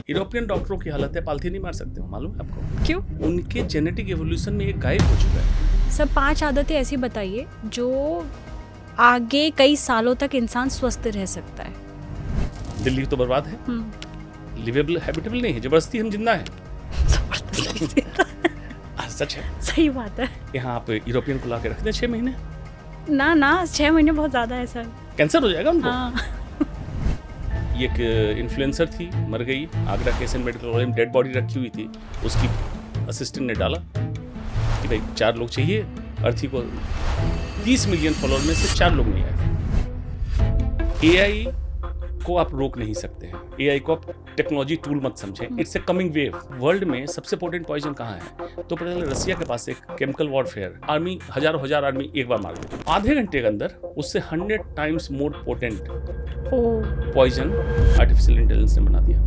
European डॉक्टरों की हालत है, पालथी नहीं मार सकते हो, मालूम है आपको? क्यों? उनके जेनेटिक एवोल्यूशन में ये गायब हो चुका है। सर 5 आदतें ऐसी बताइए जो आगे कई सालों तक इंसान स्वस्थ रह सकता है। दिल्ली तो बर्बाद है, लिवेबल हैबिटेबल नहीं है, जबरदस्ती हम जिंदा हैं। सच है, सही बात है। यहाँ आप यूरोपियन को ला के रख दें 6 महीने, ना 6 महीने बहुत ज़्यादा है सर। कैंसर हो जाएगा उनको। हाँ। ये एक इन्फ्लुएंसर थी, मर गई, आगरा के एसएन मेडिकल कॉलेज में डेड बॉडी रखी हुई थी, उसकी असिस्टेंट ने डाला कि भाई 4 लोग चाहिए, अर्थी को 30 मिलियन फॉलोअर में से 4 लोग नहीं आए। एआई को आप रोक नहीं सकते हैं, एआई को आप टेक्नोलॉजी टूल मत समझें, it's a coming wave. World में सबसे पोटेंट पॉइजन कहाँ है? तो पता चला रसिया के पास एक केमिकल वॉरफेयर, आर्मी हजार आर्मी एक बार मार देती, आधे घंटे के अंदर उससे 100 times more potent poison artificial intelligence ने बना दिया।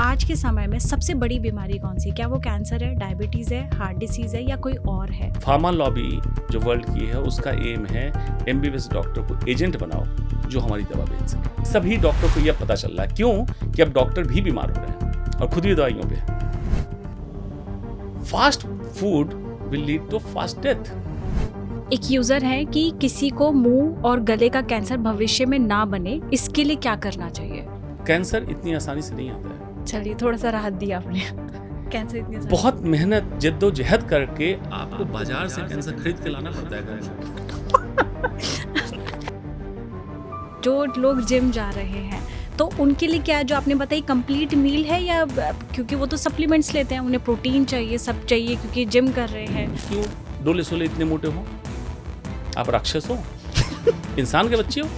आज के समय में सबसे बड़ी बीमारी कौन सी? क्या वो कैंसर है, डायबिटीज है, हार्ट डिसीज है या कोई और है? फार्मा लॉबी जो वर्ल्ड की है, उसका एम है एमबीबीएस डॉक्टर को एजेंट बनाओ जो हमारी दवा बेच सके। सभी डॉक्टर को यह पता चल रहा है, क्यों कि अब डॉक्टर भी बीमार हो रहे हैं और खुद भी दवाइयों पे। Fast food will lead to fast death. एक यूजर है कि किसी को मुंह और गले का कैंसर भविष्य में ना बने, इसके लिए क्या करना चाहिए? कैंसर इतनी आसानी से नहीं आता है। चलिए थोड़ा सा राहत दिया आपने। कैंसर इतनी आसानी बहुत मेहनत जद्दोजहद करके आपको बाजार से कैंसर खरीद के लाना पड़ता है घर में। जो लोग जिम जा रहे हैं तो उनके लिए क्या, जो आपने बताई, कंप्लीट मील है या क्योंकि वो तो सप्लीमेंट्स लेते हैं, उन्हें प्रोटीन चाहिए, सब चाहिए क्योंकि जिम कर रहे हैं। क्यों डोले सोले इतने मोटे हो? आप राक्षस हो? इंसान के बच्चे हो?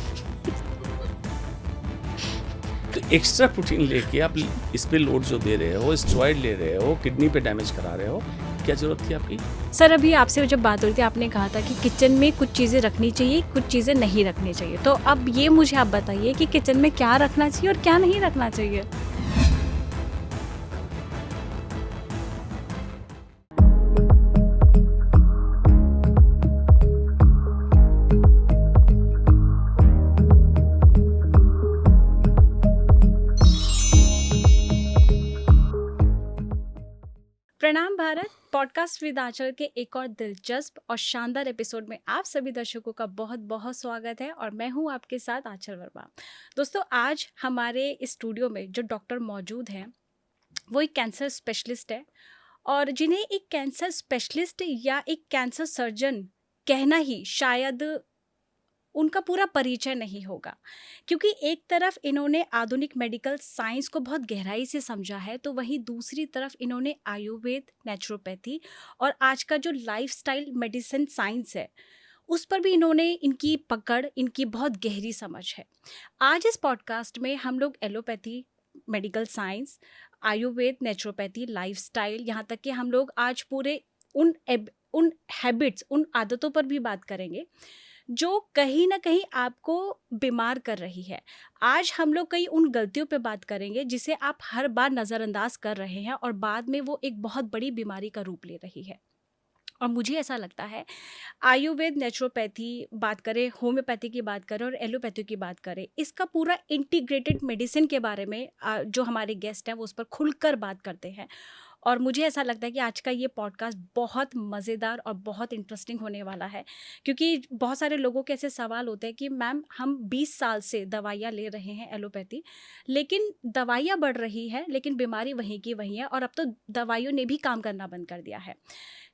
तो एक्स्ट्रा प्रोटीन लेके आप इस पे लोड जो दे रहे हो, स्टेरॉइड ले रहे हो, किडनी पे डैमेज करा रहे हो, क्या जरूरत थी आपकी? सर अभी आपसे जब बात हो रही थी, आपने कहा था कि किचन में कुछ चीज़ें रखनी चाहिए, कुछ चीज़ें नहीं रखनी चाहिए। तो अब ये मुझे आप बताइए कि किचन में क्या रखना चाहिए और क्या नहीं रखना चाहिए। प्रणाम भारत पॉडकास्ट विद आंचल के एक और दिलचस्प और शानदार एपिसोड में आप सभी दर्शकों का बहुत बहुत स्वागत है और मैं हूं आपके साथ आंचल वर्मा। दोस्तों, आज हमारे इस स्टूडियो में जो डॉक्टर मौजूद हैं वो एक कैंसर स्पेशलिस्ट है, और जिन्हें एक कैंसर स्पेशलिस्ट या एक कैंसर सर्जन कहना ही शायद उनका पूरा परिचय नहीं होगा, क्योंकि एक तरफ इन्होंने आधुनिक मेडिकल साइंस को बहुत गहराई से समझा है, तो वहीं दूसरी तरफ इन्होंने आयुर्वेद, नेचुरोपैथी और आज का जो लाइफस्टाइल मेडिसिन साइंस है उस पर भी इन्होंने इनकी पकड़, इनकी बहुत गहरी समझ है। आज इस पॉडकास्ट में हम लोग allopathy, medical science, Ayurveda, naturopathy, lifestyle, यहाँ तक कि हम लोग आज पूरे उन हैबिट्स, उन आदतों पर भी बात करेंगे जो कहीं ना कहीं आपको बीमार कर रही है। आज हम लोग कई उन गलतियों पे बात करेंगे जिसे आप हर बार नज़रअंदाज कर रहे हैं और बाद में वो एक बहुत बड़ी बीमारी का रूप ले रही है। और मुझे ऐसा लगता है आयुर्वेद, नेचुरोपैथी बात करें, होम्योपैथी की बात करें और एलोपैथी की बात करें, इसका पूरा इंटीग्रेटेड मेडिसिन के बारे में जो हमारे गेस्ट हैं वो उस पर खुलकर बात करते हैं। और मुझे ऐसा लगता है कि आज का ये पॉडकास्ट बहुत मज़ेदार और बहुत इंटरेस्टिंग होने वाला है, क्योंकि बहुत सारे लोगों के ऐसे सवाल होते हैं कि मैम हम 20 साल से दवाइयाँ ले रहे हैं एलोपैथी, लेकिन दवाइयाँ बढ़ रही है लेकिन बीमारी वहीं की वहीं है, और अब तो दवाइयों ने भी काम करना बंद कर दिया है।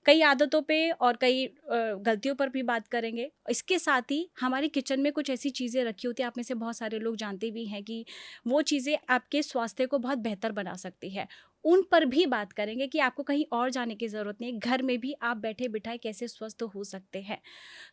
कई आदतों पे और कई गलतियों पर भी बात करेंगे। इसके साथ ही हमारे किचन में कुछ ऐसी चीज़ें रखी होती हैं, आप में से बहुत सारे लोग जानते भी हैं कि वो चीज़ें आपके स्वास्थ्य को बहुत बेहतर बना सकती है। उन पर भी बात करेंगे कि आपको कहीं और जाने की ज़रूरत नहीं है, घर में भी आप बैठे बिठाए कैसे स्वस्थ हो सकते हैं।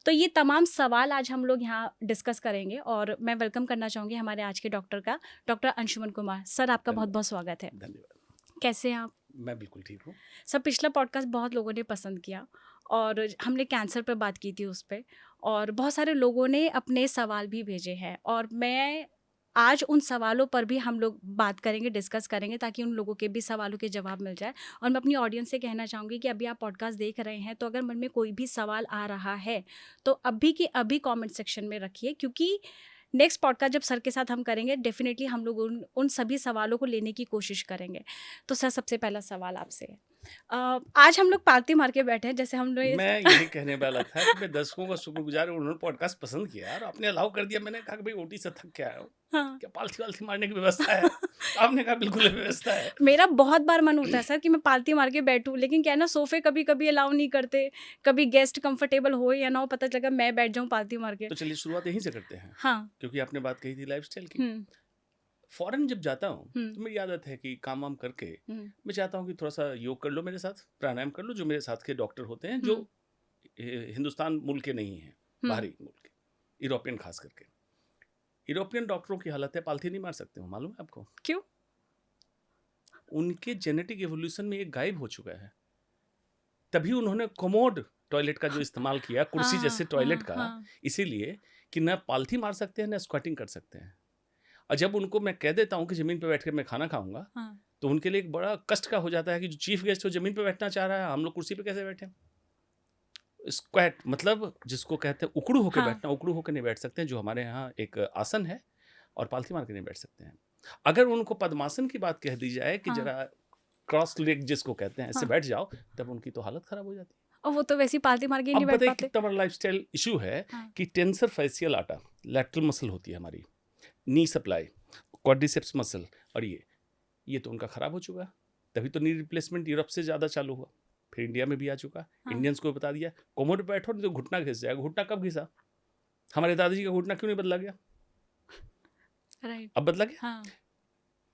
तो ये तमाम सवाल आज हम लोग यहाँ डिस्कस करेंगे, और मैं वेलकम करना चाहूँगी हमारे आज के डॉक्टर का, डॉक्टर अंशुमन कुमार। सर आपका बहुत बहुत स्वागत है। धन्यवाद। कैसे हैं आप? मैं बिल्कुल ठीक हूँ। सर पिछला पॉडकास्ट बहुत लोगों ने पसंद किया और हमने कैंसर पर बात की थी उस पर, और बहुत सारे लोगों ने अपने सवाल भी भेजे हैं, और मैं आज उन सवालों पर भी हम लोग बात करेंगे, डिस्कस करेंगे, ताकि उन लोगों के भी सवालों के जवाब मिल जाए। और मैं अपनी ऑडियंस से कहना चाहूँगी कि अभी आप पॉडकास्ट देख रहे हैं तो अगर मन में कोई भी सवाल आ रहा है तो अभी के अभी कमेंट सेक्शन में रखिए, क्योंकि नेक्स्ट पॉडकास्ट जब सर के साथ हम करेंगे डेफिनेटली हम लोग उन सभी सवालों को लेने की कोशिश करेंगे। तो सर सबसे पहला सवाल आपसे है, आज हम लोग पालती मार के बैठे हैं जैसे हम लोग मैं यही कहने वाला था कि मैं दर्शकों का शुक्रगुजार हूं, उन्होंने पॉडकास्ट पसंद किया और आपने अलाउ कर दिया। मैंने कहा कि भाई ओटी से थक के आया हूँ, हाँ क्या पालथी वालथी मारने की व्यवस्था है? आपने कहा बिल्कुल व्यवस्था है। मेरा बहुत बार मन होता है सर कि मैं पालती मार के बैठूं, लेकिन क्या है ना, सोफे कभी कभी अलाउ नहीं करते, कभी गेस्ट कंफर्टेबल हो या ना हो, पता चला मैं बैठ जाऊं पालती मार के। तो चलिए शुरुआत यहीं से करते हैं, हाँ। क्योंकि आपने बात कही थी लाइफस्टाइल की। हम्म फॉरेन जब जाता हूँ तो हम्म मेरी आदत है कि काम वाम करके हम्म मैं चाहता हूँ कि थोड़ा सा योग कर लो मेरे साथ, प्राणायाम कर लो। जो मेरे साथ के डॉक्टर होते हैं जो हिंदुस्तान मुल्क के नहीं हैं, बाहरी मुल्क के, यूरोपियन खास करके, यूरोपियन डॉक्टरों की हालत है पालथी नहीं मार सकते हो। मालूम है आपको क्यों? उनके जेनेटिक एवोल्यूशन में एक गायब हो चुका है। तभी उन्होंने कोमोड टॉयलेट का जो इस्तेमाल किया, कुर्सी हाँ जैसे टॉयलेट हाँ का, हाँ इसीलिए कि न पालथी मार सकते हैं न स्क्वाटिंग कर सकते हैं। और जब उनको मैं कह देता हूँ कि ज़मीन पे बैठ के मैं खाना खाऊंगा, हाँ तो उनके लिए एक बड़ा कष्ट का हो जाता है कि जो चीफ गेस्ट हो ज़मीन पे बैठना चाह रहा है, हम लोग कुर्सी पे कैसे बैठे? स्क्वैट मतलब जिसको कहते हैं उकड़ू होके हाँ बैठना, उकड़ू होके नहीं बैठ सकते हैं, जो हमारे यहाँ एक आसन है, और पालथी मार के नहीं बैठ सकते हैं। अगर उनको पद्मासन की बात कह दी जाए कि हाँ जरा क्रॉस लेग जिसको कहते हैं, ऐसे हाँ बैठ जाओ, तब उनकी तो हालत खराब हो जाती है। और वो तो वैसे ही पालती मार के ही नहीं अब बैठ बताइए पाते। कितना बड़ा लाइफस्टाइल इशू है हाँ कि टेंसर फेसियल आटा, लैटरल मसल होती है हमारी, नी सप्लाई, क्वाड्रिसेप्स मसल, और ये तो उनका खराब हो चुका है। तभी तो नी रिप्लेसमेंट यूरोप से ज़्यादा चालू हुआ, फिर इंडिया में भी आ चुका। हाँ इंडियंस को बता दिया कोमोड पे बैठो नहीं तो घुटना घिस जाएगा। घुटना कब घिसा? हमारे दादाजी का घुटना क्यों नहीं बदला गया? राइट। अब बदला गया। हाँ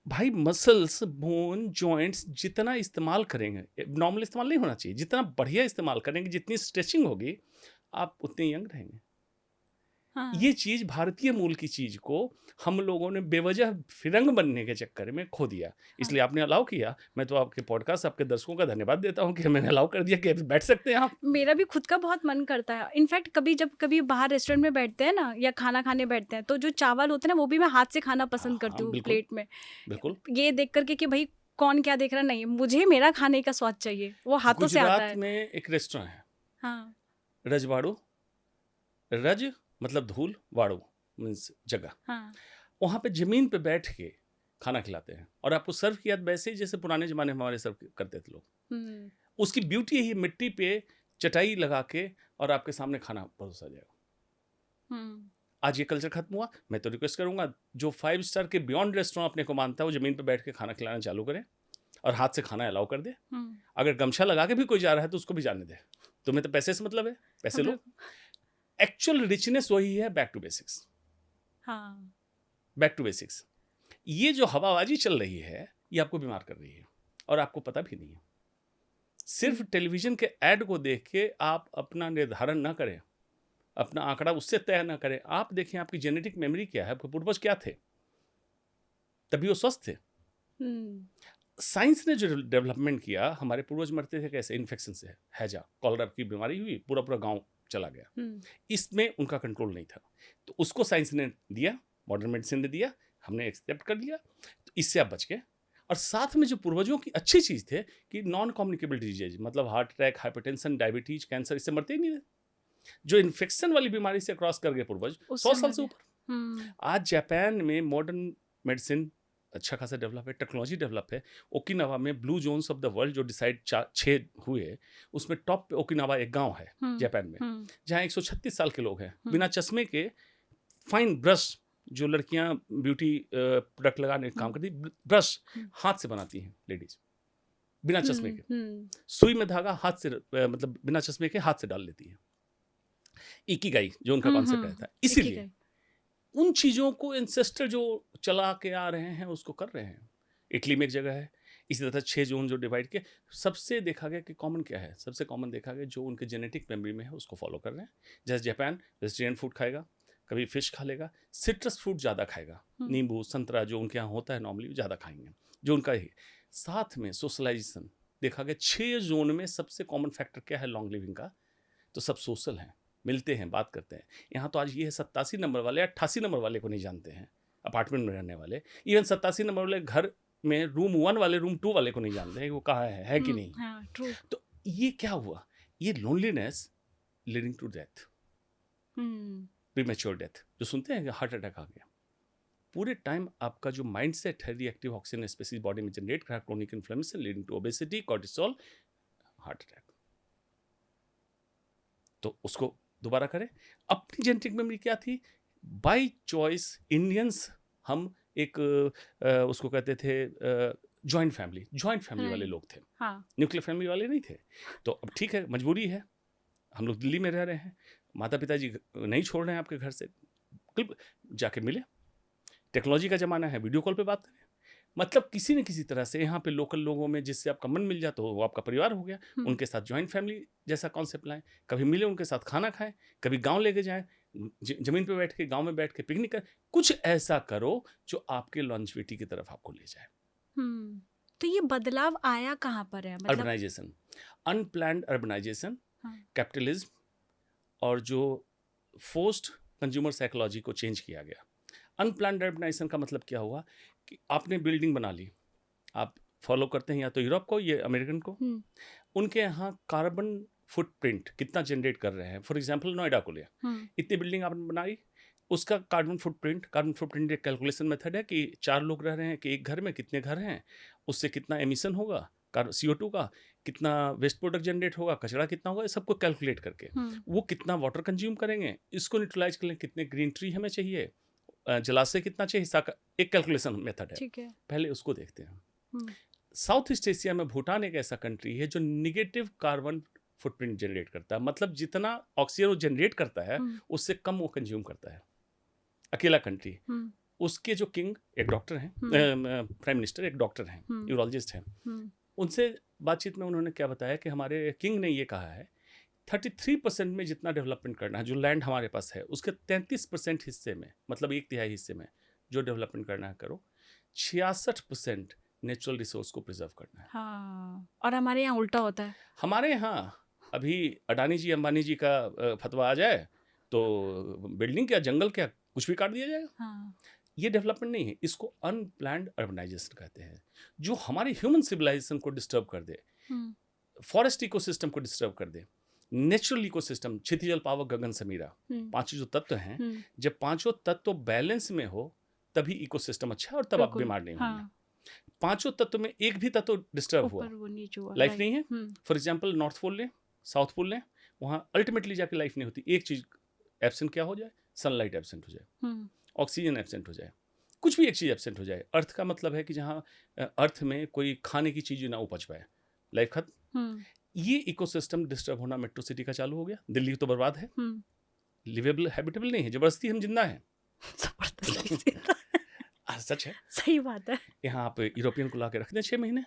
भाई मसल्स, बोन, जॉइंट्स जितना इस्तेमाल करेंगे, नॉर्मल इस्तेमाल नहीं होना चाहिए, जितना बढ़िया इस्तेमाल करेंगे, जितनी स्ट्रेचिंग होगी, आप उतने यंग रहेंगे। हाँ ये चीज़ भारतीय मूल की चीज़ को हम लोगों ने बेवजह फिरंग बनने के चक्कर में खो दिया। इसलिए आपने अलाउ किया। मैं तो आपके पॉडकास्ट, आपके दर्शकों का धन्यवाद देता हूँ कि मैंने अलाउ कर दिया कि अभी बैठ सकते हैं आप। मेरा भी खुद का बहुत मन करता है। इनफैक्ट कभी बाहर रेस्टोरेंट में बैठते हैं ना या खाना खाने बैठते हैं, तो जो चावल होते हैं ना वो भी मैं हाथ से खाना पसंद हाँ करती हूँ बिल्कुल प्लेट में। बिल्कुल। ये देख करके कि भाई कौन क्या देख रहा, नहीं, मुझे मेरा खाने का स्वाद चाहिए, वो हाथों से आता गुजरात है। में एक रेस्टोरेंट है, हाँ रजवाड़ू। रज मतलब धूल, वाड़ू मीन्स जगह। हाँ वहाँ पे ज़मीन पे बैठ के खाना खिलाते हैं, और आपको सर्व किया वैसे ही जैसे पुराने ज़माने में हमारे सर्व करते थे लोग। हम्म उसकी ब्यूटी यही, मिट्टी पे चटाई लगा के और आपके सामने खाना परोसा जाएगा। हम्म आज ये कल्चर खत्म हुआ। मैं तो रिक्वेस्ट करूंगा, जो 5 स्टार के बियॉन्ड रेस्टोरेंट अपने को मानता है, वो ज़मीन पे बैठ के खाना खिलाना चालू करें और हाथ से खाना अलाउ कर दे। हम्म अगर गमछा लगा के भी कोई जा रहा है तो उसको भी जाने दे। तुम्हें तो पैसे से मतलब है, पैसे लो। एक्चुअल रिचनेस वही है, बैक टू बेसिक्स। हाँ बैक टू बेसिक्स। ये जो हवाबाजी चल रही है, ये आपको बीमार कर रही है और आपको पता भी नहीं है। सिर्फ टेलीविजन के ऐड को देख के आप अपना निर्धारण ना करें, अपना आंकड़ा उससे तय ना करें। आप देखें आपकी जेनेटिक मेमोरी क्या है, आपके पूर्वज क्या थे, तभी वो स्वस्थ थे। हम्म साइंस ने जो डेवलपमेंट किया, हमारे पूर्वज मरते थे कैसे? इन्फेक्शन से, हैजा, कॉलरा की बीमारी हुई, पूरा पूरा गांव चला गया। इसमें उनका कंट्रोल नहीं था, तो उसको साइंस ने दिया, मॉडर्न मेडिसिन ने दिया, हमने एक्सेप्ट कर लिया, तो इससे आप बच गए। और साथ में जो पूर्वजों की अच्छी चीज़ थे कि नॉन कम्युनिकेबल डिजीज, मतलब heart attack, hypertension, diabetes, cancer, इससे मरते ही नहीं थे। जो इन्फेक्शन वाली बीमारी से क्रॉस कर गए पूर्वज, 100 साल से ऊपर। आज जापान में मॉडर्न मेडिसिन अच्छा खासा डेवलप है, टेक्नोलॉजी डेवलप है। ओकिनावा में blue zones of the world जो डिसाइड 6 हुए, उसमें टॉप पे ओकिनावा एक गांव है जापान में, जहाँ 136 साल के लोग हैं बिना चश्मे के। फाइन ब्रश, जो लड़कियां ब्यूटी प्रोडक्ट लगाने का काम करती, ब्रश हाथ से बनाती हैं लेडीज, बिना चश्मे के। सुई में धागा हाथ से, मतलब बिना चश्मे के हाथ से डाल लेती है। इकिगाई जो उनका कॉन्सेप्ट रहता है। इसीलिए उन चीज़ों को एंसेस्टर जो चला के आ रहे हैं उसको कर रहे हैं। इटली में एक जगह है इसी तरह 6 जोन जो डिवाइड के, सबसे देखा गया कि कॉमन क्या है, सबसे कॉमन देखा गया जो उनके जेनेटिक मेमोरी में है उसको फॉलो कर रहे हैं। जैसे जापान वेजिटेरियन फूड खाएगा, कभी फिश खा लेगा, सिट्रस फ्रूट ज़्यादा खाएगा, नींबू संतरा जो उनके यहाँ होता है नॉर्मली ज़्यादा खाएंगे, जो उनका ही। साथ में सोशलाइजेशन देखा गया 6 जोन में सबसे कॉमन फैक्टर क्या है लॉन्ग लिविंग का, तो सब सोशल हैं, मिलते हैं, बात करते हैं। यहाँ तो आज ये है 87 नंबर वाले 88 नंबर वाले को नहीं जानते हैं, अपार्टमेंट में रहने वाले। इवन 87 नंबर वाले घर में रूम 1 वाले रूम 2 वाले को नहीं जानते हैं वो कहाँ है कि नहीं। हाँ, ट्रू। तो ये क्या हुआ, ये loneliness leading to death. Premature death, जो सुनते हैं कि हार्ट अटैक आ गया, पूरे टाइम आपका जो माइंड सेट है रिएक्टिव ऑक्सीजन स्पीसीज बॉडी में जनरेट कर chronic inflammation leading to obesity, cortisol, heart attack. तो उसको दोबारा करें। अपनी जेनेटिक मेमोरी क्या थी? बाय चॉइस इंडियंस हम एक उसको कहते थे जॉइंट फैमिली वाले राइट। लोग थे, हाँ। न्यूक्लियर फैमिली वाले नहीं थे। तो अब ठीक है, मजबूरी है, हम लोग दिल्ली में रह रहे हैं, माता पिताजी नहीं छोड़ रहे हैं आपके घर से, जाके मिले, टेक्नोलॉजी का ज़माना है, वीडियो कॉल पे बात करें, मतलब किसी न किसी तरह से यहाँ पे लोकल लोगों में जिससे आपका मन मिल जाता हो वो आपका परिवार हो गया, उनके साथ जॉइंट फैमिली जैसा कॉन्सेप्ट लाएं, कभी मिले उनके साथ खाना खाएं, कभी गांव लेके जाएं, जमीन पे बैठ के गांव में बैठ के पिकनिक कर, कुछ ऐसा करो जो आपके लॉन्जिविटी की तरफ आपको ले जाए। तो ये बदलाव आया कहाँ पर है? मतलब अर्बनाइजेशन, अनप्लान्ड अर्बनाइजेशन, हाँ। कैपिटलिज्म और जो फोर्स्ड कंज्यूमर साइकोलॉजी को चेंज किया गया। अनप्लान्ड अर्बनाइजेशन का मतलब क्या हुआ कि आपने बिल्डिंग बना ली, आप फॉलो करते हैं या तो यूरोप को या अमेरिकन को, उनके यहाँ कार्बन फुटप्रिंट कितना जनरेट कर रहे हैं। फॉर एग्जांपल नोएडा को लिया, इतनी बिल्डिंग आपने बनाई, उसका कार्बन फुटप्रिंट एक कैलकुलेशन मेथड है कि 4 लोग रह रहे हैं कि एक घर में कितने घर हैं, उससे कितना एमिशन होगा CO2 का, कितना वेस्ट प्रोडक्ट जनरेट होगा, कचरा कितना होगा, सबको कैलकुलेट करके वो कितना वाटर कंज्यूम करेंगे, इसको न्यूट्रलाइज कर लें, कितने ग्रीन ट्री हमें चाहिए, जलाशय कितना चाहिए, एक कैलकुलेशन मेथड है। ठीक है। पहले उसको देखते हैं। साउथ ईस्ट एशिया में भूटान एक ऐसा कंट्री है जो निगेटिव कार्बन फुटप्रिंट जनरेट करता है, मतलब जितना ऑक्सीजन वो जनरेट करता है उससे कम वो कंज्यूम करता है, अकेला कंट्री। उसके जो किंग एक डॉक्टर हैं, प्राइम मिनिस्टर एक डॉक्टर हैं, यूरोलॉजिस्ट हैं, उनसे बातचीत में उन्होंने क्या बताया कि हमारे किंग ने ये कहा है 33% में जितना डेवलपमेंट करना है, जो लैंड हमारे पास है उसके 33% हिस्से में, मतलब 1/3 हिस्से में जो डेवलपमेंट करना है करो, 66% नेचुरल रिसोर्स को प्रिजर्व करना है। हाँ, और हमारे यहाँ उल्टा होता है। हमारे यहाँ अभी अडानी जी अंबानी जी का फतवा आ जाए तो बिल्डिंग क्या जंगल क्या कुछ भी काट दिया जाएगा। हाँ। ये डेवलपमेंट नहीं है, इसको अनप्लान्ड अर्बनाइजेशन कहते हैं, जो हमारे ह्यूमन सिविलाइजेशन को डिस्टर्ब कर दे, फॉरेस्ट इकोसिस्टम को डिस्टर्ब कर दे, नेचुरल इकोसिस्टम, क्षितिज जल पावक गगन समीरा, 5 जो तत्व हैं, जब 5 तत्व बैलेंस में हो तभी इकोसिस्टम अच्छा है और तब आप बीमार नहीं होंगे। 5 तत्व में एक भी तत्व डिस्टर्ब हुआ, लाइफ नहीं है। फॉर एग्जाम्पल नॉर्थ पोल लें, साउथ पोल लें, वहाँ अल्टीमेटली जाके लाइफ नहीं होती। एक चीज एब्सेंट क्या हो जाए, सनलाइट एब्सेंट हो जाए, ऑक्सीजन एब्सेंट हो जाए, कुछ भी एक चीज़ एब्सेंट हो जाए। अर्थ का मतलब है कि जहाँ अर्थ में कोई खाने की चीज़ ना उपज पाए, लाइफ खत्म। ये इकोसिस्टम डिस्टर्ब होना मेट्रो सिटी का चालू हो गया। दिल्ली तो बर्बाद है, लिवेबल हैबिटेबल नहीं है, जबरदस्ती हम जिंदा हैं। सच है, सही बात है। यहाँ आप यूरोपियन को ला के रख दें 6 महीने,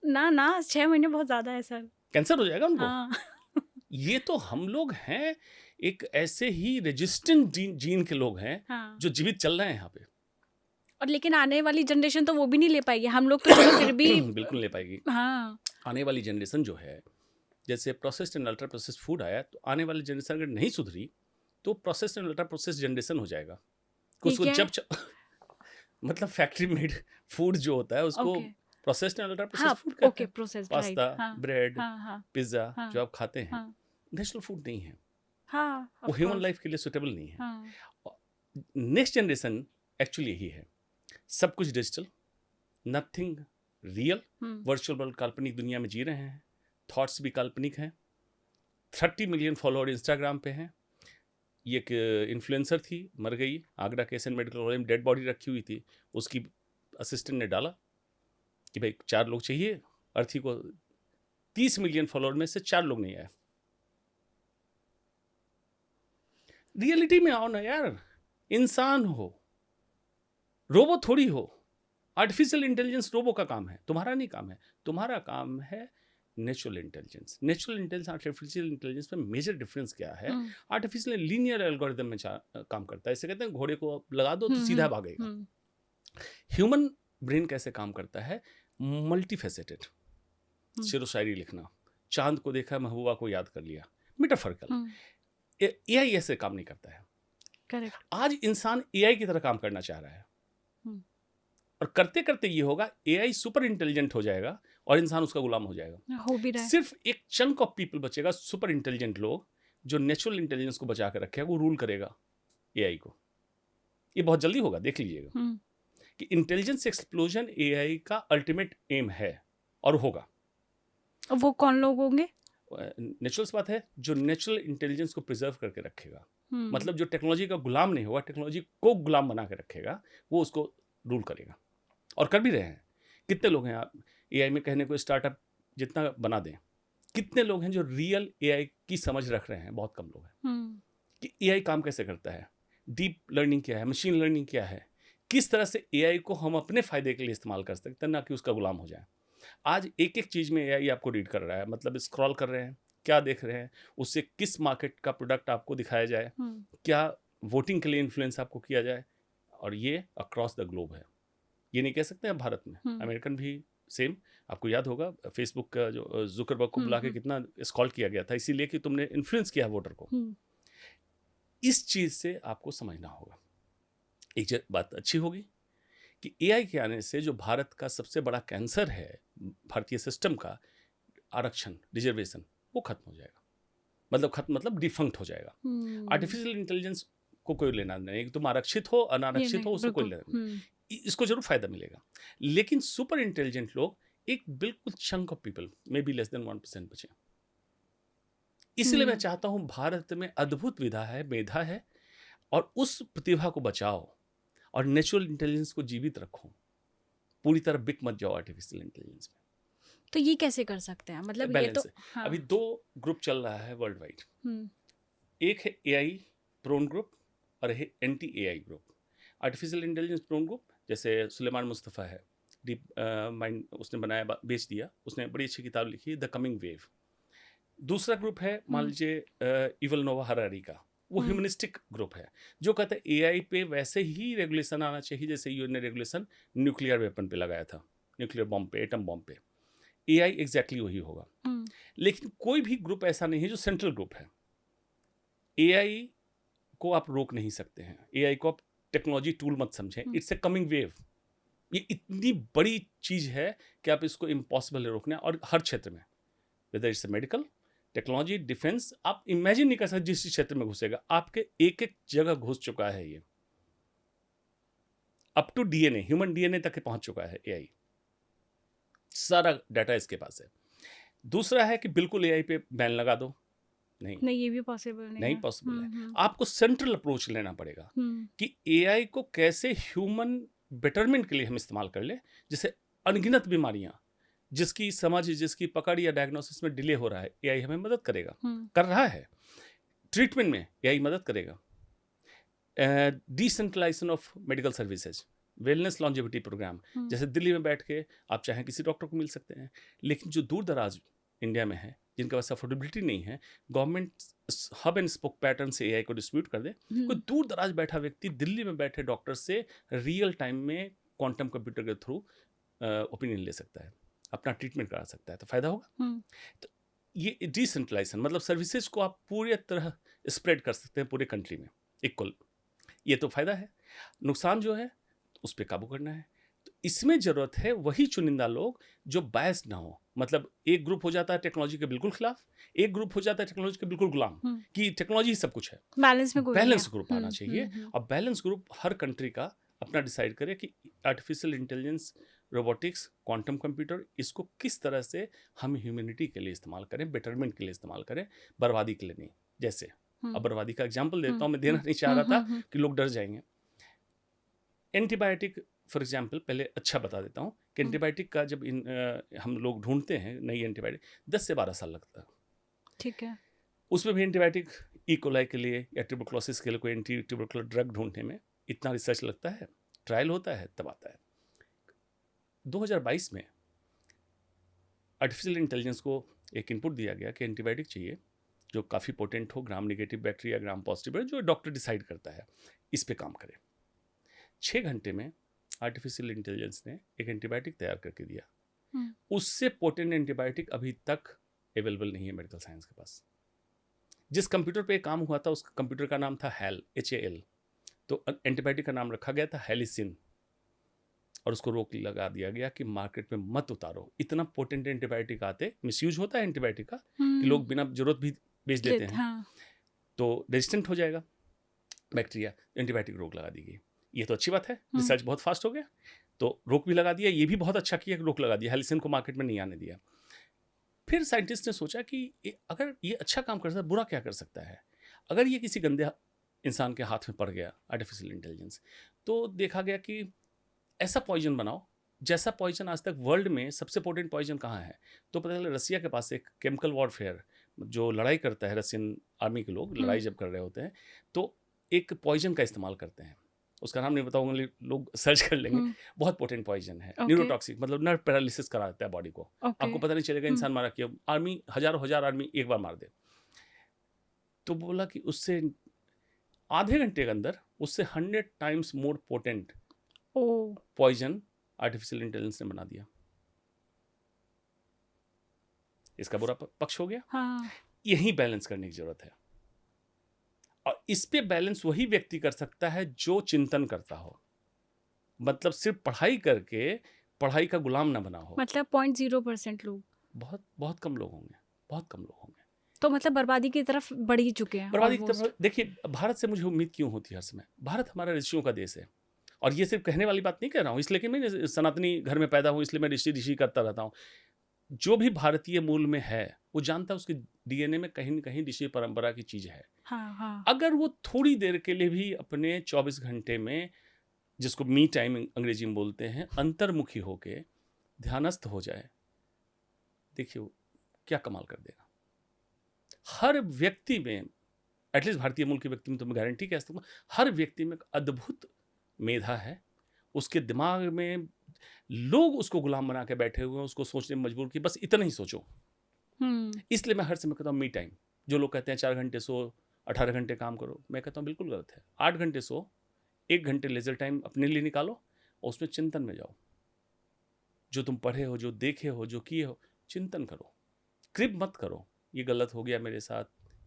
ना 6 महीने बहुत ज़्यादा है सर, कैंसर हो जाएगा उनको। हाँ। ये तो हम लोग हैं एक ऐसे ही रेजिस्टेंट जीन के लोग हैं, हाँ। जो जीवित चल रहे हैं यहाँ पे। और लेकिन आने वाली जनरेशन तो वो भी नहीं ले पाएगी, हम लोग तो चलो फिर भी बिल्कुल ले पाएगी। हाँ, आने वाली जनरेशन जो है, जैसे processed and ultra processed food आया, तो आने वाली जनरेशन अगर नहीं सुधरी तो processed and ultra processed generation हो जाएगा। उसको जब मतलब फैक्ट्री मेड फूड जो होता है उसको processed and ultra processed food कहते हैं। प्रोसेस्ड, पास्ता, ब्रेड, पिज्जा जो आप खाते हैं, नेचुरल फूड नहीं है, वो ह्यूमन लाइफ के लिए सुटेबल नहीं है। नेक्स्ट जनरेशन एक्चुअली यही है, सब कुछ digital, nothing real, virtual world, काल्पनिक दुनिया में जी रहे हैं, थॉट्स भी काल्पनिक हैं। 30 मिलियन फॉलोअर इंस्टाग्राम पे हैं। ये एक इन्फ्लुएंसर थी, मर गई, आगरा के एसएन मेडिकल कॉलेज में डेड बॉडी रखी हुई थी, उसकी असिस्टेंट ने डाला कि भाई 4 लोग चाहिए, अर्थी को 30 मिलियन फॉलोअर में से 4 लोग नहीं आए। रियलिटी में आओ ना यार, इंसान हो, रोबो थोड़ी हो। आर्टिफिशियल इंटेलिजेंस रोबो का काम है, तुम्हारा नहीं काम है। तुम्हारा काम है natural intelligence. Natural intelligence artificial intelligence में मेजर डिफरेंस क्या है? आर्टिफिशियल लीनियर एल्गोरिथम में काम करता है। इसे कहते हैं घोड़े को लगा दो तो सीधा भागेगा। ह्यूमन ब्रेन कैसे काम करता है? मल्टीफेसेटेड। शेरो शायरी लिखना, चांद को देखा, महबूबा को याद कर लिया, मेटाफोरिकल। एआई ऐसे काम नहीं करता है। करेक्ट। आज इंसान एआई की तरह काम करना चाह रहा है, और करते करते ये होगा एआई सुपर इंटेलिजेंट हो जाएगा और इंसान उसका गुलाम हो जाएगा। हो भी रहा है। सिर्फ एक चंक ऑफ पीपल बचेगा, सुपर इंटेलिजेंट लोग, जो नेचुरल इंटेलिजेंस को बचा कर रखेगा, वो रूल करेगा। एआई को। ये बहुत जल्दी होगा, देख लीजिएगा हम्म, कि इंटेलिजेंस एक्सप्लोजन एआई का अल्टीमेट एम है और होगा। और वो कौन लोग होंगे? नेचुरल बात है, जो नेचुरल इंटेलिजेंस को प्रिजर्व करके रखेगा, हम्म, मतलब जो टेक्नोलॉजी का गुलाम नहीं होगा, टेक्नोलॉजी को गुलाम बना के रखेगा, वो उसको रूल करेगा और कर भी रहे हैं। कितने लोग हैं आप एआई में कहने को स्टार्टअप जितना बना दें, कितने लोग हैं जो रियल एआई की समझ रख रहे हैं? बहुत कम लोग हैं हम्म, कि एआई काम कैसे करता है, डीप लर्निंग क्या है, मशीन लर्निंग क्या है, किस तरह से एआई को हम अपने फायदे के लिए इस्तेमाल कर सकते हैं, ना कि उसका गुलाम हो जाए। आज एक एक चीज़ में एआई आपको रीड कर रहा है, मतलब स्क्रॉल कर रहे हैं, क्या देख रहे हैं, उससे किस मार्केट का प्रोडक्ट आपको दिखाया जाए, क्या वोटिंग के लिए इन्फ्लुएंस आपको किया जाए, और ये अक्रॉस द ग्लोब है। ये नहीं कह सकते हैं भारत में, अमेरिकन भी सेम। आपको याद होगा फेसबुक का जो जुकरबर्ग को बुला के कितना स्क्रॉल किया गया था, इसीलिए कि तुमने इन्फ्लुएंस किया वोटर को। इस चीज़ से आपको समझना होगा। एक बात अच्छी होगी कि एआई के आने से जो भारत का सबसे बड़ा कैंसर है भारतीय सिस्टम का, आरक्षण, रिजर्वेशन, वो खत्म हो जाएगा। मतलब खत्म मतलब डिफंक्ट हो जाएगा। आर्टिफिशियल इंटेलिजेंस को कोई लेना नहीं कि तुम आरक्षित हो अनारक्षित हो, उसको कोई लेना नहीं। इसको जरूर फायदा मिलेगा, लेकिन सुपर इंटेलिजेंट लोग एक बिल्कुल chunk of people, may be less than 1% बचे। इसलिए मैं चाहता हूं भारत में अद्भुत विधा है, मेधा है, और उस प्रतिभा को बचाओ और नेचुरल इंटेलिजेंस को जीवित रखो। पूरी तरह बिक मत जाओ आर्टिफिशियल इंटेलिजेंस में। तो ये कैसे कर सकते हैं? मतलब ये तो हाँ। अभी 2 ग्रुप चल रहा है वर्ल्ड वाइड। एक है एआई प्रोन ग्रुप और है anti AI group. Artificial intelligence prone group जैसे सुलेमान मुस्तफ़ा है, डीप माइंड उसने बनाया, बेच दिया, उसने बड़ी अच्छी किताब लिखी द कमिंग वेव। दूसरा ग्रुप है मान लीजिए इवल नोवा हरारी का, वो ह्यूमनिस्टिक ग्रुप है जो कहता है एआई पे वैसे ही रेगुलेशन आना चाहिए जैसे यूएन ने रेगुलेशन न्यूक्लियर वेपन पे लगाया था, न्यूक्लियर बॉम्ब पे, एटम बॉम्ब पे। एआई एग्जैक्टली वही होगा। लेकिन कोई भी ग्रुप ऐसा नहीं है जो सेंट्रल ग्रुप है। एआई को आप रोक नहीं सकते हैं, एआई को आप टेक्नोलॉजी टूल मत समझें, इट्स ए कमिंग वेव। ये इतनी बड़ी चीज है कि आप इसको इम्पॉसिबल है रोकना। और हर क्षेत्र में, whether it's medical, technology, defence, आप इमेजिन नहीं कर सकते जिस क्षेत्र में घुसेगा, आपके एक एक जगह घुस चुका है ये, up to DNA, human DNA तक पहुंच चुका है एआई। सारा डाटा इसके पास है। दूसरा है कि बिल्कुल एआई पे बैन लगा दो, नहीं, ये भी पॉसिबल नहीं पॉसिबल है। आपको सेंट्रल अप्रोच लेना पड़ेगा कि एआई को कैसे ह्यूमन बेटरमेंट के लिए हम इस्तेमाल कर ले। जैसे अनगिनत बीमारियां जिसकी समझ, जिसकी पकड़ या डायग्नोसिस में डिले हो रहा है, एआई हमें मदद करेगा, कर रहा है। ट्रीटमेंट में एआई मदद करेगा। Decentralisation of medical services, wellness longevity program, जैसे दिल्ली में बैठ के आप चाहें किसी डॉक्टर को मिल सकते हैं। लेकिन जो दूर दराज इंडिया में है, जिनके पास अफोर्डेबिलिटी नहीं है, government hub and spoke pattern से एआई को डिस्ट्रीब्यूट कर दे। कोई दूर दराज बैठा व्यक्ति दिल्ली में बैठे डॉक्टर से रियल टाइम में क्वांटम कंप्यूटर के थ्रू ओपिनियन ले सकता है, अपना ट्रीटमेंट करा सकता है, तो फायदा होगा। तो ये डिसेंट्रलाइजेशन मतलब सर्विसेज को आप पूरी तरह स्प्रेड कर सकते हैं पूरे कंट्री में इक्वल। ये तो फायदा है। नुकसान जो है उस पर काबू करना है। तो इसमें जरूरत है वही चुनिंदा लोग जो बायस ना हो। मतलब एक ग्रुप हो जाता है टेक्नोलॉजी के बिल्कुल खिलाफ, एक ग्रुप हो जाता है टेक्नोलॉजी के बिल्कुल गुलाम, कि टेक्नोलॉजी ही सब कुछ है। बैलेंस ग्रुप आना चाहिए। और बैलेंस ग्रुप हर कंट्री का अपना डिसाइड करे कि artificial intelligence, robotics, quantum computer, इसको किस तरह से हम ह्यूमैनिटी के लिए इस्तेमाल करें, बेटरमेंट के लिए इस्तेमाल करें, बर्बादी के लिए नहीं। जैसे अब बर्बादी का एग्जाम्पल देता हूँ, मैं देना नहीं चाह रहा था कि लोग डर जाएंगे। एंटीबायोटिक फॉर एग्जाम्पल, पहले अच्छा बता देता हूँ कि एंटीबायोटिक का जब हम लोग ढूंढते हैं नई एंटीबायोटिक, 10 से 12 साल लगता है। ठीक है। उसमें भी एंटीबायोटिक इकोलाई के लिए या ट्यूबरक्लोसिस के लिए कोई एंटी ट्यूबरकुलर ड्रग ढूंढने में इतना रिसर्च लगता है, ट्रायल होता है, तब आता है। 2022 में आर्टिफिशियल इंटेलिजेंस को एक इनपुट दिया गया कि एंटीबायोटिक चाहिए जो काफ़ी पोटेंट हो, gram negative bacteria, gram positive, जो डॉक्टर डिसाइड करता है, इस पे काम करे। 6 घंटे में आर्टिफिशियल इंटेलिजेंस ने एक एंटीबायोटिक तैयार करके दिया। उससे पोटेंट एंटीबायोटिक अभी तक अवेलेबल नहीं है मेडिकल साइंस के पास। जिस कंप्यूटर पे काम हुआ था उस कंप्यूटर का नाम था HAL, तो एंटीबायोटिक का नाम रखा गया था हेलिसिन, और उसको रोक लगा दिया गया कि मार्केट में मत उतारो। इतना पोटेंट एंटीबायोटिक आते, मिसयूज होता है एंटीबायोटिक का कि लोग बिना जरूरत भी बेच देते हैं। हाँ। तो रेजिस्टेंट हो जाएगा। बैक्टीरिया, एंटीबायोटिक रोक लगा दी गई। ये तो अच्छी बात है, रिसर्च बहुत फास्ट हो गया, तो रोक भी लगा दिया। ये भी बहुत अच्छा किया कि रोक लगा दिया, हेलिसिन को मार्केट में नहीं आने दिया। फिर साइंटिस्ट ने सोचा कि अगर ये अच्छा काम कर सकता है, बुरा क्या कर सकता है। अगर ये किसी गंदे इंसान के हाथ में पड़ गया, आर्टिफिशियल इंटेलिजेंस, तो देखा गया कि ऐसा पॉइजन बनाओ जैसा पॉइजन आज तक वर्ल्ड में सबसे पोटेंट पॉइजन कहाँ है। तो पता चला रसिया के पास एक केमिकल वॉरफेयर जो लड़ाई करता है, रशियन आर्मी के लोग लड़ाई जब कर रहे होते हैं तो एक पॉइजन का इस्तेमाल करते हैं। उसका नाम नहीं बताऊंगा, लोग सर्च कर लेंगे। बहुत पोटेंट पॉइजन है, न्यूरोटॉक्सिक, मतलब नर्व पैरालिसिस करा देता है बॉडी को। आपको पता नहीं चलेगा इंसान मारा क्यों। आर्मी हजारों हजार आर्मी एक बार मार दे। तो बोला कि उससे आधे घंटे के अंदर उससे 100 times more potent poison artificial intelligence ने बना दिया। इसका बुरा पक्ष हो गया। हाँ। यही बैलेंस करने की जरूरत है, और इस पे बैलेंस वही व्यक्ति कर सकता है जो चिंतन करता हो। मतलब सिर्फ पढ़ाई करके पढ़ाई का गुलाम ना बना हो। मतलब 0.0% लोग, बहुत बहुत कम लोग होंगे, बहुत कम लोग होंगे। तो मतलब बर्बादी की तरफ बढ़ ही चुके हैं। बर्बादी की तरफ देखिए, भारत से मुझे उम्मीद क्यों होती है हर समय। भारत हमारा ऋषियों का देश है, और ये सिर्फ कहने वाली बात नहीं कह रहा हूँ इसलिए कि मैं सनातनी घर में पैदा हूँ इसलिए मैं ऋषि ऋषि करता रहता हूँ। जो भी भारतीय मूल में है वो जानता है उसके डीएनए में कहीं न कहीं ऋषि परंपरा की चीज है। हाँ, हाँ। अगर वो थोड़ी देर के लिए भी अपने 24 घंटे में, जिसको मी टाइम अंग्रेजी में बोलते हैं, अंतर्मुखी होके ध्यानस्थ हो जाए, देखिए वो क्या कमाल कर देगा। हर व्यक्ति में, एटलीस्ट भारतीय मूल के व्यक्ति में तो मैं गारंटी कह सकता हूँ, हर व्यक्ति में एक अद्भुत मेधा है। उसके दिमाग में लोग उसको गुलाम बना के बैठे हुए हैं, उसको सोचने में मजबूर कि बस इतना ही सोचो। इसलिए मैं हर समय कहता हूँ मी टाइम। जो लोग कहते हैं 4 घंटे सो, 18 घंटे काम करो, मैं कहता हूँ बिल्कुल गलत है। 8 घंटे सो, 1 घंटे लेजर टाइम अपने लिए निकालो और उसमें चिंतन में जाओ। जो तुम पढ़े हो, जो देखे हो, जो किए हो, चिंतन करो। क्रिप मत करो, ये गलत हो गया मेरे साथ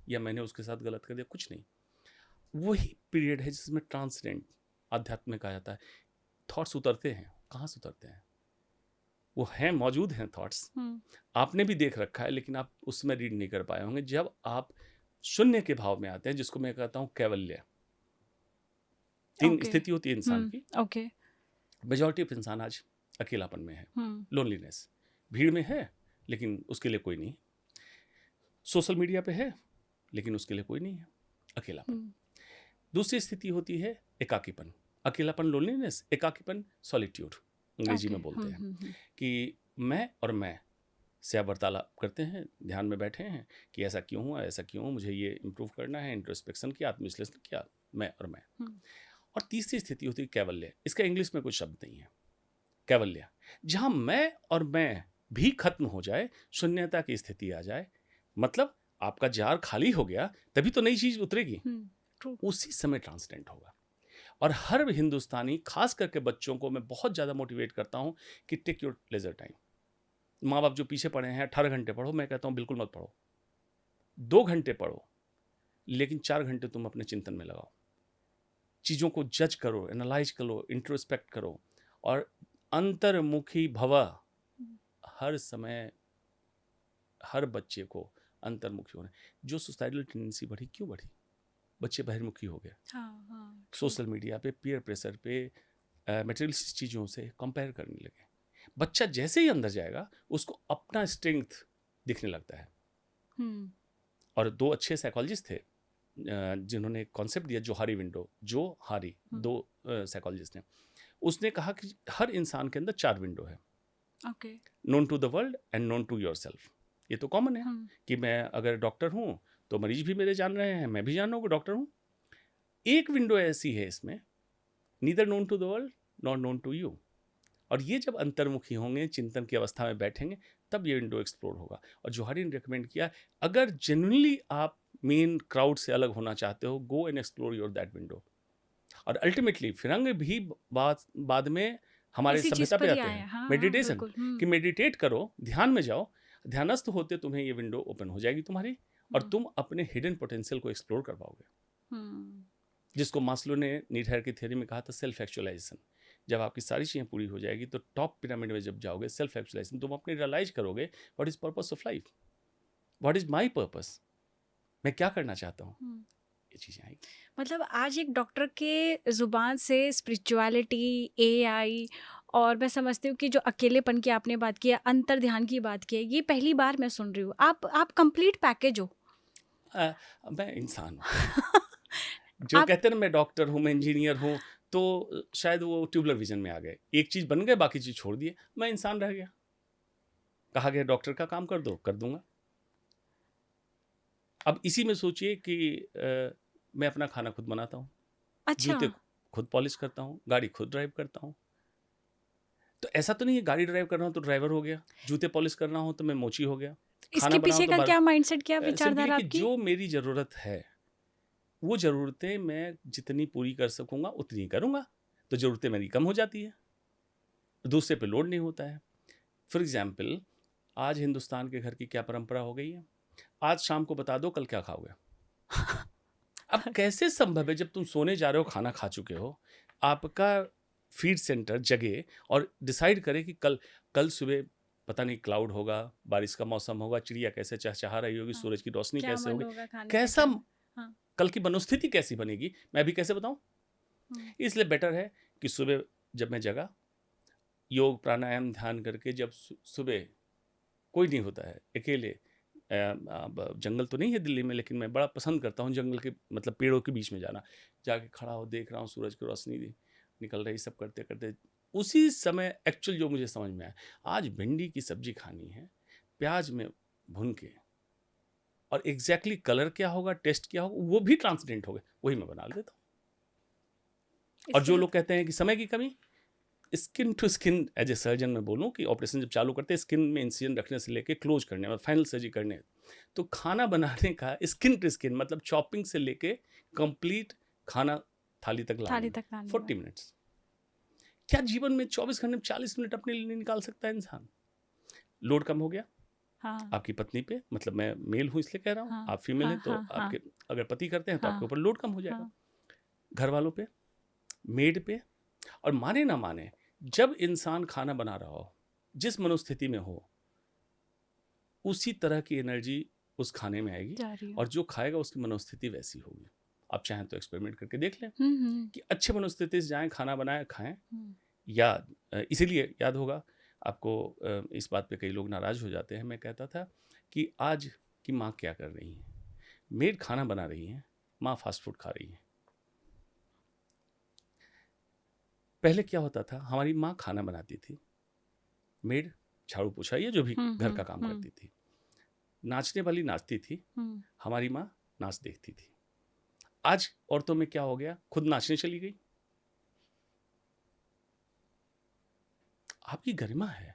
या मैंने उसके साथ गलत कर दिया, कुछ नहीं। वही पीरियड है जिसमें ट्रांसडेंट आध्यात्म में कहा जाता है थॉट्स उतरते हैं। कहाँ से उतरते हैं? वो हैं, मौजूद हैं थॉट्स। आपने भी देख रखा है लेकिन आप उसमें रीड नहीं कर पाए होंगे। जब आप शून्य के भाव में आते हैं, जिसको मैं कहता हूँ कैवल्य। 3 स्थिति होती है इंसान की। मेजॉरिटी ऑफ इंसान आज अकेलापन में है, लोनलीनेस। भीड़ में है लेकिन उसके लिए कोई नहीं। सोशल मीडिया पे है लेकिन उसके लिए कोई नहीं है, अकेलापन। दूसरी स्थिति होती है एकाकीपन। अकेलापन लोनलीनेस, एकाकीपन सॉलिट्यूड अंग्रेजी में बोलते हैं। कि मैं और मैं से आप वार्तालाप करते हैं, ध्यान में बैठे हैं कि ऐसा क्यों हुआ, ऐसा क्यों, मुझे ये इम्प्रूव करना है, इंट्रोस्पेक्शन किया, आत्मविश्लेषण किया, मैं और मैं। और तीसरी स्थिति होती है कैवल्य। इसका इंग्लिश में कोई शब्द नहीं है, कैवल्य, जहां मैं और मैं भी खत्म हो जाए, शून्यता की स्थिति आ जाए। मतलब आपका जार खाली हो गया तभी तो नई चीज उतरेगी, उसी समय ट्रांसडेंट होगा। और हर हिंदुस्तानी, खास करके बच्चों को मैं बहुत ज़्यादा मोटिवेट करता हूँ कि टेक योर लेजर टाइम। माँ बाप जो पीछे पढ़े हैं 18 घंटे पढ़ो, मैं कहता हूँ बिल्कुल मत पढ़ो। 2 घंटे पढ़ो लेकिन 4 घंटे तुम अपने चिंतन में लगाओ। चीज़ों को जज करो, एनालाइज करो, इंट्रोस्पेक्ट करो, और अंतर्मुखी भव। हर समय हर बच्चे को अंतर्मुखी होना। जो सुसाइडल टेंडेंसी बढ़ी, क्यों बढ़ी? बच्चे बहिर्मुखी हो गए। सोशल मीडिया पे, पीयर प्रेशर पे, मटेरियलिस्टिक चीज़ों से कंपेयर करने लगे। बच्चा जैसे ही अंदर जाएगा उसको अपना स्ट्रेंथ दिखने लगता है। और 2 अच्छे साइकोलॉजिस्ट थे जिन्होंने एक कॉन्सेप्ट दिया, जोहारी विंडो। जो हारी 2 साइकोलॉजिस्ट ने, उसने कहा कि हर इंसान के अंदर 4 विंडो है। Known to the world and known to yourself. ये तो कॉमन है कि मैं अगर डॉक्टर हूँ तो मरीज भी मेरे जान रहे हैं, मैं भी जान रहा हूँ कि डॉक्टर हूँ। एक विंडो ऐसी है इसमें, neither known to the world not known to you. और ये जब अंतर्मुखी होंगे, चिंतन की अवस्था में बैठेंगे, तब ये विंडो एक्सप्लोर होगा। और जोहारी ने रिकमेंड किया, अगर जेन्युइनली आप मेन क्राउड से अलग होना चाहते हो, go and explore your that window. और अल्टीमेटली फिरंग भी बाद में हमारे सभ्यता पे आते हैं। मेडिटेशन, कि मेडिटेट करो, ध्यान में जाओ, ध्यानस्थ होते तुम्हें ये विंडो ओपन हो जाएगी तुम्हारी, और तुम अपने हिडन पोटेंशियल को एक्सप्लोर कर पाओगे। जिसको मास्लो ने नीड हायर की थ्योरी में कहा था सेल्फ एक्चुअलाइजेशन। जब आपकी सारी चीज़ें पूरी हो जाएगी तो टॉप पिरामिड में जब जाओगे, सेल्फ एक्चुअलाइजेशन, तुम अपने रियलाइज करोगे what is purpose of life, what is my purpose, मैं क्या करना चाहता हूँ। ये चीज़ें आएगी। मतलब आज एक डॉक्टर के ज़ुबान से स्पिरिचुअलिटी, एआई और मैं समझती हूँ कि जो अकेलेपन की आपने बात की है, अंतर्ध्यान की बात की है, ये पहली बार मैं सुन रही हूँ। आप कंप्लीट पैकेज हो। अ, मैं इंसान हूँ। जो आप कहते हैं ना मैं डॉक्टर हूँ, मैं इंजीनियर हूँ, तो शायद वो ट्यूबलर विज़न में आ गए। एक चीज़ बन गए, बाकी चीज़ छोड़ दिए। मैं इंसान रह गया। कहा गया डॉक्टर का काम कर दो, कर दूँगा। अब इसी में सोचिए कि मैं अपना खाना खुद बनाता हूँ, अच्छा, जूते खुद पॉलिश करता हूँ, गाड़ी खुद ड्राइव करता हूँ। तो ऐसा तो नहीं है गाड़ी ड्राइव कर रहा हूँ तो ड्राइवर हो गया, जूते पॉलिश करना हो तो मैं मोची हो गया, खाना इसके बनाऊँ पीछे तो का क्या माइंडसेट, क्या सिंपली विचारधारा कि आपकी? जो मेरी ज़रूरत है, वो ज़रूरतें मैं जितनी पूरी कर सकूँगा उतनी ही करूँगा, तो ज़रूरतें मेरी कम हो जाती है, दूसरे पे लोड नहीं होता है। फॉर एग्ज़ाम्पल आज हिंदुस्तान के घर की क्या परंपरा हो गई है, आज शाम को बता दो कल क्या खाओगे? अब कैसे संभव है जब तुम सोने जा रहे हो, खाना खा चुके हो, आपका फीड सेंटर जगे और डिसाइड करे कि कल कल सुबह पता नहीं क्लाउड होगा, बारिश का मौसम होगा, चिड़िया कैसे चहचहा रही होगी, हाँ, सूरज की रोशनी क्या कैसे मन होगी, होगा खाने का, कैसा क्या नहीं? हाँ। कल की मनोस्थिति कैसी बनेगी, मैं अभी कैसे बताऊं? हुँ, इसलिए बेटर है कि सुबह जब मैं जगा, योग प्राणायाम ध्यान करके जब सुबह कोई नहीं होता है, अकेले अब जंगल तो नहीं है दिल्ली में, लेकिन मैं बड़ा पसंद करता हूँ जंगल के मतलब पेड़ों के बीच में जाना, जाके खड़ा हो देख रहा हूँ सूरज की रोशनी निकल रही, सब करते करते उसी समय एक्चुअल जो मुझे समझ में आया, आज भिंडी की सब्जी खानी है प्याज में भून के, और एग्जैक्टली कलर क्या होगा, टेस्ट क्या होगा, वो भी ट्रांसडेंट हो गए, वही मैं बना लेता हूँ। और इससे जो ज़ लोग कहते हैं कि समय की कमी, skin to skin as a surgeon में बोलूँ कि ऑपरेशन जब चालू करते हैं स्किन में इंसिजन रखने से लेके क्लोज करने और फाइनल सर्जरी करने, तो खाना बनाने का स्किन टू स्किन मतलब चॉपिंग से लेके कंप्लीट खाना थाली तक लाने थाली में तक लाने में। 40 मिनट्स। क्या जीवन में 24 घंटे में 40 मिनट अपने लिए नहीं निकाल सकता है इंसान? लोड कम हो गया हाँ, आपकी पत्नी पे, मतलब मैं मेल हूँ इसलिए कह रहा हूँ, हाँ, आप फीमेल हाँ, हैं तो हाँ, हाँ, आपके अगर पति करते हैं तो आपके हाँ, ऊपर लोड कम हो जाएगा, हाँ। घर वालों पे, मेड पे। और माने ना माने, जब इंसान खाना बना रहा हो, जिस मनोस्थिति में हो, उसी तरह की एनर्जी उस खाने में आएगी, जा रही हो। और जो खाएगा उसकी मनोस्थिति वैसी होगी। आप चाहें तो एक्सपेरिमेंट करके देख लें हुँ, हुँ, कि अच्छे मनोस्थिति से जाएं, खाना बनाएं, खाएं। हुँ। या इसीलिए याद होगा आपको, इस बात पे कई लोग नाराज हो जाते हैं, मैं कहता था कि आज की माँ क्या कर रही है, मेड खाना बना रही है, माँ फास्ट फूड खा रही है। पहले क्या होता था, हमारी माँ खाना बनाती थी, मेड झाड़ू पोछा या जो भी हुँ, घर का हुँ, काम हुँ, करती थी, नाचने वाली नाचती थी, हुँ। हमारी माँ नाच देखती थी। आज औरतों में क्या हो गया, खुद नाचने चली गई। आपकी गरिमा है,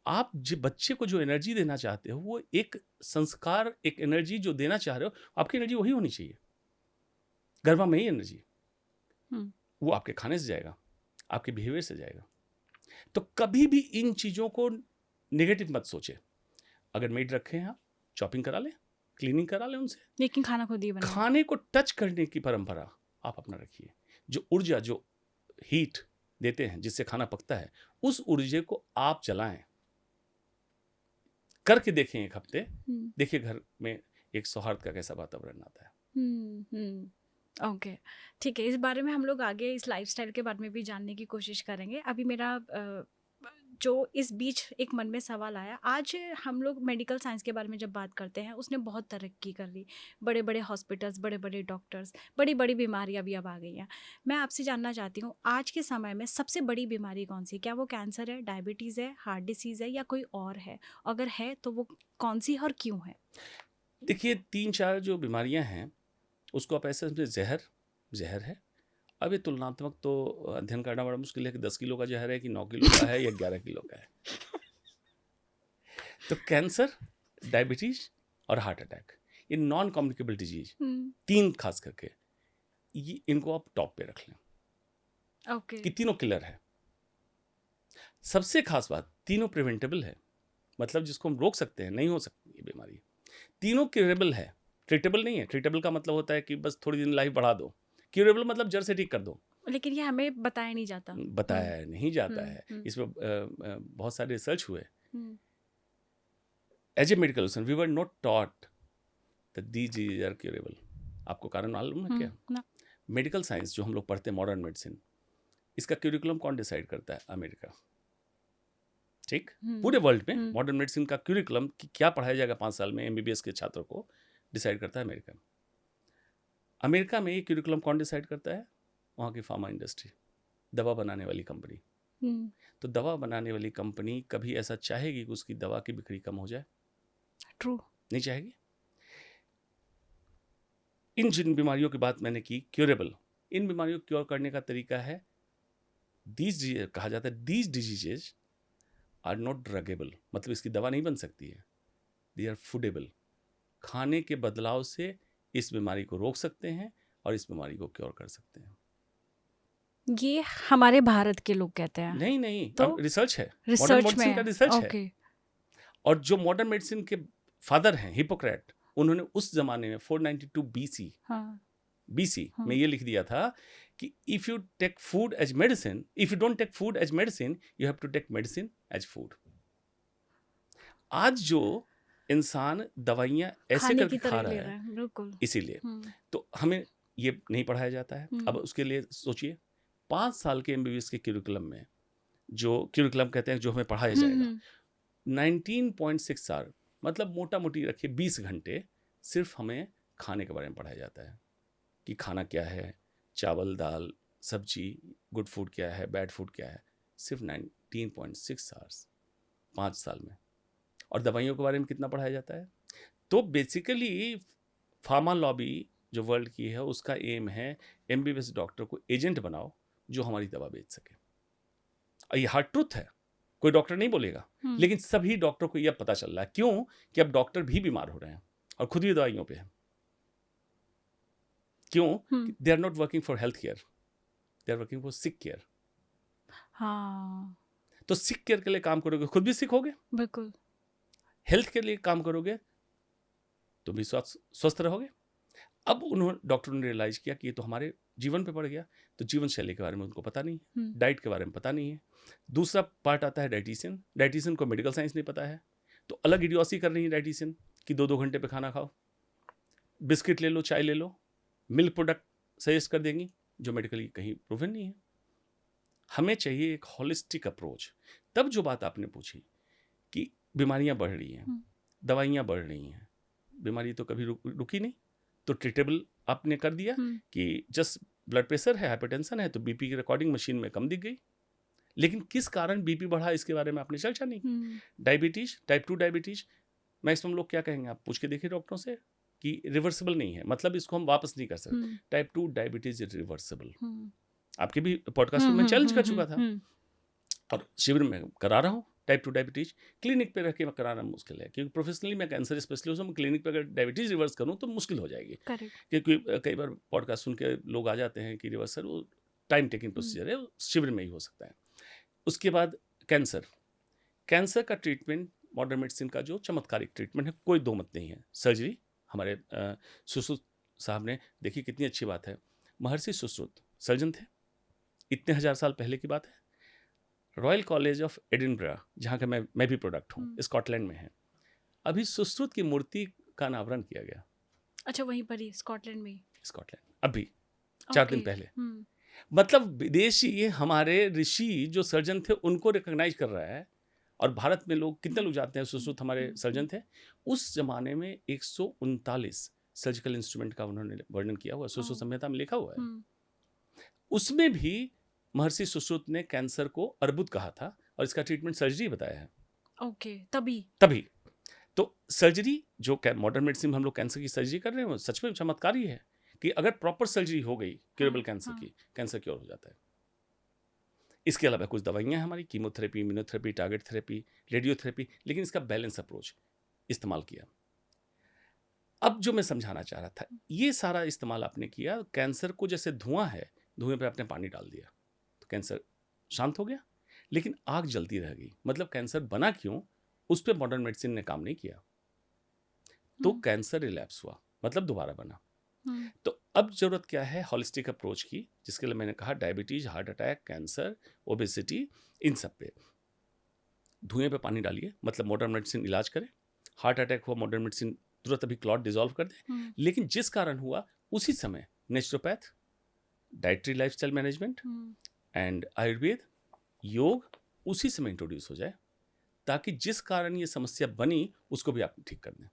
आप जो बच्चे को जो एनर्जी देना चाहते हो, वो एक संस्कार, एक एनर्जी जो देना चाह रहे हो, आपकी एनर्जी वही होनी चाहिए, गरिमा में ही एनर्जी, हुँ। वो आपके खाने से जाएगा, आपके बिहेवियर से जाएगा। तो कभी भी इन चीज़ों को नेगेटिव मत सोचे। अगर मेड रखे हैं आप, चॉपिंग करा लें, क्लीनिंग करा लें उनसे, लेकिन खाना खुद ही बनाएँ। खाने को टच करने की परंपरा आप अपना रखिए। जो ऊर्जा, जो हीट देते हैं जिससे खाना पकता है, उस ऊर्जा को आप जलाएं, करके देखें 1 हफ्ते, हुँ, देखिए घर में एक सौहार्द का कैसा वातावरण आता है। हुँ, हुँ। ओके, ठीक है, इस बारे में हम लोग आगे इस लाइफ़स्टाइल के बारे में भी जानने की कोशिश करेंगे। अभी मेरा जो इस बीच एक मन में सवाल आया, आज हम लोग मेडिकल साइंस के बारे में जब बात करते हैं, उसने बहुत तरक्की कर ली। बड़े-बड़े हॉस्पिटल्स, बड़े-बड़े डॉक्टर्स, बड़ी-बड़ी बीमारियाँ भी अब आ गई हैं। मैं आपसे जानना चाहती हूँ, आज के समय में सबसे बड़ी बीमारी कौन-सी है? क्या वो कैंसर है, डायबिटीज़ है, हार्ट डिसीज़ है या कोई और है? अगर है, तो वो कौन-सी है और क्यों है? देखिए 3-4 जो बीमारियां हैं, उसको आप ऐसे समझे, जहर जहर है। अब ये तुलनात्मक तो अध्ययन करना बड़ा मुश्किल है कि 10 किलो का जहर है कि 9 किलो का है या 11 किलो का है। तो कैंसर, डायबिटीज और हार्ट अटैक, ये नॉन कम्युनिकेबल डिजीज, हुँ, 3 खास करके, ये इनको आप टॉप पे रख लें ओके। कि तीनों किलर है। सबसे खास बात, तीनों प्रिवेंटेबल है, मतलब जिसको हम रोक सकते हैं, नहीं हो सकती ये बीमारी। तीनों क्यूरेबल है, ट्रीटेबल नहीं है। ट्रीटेबल का मतलब होता है कि बस थोड़ी दिन लाइफ बढ़ा दो, क्यूरेबल मतलब जड़ से ठीक कर दो। लेकिन ये हमें बताया नहीं जाता। हुँ, बताया नहीं जाता हुँ, है, हुँ, इसमें बहुत सारे रिसर्च हुए। हुँ, as a medical we were not taught that these are curable. आपको कारण मालूम है क्या? ना। मेडिकल साइंस जो हम लोग पढ़ते हैं, मॉडर्न मेडिसिन, इसका क्यूरिकुलम कौन डिसाइड करता है? अमेरिका। ठीक, पूरे वर्ल्ड में मॉडर्न मेडिसिन का क्यूरिकुलम कि क्या पढ़ाया जाएगा 5 साल में एमबीबीएस के छात्रों को, डिसाइड करता है अमेरिका। अमेरिका में ये क्यूरिकुलम कौन डिसाइड करता है? वहाँ की फार्मा इंडस्ट्री, दवा बनाने वाली कंपनी। तो दवा बनाने वाली कंपनी कभी ऐसा चाहेगी कि उसकी दवा की बिक्री कम हो जाए? ट्रू। नहीं चाहेगी। इन जिन बीमारियों की बात मैंने की क्यूरेबल, इन बीमारियों को क्योर करने का तरीका है, कहा जाता है दीज डिजीजेज आर नॉट ड्रगेबल, मतलब इसकी दवा नहीं बन सकती है, दे आर फूडेबल। खाने के बदलाव से इस बीमारी को रोक सकते हैं और इस बीमारी को क्योर कर सकते हैं। ये हमारे भारत के लोग कहते हैं। नहीं नहीं, तो अब रिसर्च है, मॉडर्न रिसर्च मेडिसिन में का रिसर्च है। ओके। और जो मॉडर्न मेडिसिन के फादर हैं हिपोक्रेट, उन्होंने उस जमाने में 492 बीसी हाँ। में ये लिख दिया था कि if you take food as medicine, if you don't take food as medicine, you have to take medicine as food. आज जो इंसान दवाइयां ऐसे खाने करके की तरह खा ले रहा रहा है, है, बिल्कुल। इसीलिए तो हमें ये नहीं पढ़ाया जाता है। अब उसके लिए सोचिए, 5 साल के एमबीबीएस के क्यूरिकुलम में, जो क्यूरिकुलम कहते हैं जो हमें पढ़ाया जाएगा, 19.6 आवर, मतलब मोटा मोटी रखिए 20 घंटे सिर्फ हमें खाने के बारे में पढ़ाया जाता है कि खाना क्या है, चावल दाल सब्जी, गुड फूड क्या है, बैड फूड क्या है, सिर्फ 19.6 आवर्स 5 साल में। और दवाइयों के बारे में कितना पढ़ाया जाता है? तो बेसिकली फार्मा लॉबी जो वर्ल्ड की है, उसका एम है एमबीबीएस डॉक्टर को एजेंट बनाओ जो हमारी दवा बेच सके। और ये हार्ड ट्रूथ है, कोई डॉक्टर नहीं बोलेगा, लेकिन सभी डॉक्टर को यह पता चल रहा है। क्यों? कि अब डॉक्टर भी बीमार हो रहे हैं और खुद भी दवाइयों पे हैं। क्यों? They are not working for health care, they are working for sick care. हाँ, तो सिक केयर के लिए काम करोगे, खुद भी सिक होगे। बिल्कुल। हेल्थ के लिए काम करोगे तो भी स्वस्थ रहोगे। अब उन्होंने डॉक्टरों ने रियलाइज किया कि ये तो हमारे जीवन पे पड़ गया, तो जीवन शैली के बारे में उनको पता नहीं है, डाइट के बारे में पता नहीं है। दूसरा पार्ट आता है डाइटिशियन, डाइटिशियन को मेडिकल साइंस नहीं पता है, तो अलग इडियोसी कर रही है डाइटिशियन कि 2-2 घंटे पे खाना खाओ, बिस्किट ले लो, चाय ले लो, मिल्क प्रोडक्ट सजेस्ट कर देंगी जो मेडिकली कहीं प्रूवन नहीं है। हमें चाहिए एक होलिस्टिक अप्रोच। तब जो बात आपने पूछी कि बीमारियां बढ़ रही हैं, दवाइयां बढ़ रही हैं, बीमारी तो कभी रुकी नहीं, तो ट्रीटेबल आपने कर दिया कि जस्ट ब्लड प्रेशर है, हाइपरटेंशन है, तो बीपी की रिकॉर्डिंग मशीन में कम दिख गई। लेकिन किस कारण बीपी बढ़ा इसके बारे में आपने चर्चा नहीं की। डायबिटीज, टाइप 2 डायबिटीज, मैक्सिमम लोग क्या कहेंगे, आप पूछ के देखिए डॉक्टरों से कि रिवर्सिबल नहीं है, मतलब इसको हम वापस नहीं कर सकते। टाइप 2 डायबिटीज इज रिवर्सिबल, आपके भी पॉडकास्ट में चैलेंज कर चुका था और शिविर में करा रहा हूँ। टाइप 2 डायबिटीज क्लिनिक पे रह के कराना मुश्किल है, क्योंकि प्रोफेशनली मैं कैंसर स्पेशलिस्ट हूँ, क्लिनिक पे अगर डायबिटीज रिवर्स करूँ तो मुश्किल हो जाएगी। क्योंकि कई बार पॉडकास्ट सुन के लोग आ जाते हैं कि रिवर्सल वो टाइम टेकिंग प्रोसीजर है, शिविर में ही हो सकता है। उसके बाद कैंसर का ट्रीटमेंट मॉडर्न मेडिसिन का जो चमत्कारिक ट्रीटमेंट है, कोई दो मत नहीं है, सर्जरी। हमारे सुश्रुत साहब ने, देखिए कितनी अच्छी बात है, महर्षि सुश्रुत सर्जन थे, इतने 1000 साल पहले की बात है। रॉयल कॉलेज ऑफ एडिनबरा, जहाँ का मैं भी प्रोडक्ट हूँ, स्कॉटलैंड में है, अभी सुश्रुत की मूर्ति का अनावरण किया गया। अच्छा, वहीं पर ही स्कॉटलैंड में? स्कॉटलैंड, अभी 4 दिन पहले। मतलब विदेशी हमारे ऋषि जो सर्जन थे उनको रिकॉग्नाइज कर रहा है। और भारत में लोग कितने लोग जाते हैं, सुश्रुत हमारे सर्जन थे। उस जमाने में 139 सर्जिकल इंस्ट्रूमेंट का उन्होंने वर्णन किया हुआ, सुश्रुत संहिता में लिखा हुआ है। उसमें भी महर्षि सुश्रुत ने कैंसर को अर्बुद कहा था और इसका ट्रीटमेंट सर्जरी बताया है। ओके, तभी तो सर्जरी जो मॉडर्न मेडिसिन में हम लोग कैंसर की सर्जरी कर रहे हैं, सच में चमत्कार ही है कि अगर प्रॉपर सर्जरी हो गई क्यूरेबल कैंसर की, कैंसर क्योर हो जाता है। इसके अलावा कुछ दवाइयां हैं हमारी, chemotherapy, immunotherapy, target therapy, radiotherapy, लेकिन इसका बैलेंस अप्रोच इस्तेमाल किया। अब जो मैं समझाना चाह रहा था, ये सारा इस्तेमाल आपने किया, कैंसर को जैसे धुआं है, धुएं पे आपने पानी डाल दिया तो कैंसर शांत हो गया, लेकिन आग जलती रह गई। मतलब कैंसर बना क्यों, उस पर मॉडर्न मेडिसिन ने काम नहीं किया, तो कैंसर रिलैप्स हुआ, मतलब दोबारा बना। तो अब जरूरत क्या है, हॉलिस्टिक अप्रोच की, जिसके लिए मैंने कहा diabetes, heart attack, cancer, obesity, इन सब पे धुएं पे पानी डालिए, मतलब मॉडर्न मेडिसिन इलाज करे। हार्ट अटैक हुआ, मॉडर्न मेडिसिन तुरंत अभी क्लॉट डिसॉल्व कर दे, लेकिन जिस कारण हुआ उसी समय naturopath, dietary lifestyle management and Ayurveda, योग उसी समय इंट्रोड्यूस हो जाए, ताकि जिस कारण ये समस्या बनी उसको भी आप ठीक कर दें।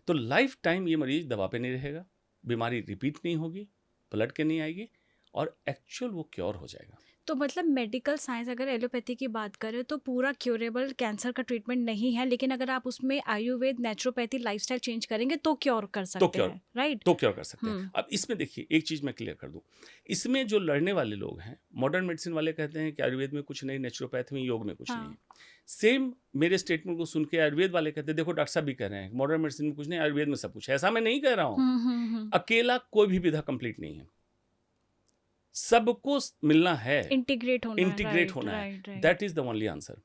तो लाइफ टाइम ये मरीज दवा पे नहीं रहेगा, बीमारी रिपीट नहीं होगी, ब्लड के नहीं आएगी, और एक्चुअल वो क्योर हो जाएगा। तो मतलब मेडिकल साइंस अगर एलोपैथी की बात करें तो पूरा क्योरेबल कैंसर का ट्रीटमेंट नहीं है, लेकिन अगर आप उसमें आयुर्वेद, नेचुरोपैथी, लाइफस्टाइल चेंज करेंगे तो क्योर कर तो सकते क्योर हैं, राइट? तो क्योर कर सकते हैं। अब इसमें देखिए एक चीज मैं क्लियर कर दूं, इसमें जो लड़ने वाले लोग हैं, मॉडर्न मेडिसिन वाले कहते हैं कि आयुर्वेद में कुछ नहीं, नेचुरोपैथ में, योग में कुछ नहीं है। सेम मेरे स्टेटमेंट को सुन के आयुर्वेद वाले कहते हैं देखो डॉक्टर साहब भी कह रहे हैं मॉडर्न मेडिसिन में कुछ नहीं, आयुर्वेद में सब कुछ है। ऐसा मैं नहीं कह रहा हूँ। अकेला कोई भी विधा कंप्लीट नहीं है, सबको मिलना है, इंटीग्रेट होना है। That is the only answer.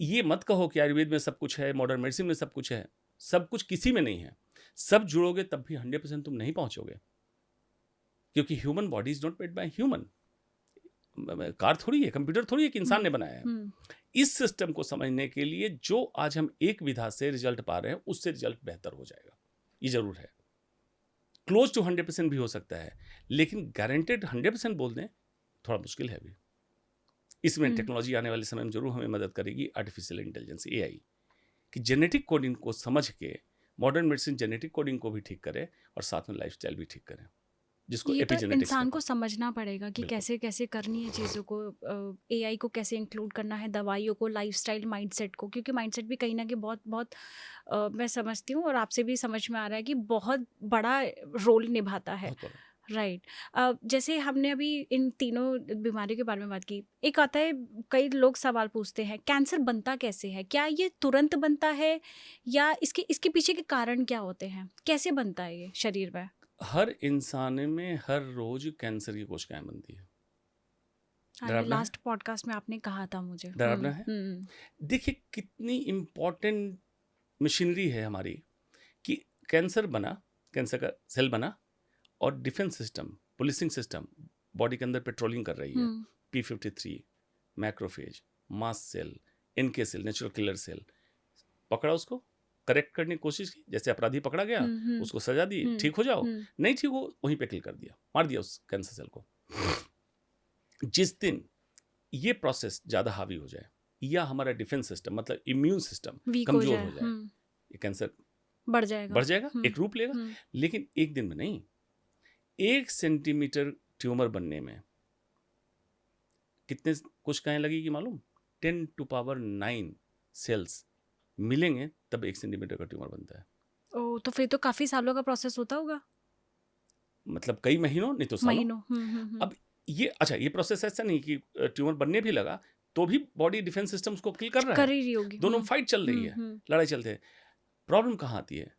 ये मत कहो कि आयुर्वेद में सब कुछ है, मॉडर्न मेडिसिन में सब कुछ है। सब कुछ किसी में नहीं है। सब जुड़ोगे तब भी 100% तुम नहीं पहुंचोगे, क्योंकि human body is not made by human. Car थोड़ी है, कंप्यूटर थोड़ी है कि इंसान ने बनाया है। इस सिस्टम को समझने के लिए जो आज हम एक विधा से रिजल्ट पा रहे हैं, उससे रिजल्ट बेहतर हो जाएगा, ये जरूर है। क्लोज टू 100% भी हो सकता है, लेकिन गारंटेड 100% बोल दें थोड़ा मुश्किल है अभी। इसमें टेक्नोलॉजी आने वाले समय में जरूर हमें मदद करेगी, आर्टिफिशियल इंटेलिजेंस, एआई, कि जेनेटिक कोडिंग को समझ के मॉडर्न मेडिसिन जेनेटिक कोडिंग को भी ठीक करे और साथ में लाइफस्टाइल भी ठीक करे, जिसको ये तो एपिजेनेटिक्स इंसान कहते को समझना पड़ेगा कि बिल्कुल। कैसे कैसे करनी है चीज़ों को, एआई को कैसे इंक्लूड करना है, दवाइयों को, लाइफस्टाइल, माइंडसेट को, क्योंकि माइंडसेट भी कहीं ना कहीं बहुत बहुत मैं समझती हूँ और आपसे भी समझ में आ रहा है कि बहुत बड़ा रोल निभाता है, बहुत बड़ा। राइट। जैसे हमने अभी इन तीनों बीमारियों के बारे में बात की, एक आता है, कई लोग सवाल पूछते हैं कैंसर बनता कैसे है, क्या ये तुरंत बनता है या इसके इसके पीछे के कारण क्या होते हैं, कैसे बनता है ये शरीर में? हर इंसान में हर रोज कैंसर की कोशिकाएं बनती है। हाँ, ये डरावना है? लास्ट पॉडकास्ट में आपने कहा था मुझे। डरावना है? देखिए कितनी इंपॉर्टेंट मशीनरी है हमारी, कि कैंसर बना, कैंसर का सेल बना, और defence system, policing system body के अंदर पेट्रोलिंग कर रही है। P53, macrophage, mast cell, NK cell, natural killer cell, पकड़ा उसको, करेक्ट करने की कोशिश की, जैसे अपराधी पकड़ा गया, उसको सजा दी, ठीक हो जाओ, नहीं ठीक हो, वहीं पे किल कर दिया, मार दिया उस कैंसर सेल को। जिस दिन ये प्रोसेस ज्यादा हावी हो जाए या हमारा डिफेंस सिस्टम मतलब इम्यून सिस्टम कमजोर हो जाए, ये कैंसर बढ़ जाएगा, एक रूप लेगा। लेकिन एक दिन में नहीं, 1 सेंटीमीटर ट्यूमर बनने में कितने कोशिकाएं लगेगी मालूम? 10 to power 9 सेल्स मिलेंगे तब 1 सेंटीमीटर का ट्यूमर बनता है। ओ, तो फिर तो काफी सालों का प्रोसेस होता होगा। मतलब कई महीनों, नहीं तो सालों। महीनों। अब ये अच्छा, ये प्रोसेस ऐसा नहीं कि ट्यूमर बनने भी लगा तो भी बॉडी डिफेंस सिस्टम उसको किल कर रहा कर है, ही रही होगी। दोनों फाइट चल रही है, लड़ाई चलते है। प्रॉब्लम कहाँ आती है?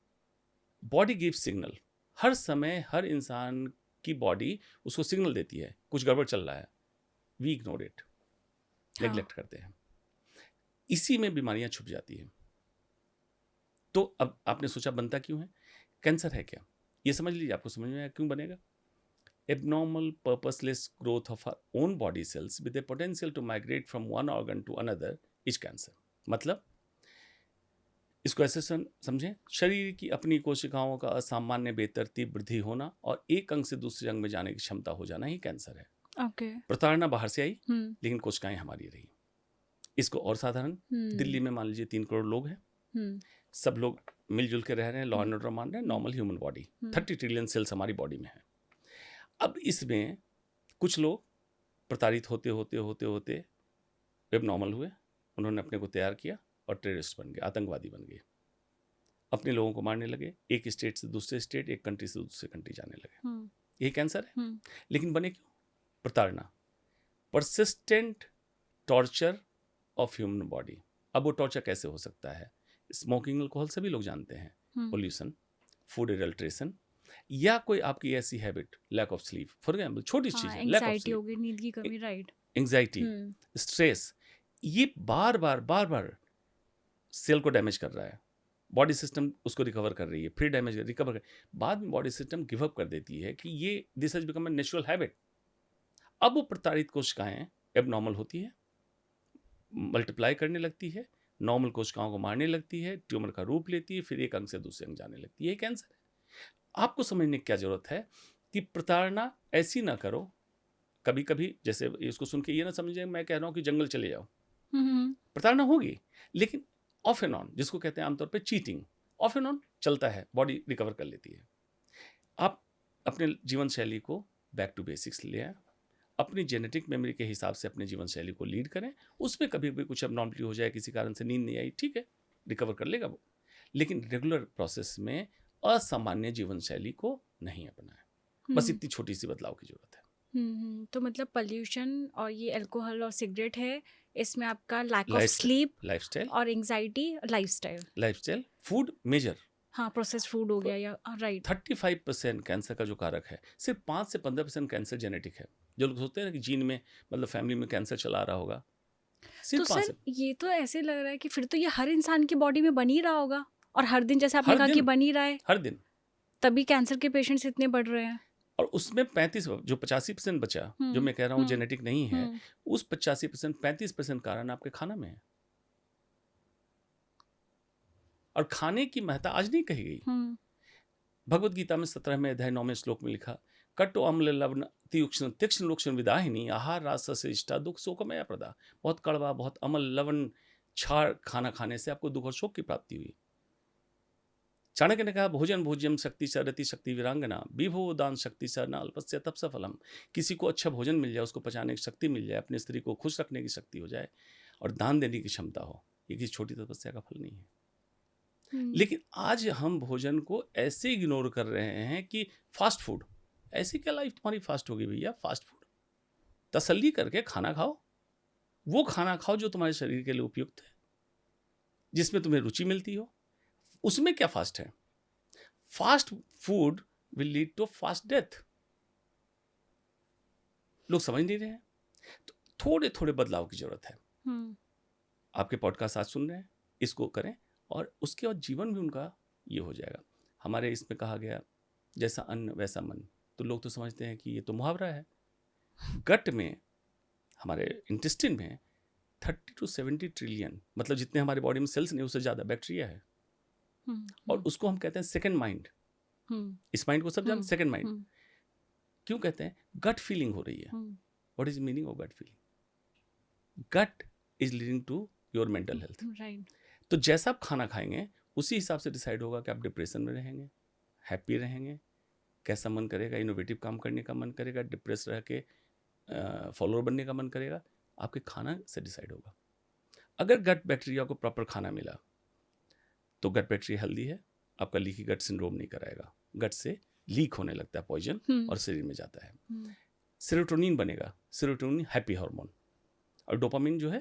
बॉडी गिव्स सिग्नल, हर समय हर इंसान की बॉडी उसको सिग्नल देती है कुछ गड़बड़ चल रहा है, वी इग्नोर इट, नेग्लेक्ट करते हैं, इसी में बीमारियां छुप जाती हैं। तो अब आपने सोचा बनता क्यों है, कैंसर है क्या, ये समझ लीजिए, आपको समझ में आया क्यों बनेगा। Abnormal purposeless growth of our own body cells with a potential to migrate from one organ to another is cancer। मतलब इसको ऐसे समझें, शरीर की अपनी कोशिकाओं का असामान्य बेतरतीब वृद्धि होना और एक अंग से दूसरे अंग में जाने की क्षमता हो जाना ही कैंसर है। प्रताड़ना बाहर से आई लेकिन कोशिकाएं हमारी रही। इसको और साधारण, दिल्ली में मान लीजिए 3 करोड़ लोग हैं, सब लोग मिलजुल के रह रहे हैं, लॉ एंड ऑर्डर मान रहे हैं, normal human body, 30 trillion cells हमारी बॉडी में है। अब इसमें कुछ लोग प्रताड़ित होते होते होते होते वेब नॉर्मल हुए, उन्होंने अपने को तैयार किया और टेररिस्ट बन गए, आतंकवादी बन गए, अपने लोगों को मारने लगे, एक स्टेट से दूसरे स्टेट, एक कंट्री से दूसरे कंट्री जाने लगे। यही कैंसर है। लेकिन बने क्यों? प्रताड़ना, persistent torture of human body. अब वो टॉर्चर कैसे हो सकता है? स्मोकिंग, अल्कोहल सभी लोग जानते हैं, पोल्यूशन, फूड एडल्ट्रेशन, या कोई आपकी ऐसी habit, lack of sleep, for example छोटी चीज है, लैक ऑफ स्लीप, होगी, नींद की कमी, राइट, एंजाइटी, स्ट्रेस, ये बार बार सेल को डैमेज कर रहा है, बॉडी सिस्टम उसको रिकवर कर रही है, फिर डैमेज रिकवर कर, बाद में बॉडी सिस्टम गिव अप कर देती है कि ये this has become a natural habit. अब वो प्रताड़ित कोशिकाएं एबनॉर्मल होती है, मल्टीप्लाई करने लगती है, नॉर्मल कोशिकाओं को मारने लगती है, ट्यूमर का रूप लेती है, फिर एक अंग से दूसरे अंग जाने लगती है, ये कैंसर है। आपको समझने की क्या जरूरत है कि प्रताड़ना ऐसी ना करो। कभी कभी जैसे इसको सुन के ये ना समझे मैं कह रहा हूँ कि जंगल चले जाओ, प्रताड़ना होगी, लेकिन ऑफ एंड ऑन, जिसको कहते हैं आमतौर पे चीटिंग, ऑफ एंड ऑन चलता है, बॉडी रिकवर कर लेती है। आप अपने जीवन शैली को बैक टू बेसिक्स ले आए, अपनी जेनेटिक मेमोरी के हिसाब से अपने जीवन शैली को लीड करें। उसमें कभी भी कुछ अबनॉर्मलिटी हो जाए, किसी कारण से नींद नहीं आई, ठीक है, रिकवर कर लेगा वो, लेकिन रेगुलर प्रोसेस में असामान्य जीवन शैली को नहीं अपनाएं। बस इतनी छोटी सी बदलाव की जरूरत है। तो मतलब पोल्यूशन और ये अल्कोहल और सिगरेट है, इसमें आपका lack of lifestyle sleep lifestyle और एंजाइटी, लाइफस्टाइल, फूड मेजर। हाँ, प्रोसेस्ड फूड हो गया या राइट। 35% कैंसर का जो कारक है, सिर्फ 5 से 15% कैंसर जेनेटिक है। जो लोग सोचते हैं ना कि जीन में, मतलब फैमिली में कैंसर चला रहा होगा, तो सिर्फ 5 सर ये तो ऐसे लग रहा है कि फिर तो ये हर इंसान की बॉडी में बन ही रहा होगा, और हर दिन जैसे आपने हर कहा कि दिन, बन ही रहा है, हर दिन। तभी कैंसर के पेशेंट्स इतने बढ़ रहे हैं। और उसमें 35, जो 85% बचा, जो मैं कह रहा हूँ जेनेटिक नहीं है, उस 85%, 35% कारण आपके खाना में है। और खाने की महत्ता आज नहीं कही गई। भगवत गीता में 17वें अध्याय 9वें श्लोक में लिखा, कट्टो अम्ल लवण तीक्ष्ण तीक्ष्ण लोक्षण विदाहिनी आहार रास इष्टा दुख शोकमया प्रदा। बहुत कड़वा, बहुत अम्ल, लवण, छाड़ खाना खाने से आपको दुख और शोक की प्राप्ति हुई। चाणक्य ने कहा, भोजन भोज्यम शक्ति स रति शक्ति वीरांगना विभो दान शक्ति स न अल्पस्य तप सफलम। किसी को अच्छा भोजन मिल जाए, उसको पचाने की शक्ति मिल जाए, अपनी स्त्री को खुश रखने की शक्ति हो जाए, और दान देने की क्षमता हो, ये किसी छोटी तपस्या का फल नहीं है। लेकिन आज हम भोजन को ऐसे इग्नोर कर रहे हैं कि फास्ट फूड, ऐसी क्या लाइफ तुम्हारी फास्ट होगी भैया? फास्ट फूड, तसल्ली करके खाना खाओ, वो खाना खाओ जो तुम्हारे शरीर के लिए उपयुक्त है, जिसमें तुम्हें रुचि मिलती हो। उसमें क्या फास्ट है? Fast food will lead to fast death. लोग समझ नहीं रहे हैं, तो थोड़े थोड़े बदलाव की जरूरत है। आपके पॉडकास्ट आज सुन रहे हैं, इसको करें, और उसके बाद जीवन भी उनका ये हो जाएगा। हमारे इसमें कहा गया, जैसा अन्न वैसा मन, तो लोग तो समझते हैं कि ये तो मुहावरा है। गट में, हमारे इंटेस्टिन में 30 to 70 ट्रिलियन, मतलब जितने हमारे बॉडी में सेल्स नहीं, उससे ज़्यादा बैक्टीरिया है। और उसको हम कहते हैं सेकंड माइंड। इस माइंड को सब जानते, सेकंड माइंड क्यों कहते हैं? गट फीलिंग हो रही है। What is meaning of gut feeling? Gut is leading to your mental health. तो जैसा आप खाना खाएंगे, उसी हिसाब से डिसाइड होगा कि आप डिप्रेशन में रहेंगे, हैप्पी रहेंगे, कैसा मन करेगा, इनोवेटिव काम करने का मन करेगा, डिप्रेस रह के फॉलोअर बनने का मन करेगा। आपके खाना से डिसाइड होगा। अगर गट बैक्टीरिया को प्रॉपर खाना मिला, तो गट बैक्टीरिया हेल्दी है, आपका लीकी गट सिंड्रोम नहीं कराएगा। गट से लीक होने लगता है पॉइजन, और शरीर में जाता है। सेरोटोनिन बनेगा, सेरोटोनिन हैप्पी हार्मोन, और डोपामिन जो है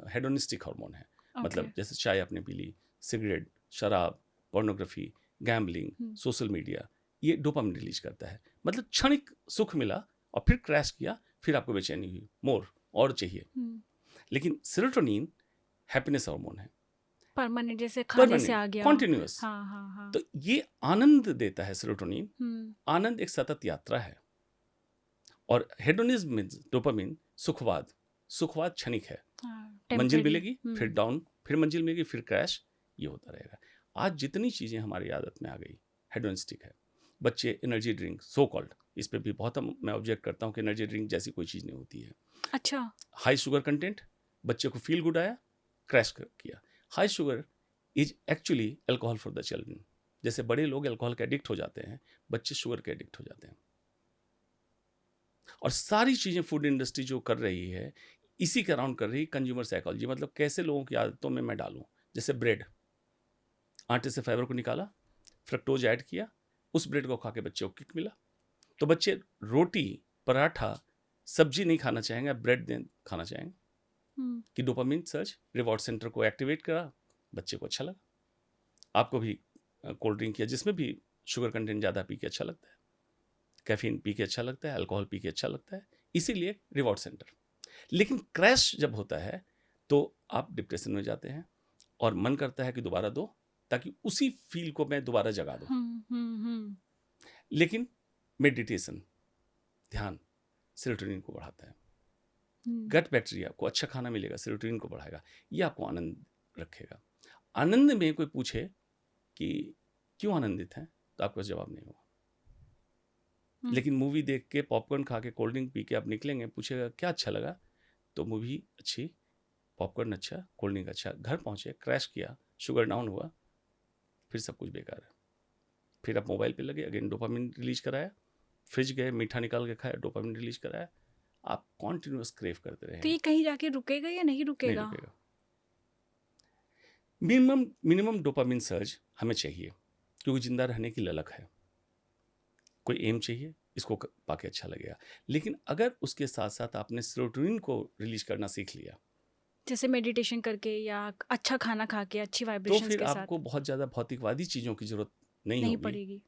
हेडोनिस्टिक हार्मोन है। मतलब जैसे चाय आपने पी ली, सिगरेट, शराब, पोर्नोग्राफी, गैम्बलिंग, सोशल मीडिया, ये डोपामिन रिलीज करता है। मतलब क्षणिक सुख मिला और फिर क्रैश किया, फिर आपको बेचैनी हुई, मोर, और चाहिए। लेकिन सेरोटोनिन हैप्पीनेस हार्मोन है, परमानेंट, जैसे खाने से आ गया, कॉन्टिन्यूअस। हाँ। तो ये आनंद देता है सेरोटोनिन। आनंद एक सतत यात्रा है। और हेडोनिज्म मींस डोपामिन, सुखवाद। सुखवाद क्षणिक है, मंजिल मिलेगी, फिर डाउन, फिर मंजिल मिलेगी, फिर क्रैश, ये होता रहेगा। आज जितनी चीजें हमारी आदत में आ गई, हेडोनिस्टिक है। बच्चे एनर्जी ड्रिंक, सो कॉल्ड, इस पे भी बहुत मैं ऑब्जेक्ट करता हूँ कि एनर्जी ड्रिंक जैसी कोई चीज़ नहीं होती है। अच्छा, हाई शुगर कंटेंट, बच्चे को फील गुड आया, क्रैश किया। High sugar is actually alcohol for the children. जैसे बड़े लोग अल्कोहल के एडिक्ट हो जाते हैं, बच्चे शुगर के एडिक्ट हो जाते हैं। और सारी चीज़ें फूड इंडस्ट्री जो कर रही है, इसी के अराउंड कर रही है, कंज्यूमर साइकोलॉजी। मतलब कैसे लोगों की आदतों में मैं डालूं। जैसे ब्रेड, आटे से फाइबर को निकाला, फ्रक्टोज ऐड किया, उस ब्रेड को खा के बच्चे को किक मिला, तो बच्चे रोटी, पराठा, सब्जी नहीं खाना चाहेंगे, ब्रेड खाना चाहेंगे। कि डोपामिन सर्च, रिवॉर्ड सेंटर को एक्टिवेट करा, बच्चे को अच्छा लगा। आपको भी कोल्ड ड्रिंक या जिसमें भी शुगर कंटेंट ज़्यादा पी के अच्छा लगता है, कैफीन पी के अच्छा लगता है, अल्कोहल पी के अच्छा लगता है, इसीलिए रिवॉर्ड सेंटर। लेकिन क्रैश जब होता है तो आप डिप्रेशन में जाते हैं, और मन करता है कि दोबारा दो, ताकि उसी फील को मैं दोबारा जगा दूं। लेकिन मेडिटेशन, ध्यान, सेरोटोनिन को बढ़ाता है। गट बैक्टीरिया को अच्छा खाना मिलेगा, सेरोटोनिन को बढ़ाएगा, ये आपको आनंद रखेगा। आनंद में कोई पूछे कि क्यों आनंदित हैं, तो आपके पास जवाब नहीं होगा। हम्म। लेकिन मूवी देख के, पॉपकॉर्न खा के, कोल्ड ड्रिंक पी के आप निकलेंगे, पूछेगा क्या अच्छा लगा, तो मूवी अच्छी, पॉपकॉर्न अच्छा, कोल्ड ड्रिंक अच्छा, घर पहुंचे, क्रैश किया, शुगर डाउन हुआ, फिर सब कुछ बेकार है। फिर आप मोबाइल पे लगे, अगेन डोपामिन रिलीज कराया, फ्रिज गए, मीठा निकाल के खाया, डोपामिन रिलीज कराया, आप कॉन्टिन्यूस क्रेव करते तो रहेंगे, ये कहीं जाके रुकेगा या नहीं नहीं रुकेगा? रुकेगा। मिनिमम डोपामिन सर्ज हमें चाहिए, क्योंकि जिंदा रहने की ललक है, कोई एम चाहिए, इसको पाके अच्छा लगेगा। लेकिन अगर उसके साथ साथ आपने सेरोटोनिन को रिलीज करना सीख लिया, जैसे मेडिटेशन करके या अच्छा खाना खा के अच्छी तो वाइब्रेशंस फिर के आपको साथ बहुत ज़्यादा भौतिकवादी चीज़ों की जरूरत नहीं नहीं होगी पड़ेगी।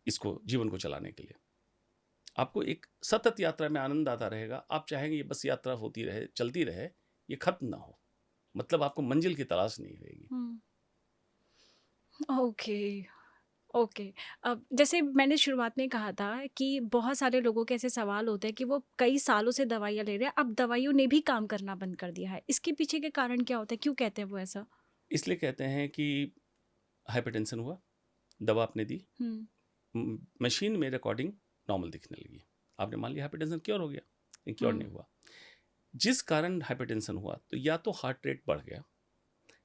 इसको जीवन को चलाने के लिए। आपको एक सतत यात्रा में आनंद आता रहेगा, आप चाहेंगे ये बस यात्रा होती रहे, चलती रहे, ये खत्म ना हो, मतलब आपको मंजिल की तलाश नहीं रहेगी। Okay, okay. अब जैसे मैंने शुरुआत में कहा था कि बहुत सारे लोगों के ऐसे सवाल होते हैं कि वो कई सालों से दवाइयाँ ले रहे हैं, अब दवाइयों ने भी काम करना बंद कर दिया है। इसके पीछे के कारण क्या होता है? क्यों कहते हैं वो ऐसा? इसलिए कहते हैं कि हाइपरटेंशन हुआ, दवा आपने दी, मशीन में रिकॉर्डिंग नॉर्मल दिखने लगी, आपने मान लिया हाइपरटेंशन क्योर हो गया, लेकिन क्योर नहीं हुआ। जिस कारण हाइपरटेंशन हुआ, तो या तो हार्ट रेट बढ़ गया,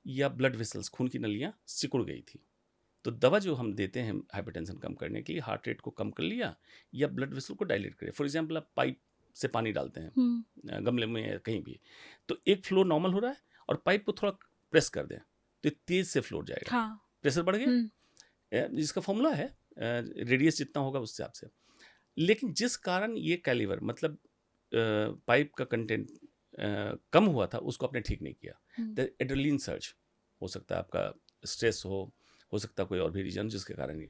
या ब्लड वेसल्स, खून की नलियाँ सिकुड़ गई थी। तो दवा जो हम देते हैं हाइपरटेंशन कम करने के लिए, हार्ट रेट को कम कर लिया या ब्लड वेसल को डायलेट करे। फॉर एग्जांपल आप पाइप से पानी डालते हैं गमले में या कहीं भी, तो एक फ्लो नॉर्मल हो रहा है और पाइप को थोड़ा प्रेस कर दें तो तेज से फ्लो जाएगा, हाँ। प्रेशर बढ़ गया, जिसका फॉर्मूला है रेडियस जितना होगा उस हिसाब से। लेकिन जिस कारण ये कैलिवर मतलब पाइप का कंटेंट कम हुआ था, उसको आपने ठीक नहीं किया। एड्रेनलिन सर्ज हो सकता है, आपका स्ट्रेस हो सकता है कोई और भी रीजन जिसके कारण ही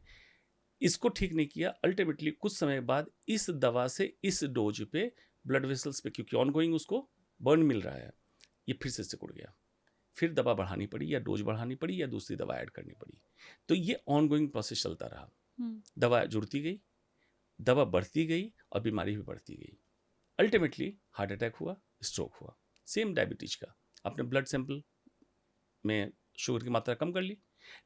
इसको ठीक नहीं किया। अल्टीमेटली कुछ समय बाद इस दवा से इस डोज पे ब्लड वेसल्स पे, क्योंकि ऑनगोइंग उसको बर्न मिल रहा है, ये फिर से सिकुड़ गया, फिर दवा बढ़ानी पड़ी या डोज बढ़ानी पड़ी या दूसरी दवा ऐड करनी पड़ी। तो ये ऑनगोइंग प्रोसेस चलता रहा, दवा जुड़ती गई, दवा बढ़ती गई और बीमारी भी बढ़ती गई। अल्टीमेटली हार्ट अटैक हुआ, स्ट्रोक हुआ। सेम डायबिटीज का, आपने ब्लड सैंपल में शुगर की मात्रा कम कर ली,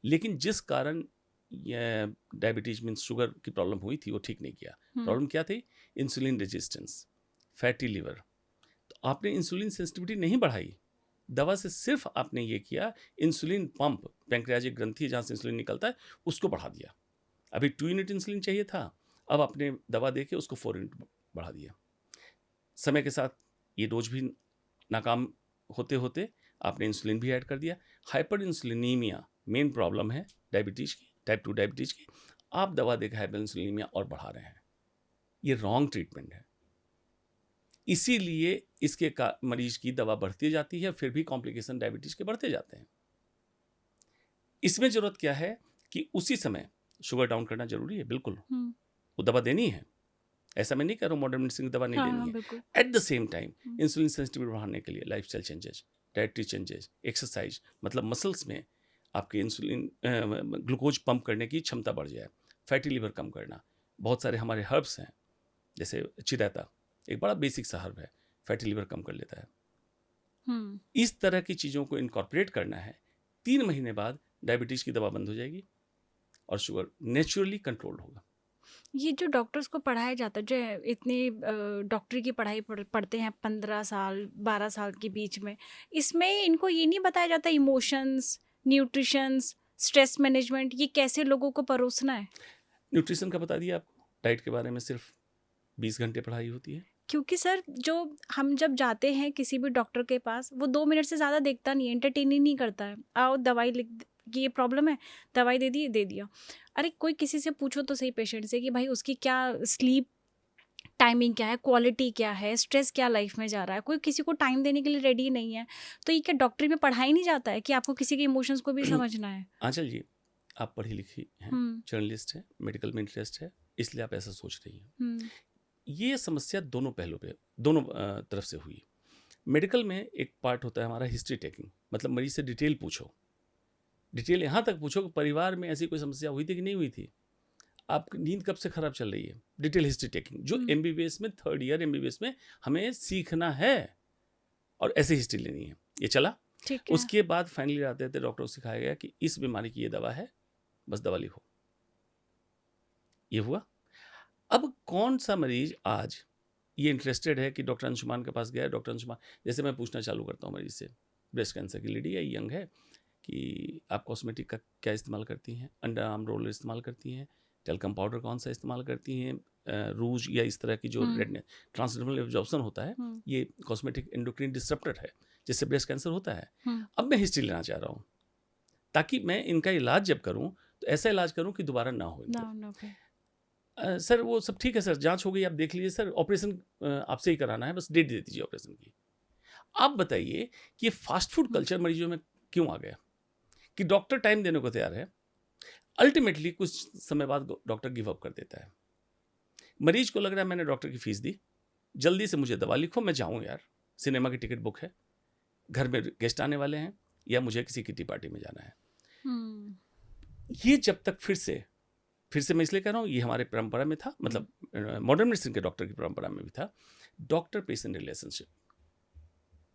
लेकिन जिस कारण डायबिटीज मीन्स शुगर की प्रॉब्लम हुई थी वो ठीक नहीं किया। प्रॉब्लम क्या थी? Insulin resistance, fatty liver. तो आपने इंसुलिन सेंसिटिविटी नहीं बढ़ाई, दवा से सिर्फ आपने ये किया, इंसुलिन पंप, पैंक्रियाजिक ग्रंथि जहाँ से इंसुलिन निकलता है उसको बढ़ा दिया। अभी 2 यूनिट इंसुलिन चाहिए था, अब आपने दवा दे के उसको 4 यूनिट बढ़ा दिया। समय के साथ ये डोज भी नाकाम होते होते आपने इंसुलिन भी ऐड कर दिया। हाइपर इंसुलिनीमिया मेन प्रॉब्लम है डायबिटीज की, टाइप 2 डायबिटीज की। आप दवा देकर हाइपर इंसुलिनीमिया और बढ़ा रहे हैं, ये रॉन्ग ट्रीटमेंट है। इसीलिए इसके मरीज की दवा बढ़ती जाती है, फिर भी कॉम्प्लिकेशन डायबिटीज के बढ़ते जाते हैं। इसमें जरूरत क्या है कि उसी समय शुगर डाउन करना जरूरी है, बिल्कुल वो दवा देनी है, ऐसा मैं नहीं कह रहा हूँ मॉडर्न मेडिसिन की दवा नहीं देनी है। At the same time insulin sensitivity बढ़ाने के लिए lifestyle changes, dietary changes, exercise, मतलब मसल्स में आपके इंसुलिन ग्लूकोज पंप करने की क्षमता बढ़ जाए, फैटी लिवर कम करना। बहुत सारे हमारे हर्ब्स हैं, जैसे चिरैता एक बड़ा बेसिक सा हर्ब है, फैटी लिवर कम कर लेता है। इस तरह की चीज़ों को इनकॉर्पोरेट करना है। 3 महीने बाद डायबिटीज की दवा बंद हो जाएगी और शुगर नेचुरली कंट्रोल होगा। ये जो डॉक्टर्स को पढ़ाया जाता है, जो इतनी डॉक्टरी की पढ़ाई पढ़ते हैं 15 साल 12 साल के बीच में, इसमें इनको ये नहीं बताया जाता इमोशंस, न्यूट्रिशंस, स्ट्रेस मैनेजमेंट, ये कैसे लोगों को परोसना है? न्यूट्रिशन का बता दिया आपको, डाइट के बारे में सिर्फ 20 घंटे पढ़ाई होती है। क्योंकि सर जो हम जब जाते हैं किसी भी डॉक्टर के पास, वो 2 मिनट से ज़्यादा देखता नहीं है, एंटरटेन ही नहीं करता है। आओ दवाई लिख कि ये प्रॉब्लम है, दवाई दे दी, दे दिया। अरे कोई किसी से पूछो तो सही पेशेंट से कि भाई उसकी क्या स्लीप टाइमिंग क्या है, क्वालिटी क्या है, स्ट्रेस क्या लाइफ में जा रहा है, कोई किसी को टाइम देने के लिए रेडी नहीं है। तो ये क्या डॉक्टरी में पढ़ाई नहीं जाता है कि आपको किसी के इमोशंस को भी समझना है? आंचल जी, आप पढ़ी लिखी हैं, जर्नलिस्ट हैं, मेडिकल में इंटरेस्ट है, इसलिए आप ऐसा सोच रही हैं। ये समस्या दोनों पहलू पे, दोनों तरफ से हुई। मेडिकल में एक पार्ट होता है हमारा हिस्ट्री टेकिंग, मतलब मरीज से डिटेल पूछो, डिटेल यहाँ तक पूछो कि परिवार में ऐसी कोई समस्या हुई थी कि नहीं हुई थी, आपकी नींद कब से खराब चल रही है, डिटेल हिस्ट्री टेकिंग, जो MBBS में 3rd ईयर MBBS में हमें सीखना है और ऐसे हिस्ट्री लेनी है। ये चला, उसके बाद फाइनली आते थे डॉक्टर को सिखाया गया कि इस बीमारी की ये दवा है, बस दवा लिखो। ये हुआ। अब कौन सा मरीज आज ये इंटरेस्टेड है कि डॉक्टर अंशुमान के पास गया, डॉक्टर अंशुमान, जैसे मैं पूछना चालू करता हूँ मरीज से, ब्रेस्ट कैंसर की लेडी है, यंग है, कि आप कॉस्मेटिक का क्या इस्तेमाल करती हैं, अंडर आर्म रोलर इस्तेमाल करती हैं, टेल्कम पाउडर कौन सा इस्तेमाल करती हैं, रूज या इस तरह की जो रेडनेस ट्रांसडर्मल एब्जॉर्प्शन होता है, ये कॉस्मेटिक एंडोक्राइन डिस्रप्टर है जिससे ब्रेस्ट कैंसर होता है। अब मैं हिस्ट्री लेना चाह रहा हूँ ताकि मैं इनका इलाज जब करूँ तो ऐसा इलाज करूँ कि दोबारा ना हो इनको। सर वो सब ठीक है सर, जांच हो गई, आप देख लीजिए सर, ऑपरेशन आपसे ही कराना है, बस डेट दे दीजिए ऑपरेशन की। आप बताइए कि ये फास्ट फूड कल्चर मरीजों में क्यों आ गया कि डॉक्टर टाइम देने को तैयार है, अल्टीमेटली कुछ समय बाद डॉक्टर गिव अप कर देता है। मरीज को लग रहा है मैंने डॉक्टर की फीस दी, जल्दी से मुझे दवा लिखो, मैं जाऊं यार, सिनेमा की टिकट बुक है, घर में गेस्ट आने वाले हैं, या मुझे किसी किटी पार्टी में जाना है। ये जब तक फिर से मैं इसलिए कह रहा हूँ, ये हमारे परंपरा में था, मतलब मॉडर्न मेडिसिन के डॉक्टर की परंपरा में भी था, डॉक्टर पेशेंट रिलेशनशिप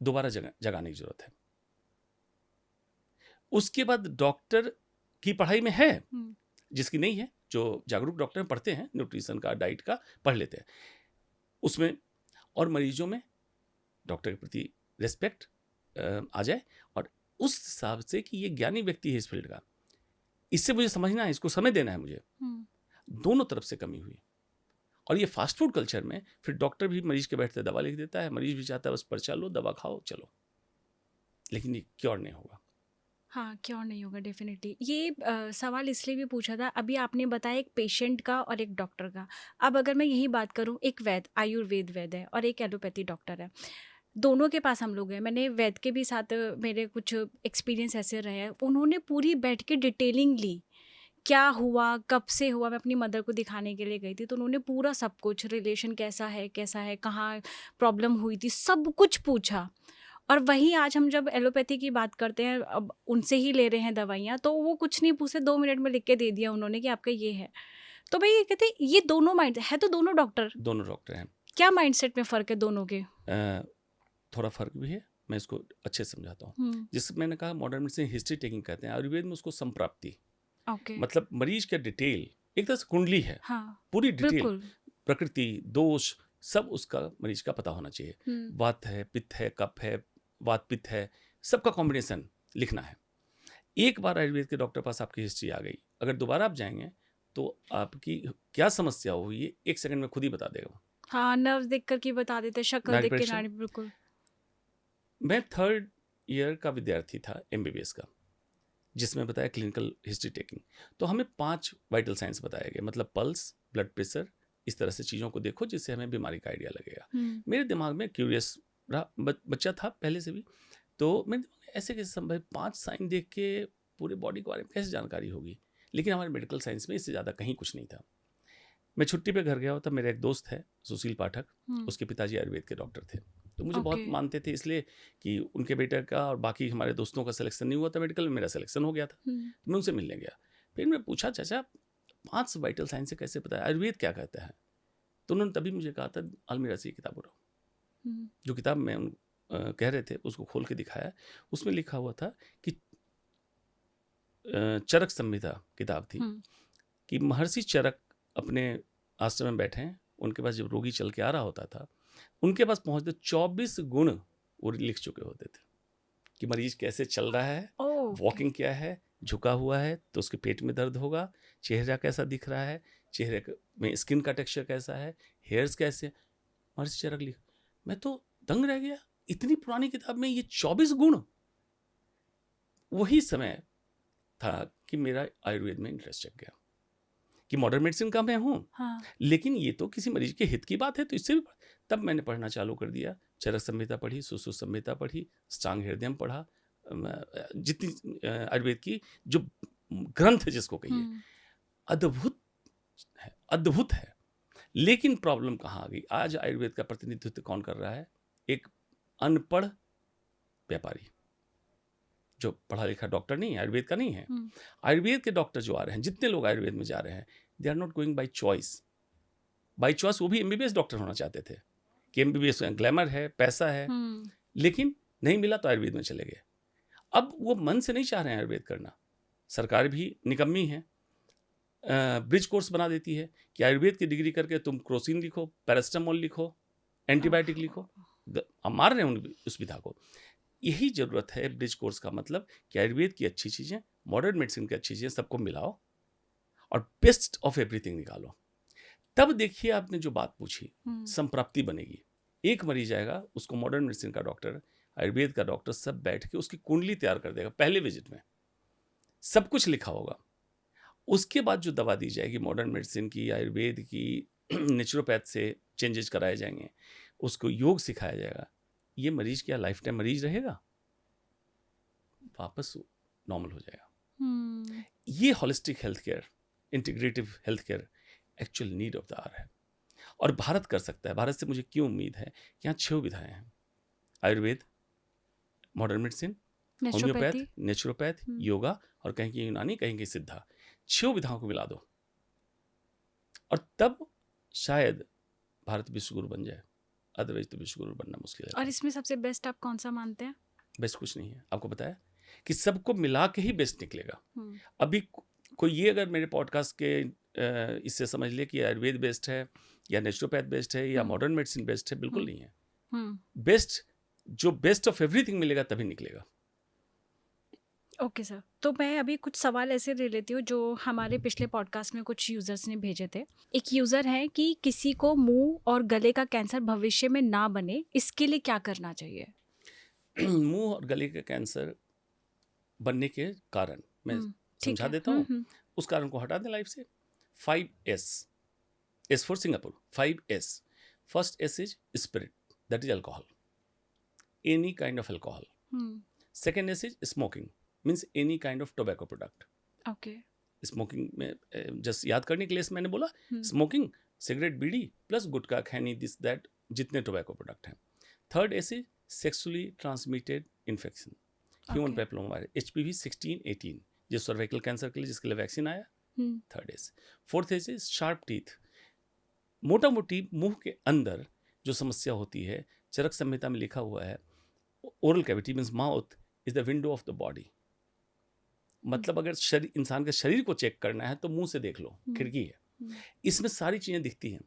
दोबारा जगाने की जरूरत है। उसके बाद डॉक्टर की पढ़ाई में है, जिसकी नहीं है, जो जागरूक डॉक्टर पढ़ते हैं, न्यूट्रिशन का, डाइट का पढ़ लेते हैं उसमें, और मरीजों में डॉक्टर के प्रति रेस्पेक्ट आ जाए, और उस हिसाब से कि ये ज्ञानी व्यक्ति है इस फील्ड का, इससे मुझे समझना है, इसको समय देना है मुझे। दोनों तरफ से कमी हुई। और ये फास्ट फूड कल्चर में फिर डॉक्टर भी मरीज के बैठते दवा लिख देता है, मरीज भी चाहता है बस पर्चा लो, दवा खाओ, चलो, लेकिन ये क्योर नहीं होगा। हाँ, क्योर नहीं होगा डेफिनेटली। ये सवाल इसलिए भी पूछा था, अभी आपने बताया एक पेशेंट का और एक डॉक्टर का। अब अगर मैं यही बात करूँ, एक वैद्य, आयुर्वेद वैद्य है और एक एलोपैथी डॉक्टर है, दोनों के पास हम लोग हैं। मैंने वैद्य के भी साथ मेरे कुछ एक्सपीरियंस ऐसे रहे हैं, उन्होंने पूरी बैठ के डिटेलिंग ली, क्या हुआ, कब से हुआ। मैं अपनी मदर को दिखाने के लिए गई थी, तो उन्होंने पूरा सब कुछ, रिलेशन कैसा है, कहाँ प्रॉब्लम हुई थी, सब कुछ पूछा। और वहीं आज हम जब एलोपैथी की बात करते हैं, अब उनसे ही ले रहे हैं दवाइयाँ, तो वो कुछ नहीं पूछे, 2 मिनट में लिख के दे दिया उन्होंने कि आपका ये है। तो भाई ये कहते हैं, ये दोनों माइंड है, तो दोनों डॉक्टर हैं, क्या माइंडसेट में फ़र्क है दोनों के? थोड़ा फर्क भी है, मैं इसको अच्छे से समझाता हूँ। जिस मैंने कहा मॉडर्न मेडिसिन हिस्ट्री टेकिंग कहते हैं, आयुर्वेद में उसको संप्राप्ति। मतलब मरीज का डिटेल, एक तरह से कुंडली है, पूरी डिटेल, प्रकृति, दोष, सब उसका मरीज का पता होना चाहिए। वात है, पित्त है, कफ है, वात पित्त है, सबका कॉम्बिनेशन लिखना है। एक बार आयुर्वेद के डॉक्टर पास आपकी हिस्ट्री आ गई, अगर दोबारा आप जाएंगे तो आपकी क्या समस्या हुई है 1 सेकंड में खुद ही बता देगा। हाँ, नर्व देख कर के बता देते, शक्ल देख के नाड़ी, बिल्कुल। मैं 3rd ईयर का विद्यार्थी था MBBS का, जिसमें बताया क्लिनिकल हिस्ट्री टेकिंग। तो हमें 5 वाइटल साइंस बताया गया, मतलब पल्स, ब्लड प्रेशर, इस तरह से चीज़ों को देखो जिससे हमें बीमारी का आइडिया लगेगा। मेरे दिमाग में क्यूरियस रहा, बच्चा था पहले से भी, तो मेरे दिमाग में ऐसे कैसे संभव, 5 साइन देख के पूरे बॉडी के बारे में कैसे जानकारी होगी। लेकिन हमारे मेडिकल साइंस में इससे ज़्यादा कहीं कुछ नहीं था। मैं छुट्टी पे घर गया होता, मेरा एक दोस्त है सुशील पाठक, उसके पिताजी आयुर्वेद के डॉक्टर थे, तो मुझे बहुत मानते थे, इसलिए कि उनके बेटे का और बाकी हमारे दोस्तों का सिलेक्शन नहीं हुआ था मेडिकल में, मेरा सिलेक्शन हो गया था। मैं उनसे मिलने गया, फिर मैं पूछा, चाचा 5 वाइटल साइंस से कैसे पता है, आयुर्वेद क्या कहता है? तो उन्होंने तभी मुझे कहा था, अलमीरा से किताब उठाओ। जो किताब में कह रहे थे उसको खोल के दिखाया, उसमें लिखा हुआ था कि चरक संहिता किताब थी, कि महर्षि चरक अपने आश्रम में बैठे हैं, उनके पास जब रोगी चल के आ रहा होता था, उनके पास पहुंचते 24 गुण वो लिख चुके होते थे, कि मरीज कैसे चल रहा है, वॉकिंग क्या है, झुका हुआ है तो उसके पेट में दर्द होगा, चेहरा कैसा दिख रहा है, चेहरे में स्किन का टेक्सचर कैसा है, हेयर्स कैसे, महर्षि चरक लिख। मैं तो दंग रह गया, इतनी पुरानी किताब में ये 24 गुण। वही समय था कि मेरा आयुर्वेद में इंटरेस्ट जग गया, कि मॉडर्न मेडिसिन का मैं हूँ, लेकिन ये तो किसी मरीज के हित की बात है, तो इससे भी तब मैंने पढ़ना चालू कर दिया। चरक संहिता पढ़ी, सुश्रुत संहिता पढ़ी, अष्टांग हृदयम पढ़ा, जितनी आयुर्वेद की जो ग्रंथ है जिसको कहिए, अद्भुत है। लेकिन प्रॉब्लम कहाँ आ गई, आज आयुर्वेद का प्रतिनिधित्व कौन कर रहा है? एक अनपढ़ व्यापारी, जो पढ़ा लिखा डॉक्टर नहीं है, आयुर्वेद का नहीं है। आयुर्वेद के डॉक्टर जो आ रहे हैं, जितने लोग आयुर्वेद में जा रहे हैं, they are not going by choice. वो भी MBBS डॉक्टर होना चाहते थे, कि MBBS ग्लैमर है, पैसा है, लेकिन नहीं मिला तो आयुर्वेद में चले गए। अब वो मन से नहीं चाह रहे हैं आयुर्वेद करना, सरकार भी निकम्मी है, ब्रिज कोर्स बना देती है कि आयुर्वेद की डिग्री करके तुम क्रोसिन लिखो, पैरासिटामोल लिखो, एंटीबायोटिक लिखो। हम मार रहे हैं उस विधा को। यही जरूरत है ब्रिज कोर्स का, मतलब कि आयुर्वेद की अच्छी चीज़ें, मॉडर्न मेडिसिन की अच्छी चीज़ें सबको मिलाओ और बेस्ट ऑफ एवरीथिंग निकालो। तब देखिए आपने जो बात पूछी, संप्राप्ति बनेगी। एक मरीज आएगा, उसको मॉडर्न मेडिसिन का डॉक्टर, आयुर्वेद का डॉक्टर सब बैठ के उसकी कुंडली तैयार कर देगा पहले विजिट में, सब कुछ लिखा होगा। उसके बाद जो दवा दी जाएगी मॉडर्न मेडिसिन की, आयुर्वेद की, नेचुरोपैथ से चेंजेस कराए जाएंगे, उसको योग सिखाया जाएगा। ये मरीज क्या लाइफ टाइम मरीज रहेगा? वापस नॉर्मल हो जाएगा। ये holistic health care, integrative health care actual need of the hour है, और भारत कर सकता है। भारत से मुझे क्यों उम्मीद है कि यहाँ 6 विधाएं हैं: Ayurveda, modern medicine, homeopath, naturopath, yoga, और कहीं की यूनानी, कहीं की सिद्धा। 6 विधाओं को मिला दो और तब शायद भारत विश्वगुरु बन जाए। अदरवाइज तो विश्वगुरु बनना मुश्किल है। और इसमें सबसे बेस्ट आप कौन सा मानते हैं? बेस्ट कुछ नहीं है, आपको बताया कि सबको मिला के ही बेस्ट निकलेगा। अभी कोई ये अगर मेरे पॉडकास्ट के इससे समझ ले कि आयुर्वेद बेस्ट है या नेचुरोपैथ बेस्ट है या मॉडर्न मेडिसिन बेस्ट है, बिल्कुल नहीं है। बेस्ट, जो बेस्ट ऑफ एवरीथिंग मिलेगा तभी निकलेगा। ओके सर, तो मैं अभी कुछ सवाल ऐसे ले लेती हूँ जो हमारे पिछले पॉडकास्ट में कुछ यूजर्स ने भेजे थे। एक यूजर है कि किसी को मुंह और गले का कैंसर भविष्य में ना बने, इसके लिए क्या करना चाहिए? मुंह और गले का कैंसर बनने के कारण मैं समझा देता हूँ। उस कारण को हटा दें लाइफ से। 5S, S for Singapore, 5S। First S is spirit, that is alcohol, any kind of alcohol. Second S is smoking, means any kind of tobacco product. Okay, smoking में जस्ट याद करने के लिए मैंने बोला, smoking, cigarette, bidi plus gutkha, khaini, this that, जितने tobacco product हैं। Third S is sexually transmitted infection, human papilloma virus, HPV 16-18, जो सर्वाइकल कैंसर के लिए जिसके लिए वैक्सीन आया। Third S। Fourth S is sharp teeth, मोटा मोटी मुंह के अंदर जो समस्या होती है, चरक संहिता में लिखा हुआ है, oral cavity means mouth is the window of the body. मतलब अगर इंसान के शरीर को चेक करना है तो मुंह से देख लो, खिड़की है, इसमें सारी चीज़ें दिखती हैं।